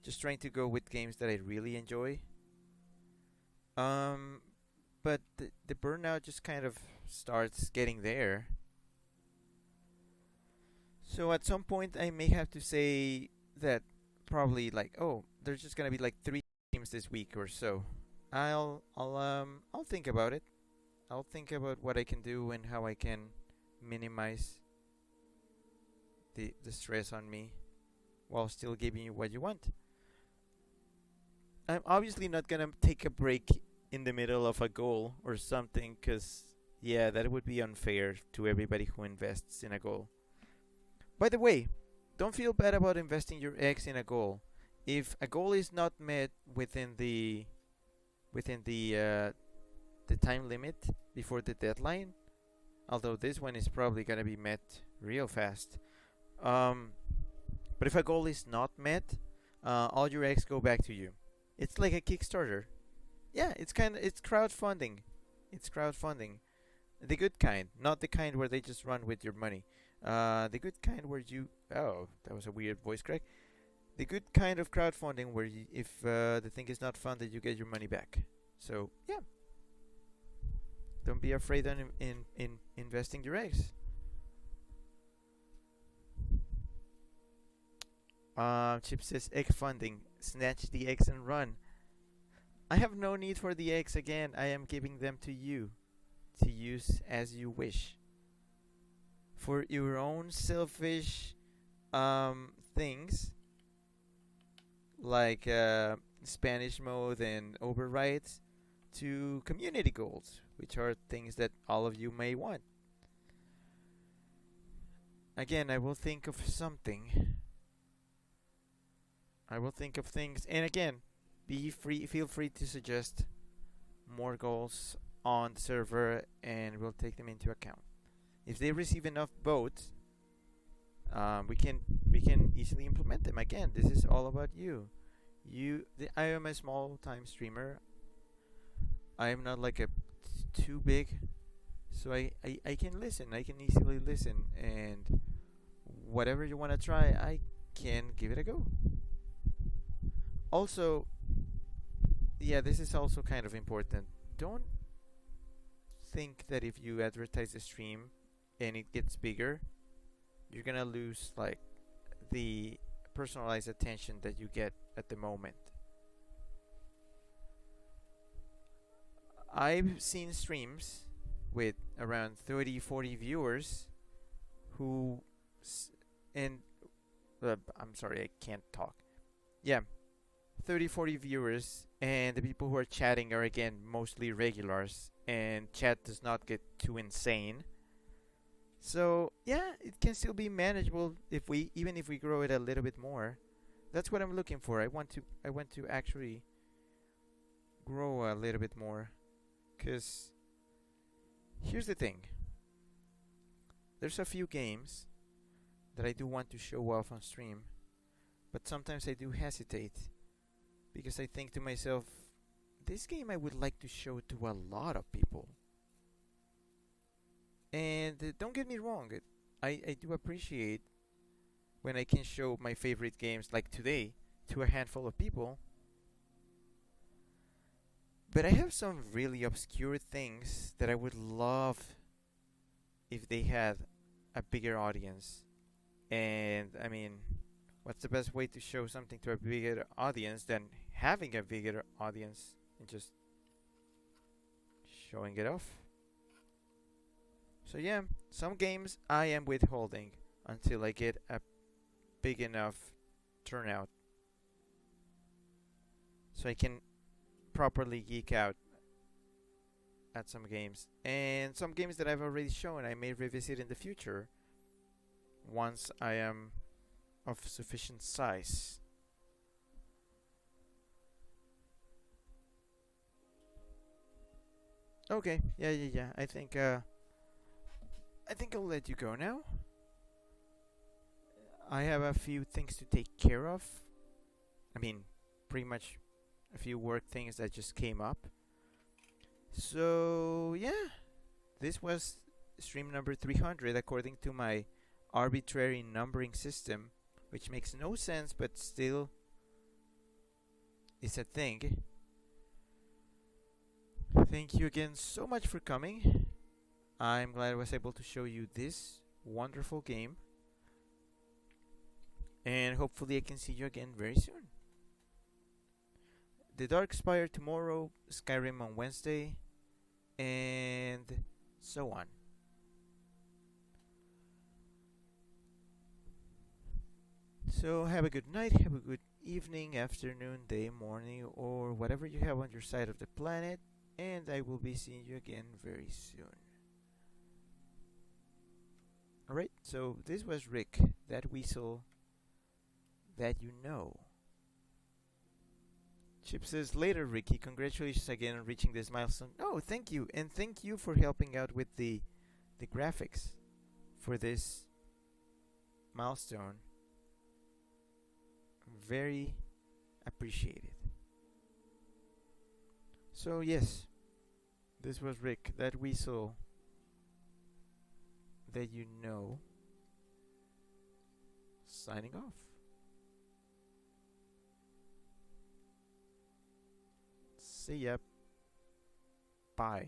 [SPEAKER 1] Just trying to go with games that I really enjoy. But the burnout just kind of starts getting there. So at some point, I may have to say that probably like, oh, there's just gonna be like 3 games this week or so. I'll think about it. I'll think about what I can do and how I can minimize the stress on me while still giving you what you want. I'm obviously not gonna take a break in the middle of a goal or something, cause yeah, that would be unfair to everybody who invests in a goal. By the way, don't feel bad about investing your eggs in a goal. If a goal is not met within the time limit before the deadline, although this one is probably gonna be met real fast. But if a goal is not met, all your eggs go back to you. It's like a Kickstarter. Yeah, it's crowdfunding. It's crowdfunding. The good kind, not the kind where they just run with your money. The good kind where you oh, that was a weird voice crack. The good kind of crowdfunding where you, if the thing is not funded, you get your money back. So yeah, don't be afraid in investing your eggs. Chip says egg funding. Snatch the eggs and run. I have no need for the eggs again. I am giving them to you to use as you wish for your own selfish things like Spanish mode and overrides to community goals, which are things that all of you may want. Again, I will think of something. I will think of things, and again, be free. Feel free to suggest more goals on the server, and we'll take them into account. If they receive enough votes, we can easily implement them. Again, this is all about you. I am a small time streamer. I am not like a too big, so I can listen. I can easily listen, and whatever you want to try, I can give it a go. Also, yeah, this is also kind of important. Don't think that if you advertise the stream and it gets bigger, you're gonna lose like the personalized attention that you get at the moment. I've seen streams with around 30, 40 viewers who and I'm sorry, I can't talk. Yeah, 30, 40 viewers, and the people who are chatting are again mostly regulars, and chat does not get too insane. So yeah, it can still be manageable if we even if we grow it a little bit more. That's what I'm looking for. I want to actually grow a little bit more, cuz here's the thing. There's a few games that I do want to show off on stream, but sometimes I do hesitate because I think to myself, this game I would like to show to a lot of people. And don't get me wrong, I do appreciate when I can show my favorite games like today to a handful of people. But I have some really obscure things that I would love if they had a bigger audience. And I mean, what's the best way to show something to a bigger audience than having a bigger audience and just showing it off? So yeah, some games I am withholding until I get a big enough turnout so I can properly geek out at some games. And some games that I've already shown I may revisit in the future once I am of sufficient size. Okay, yeah. I think I'll let you go now. I have a few things to take care of. I mean, pretty much a few work things that just came up. So, yeah, this was stream number 300 according to my arbitrary numbering system, which makes no sense but still is a thing. Thank you again so much for coming. I'm glad I was able to show you this wonderful game. And hopefully I can see you again very soon. The Dark Spire tomorrow, Skyrim on Wednesday, and so on. So have a good night, have a good evening, afternoon, day, morning, or whatever you have on your side of the planet, and I will be seeing you again very soon. Alright, so this was Rick, that weasel that you know. Chip says, later, Ricky, congratulations again on reaching this milestone. Oh, thank you, and thank you for helping out with the graphics for this milestone. Very appreciated. So yes, this was Rick, that weasel that you know, signing off. See ya. Bye.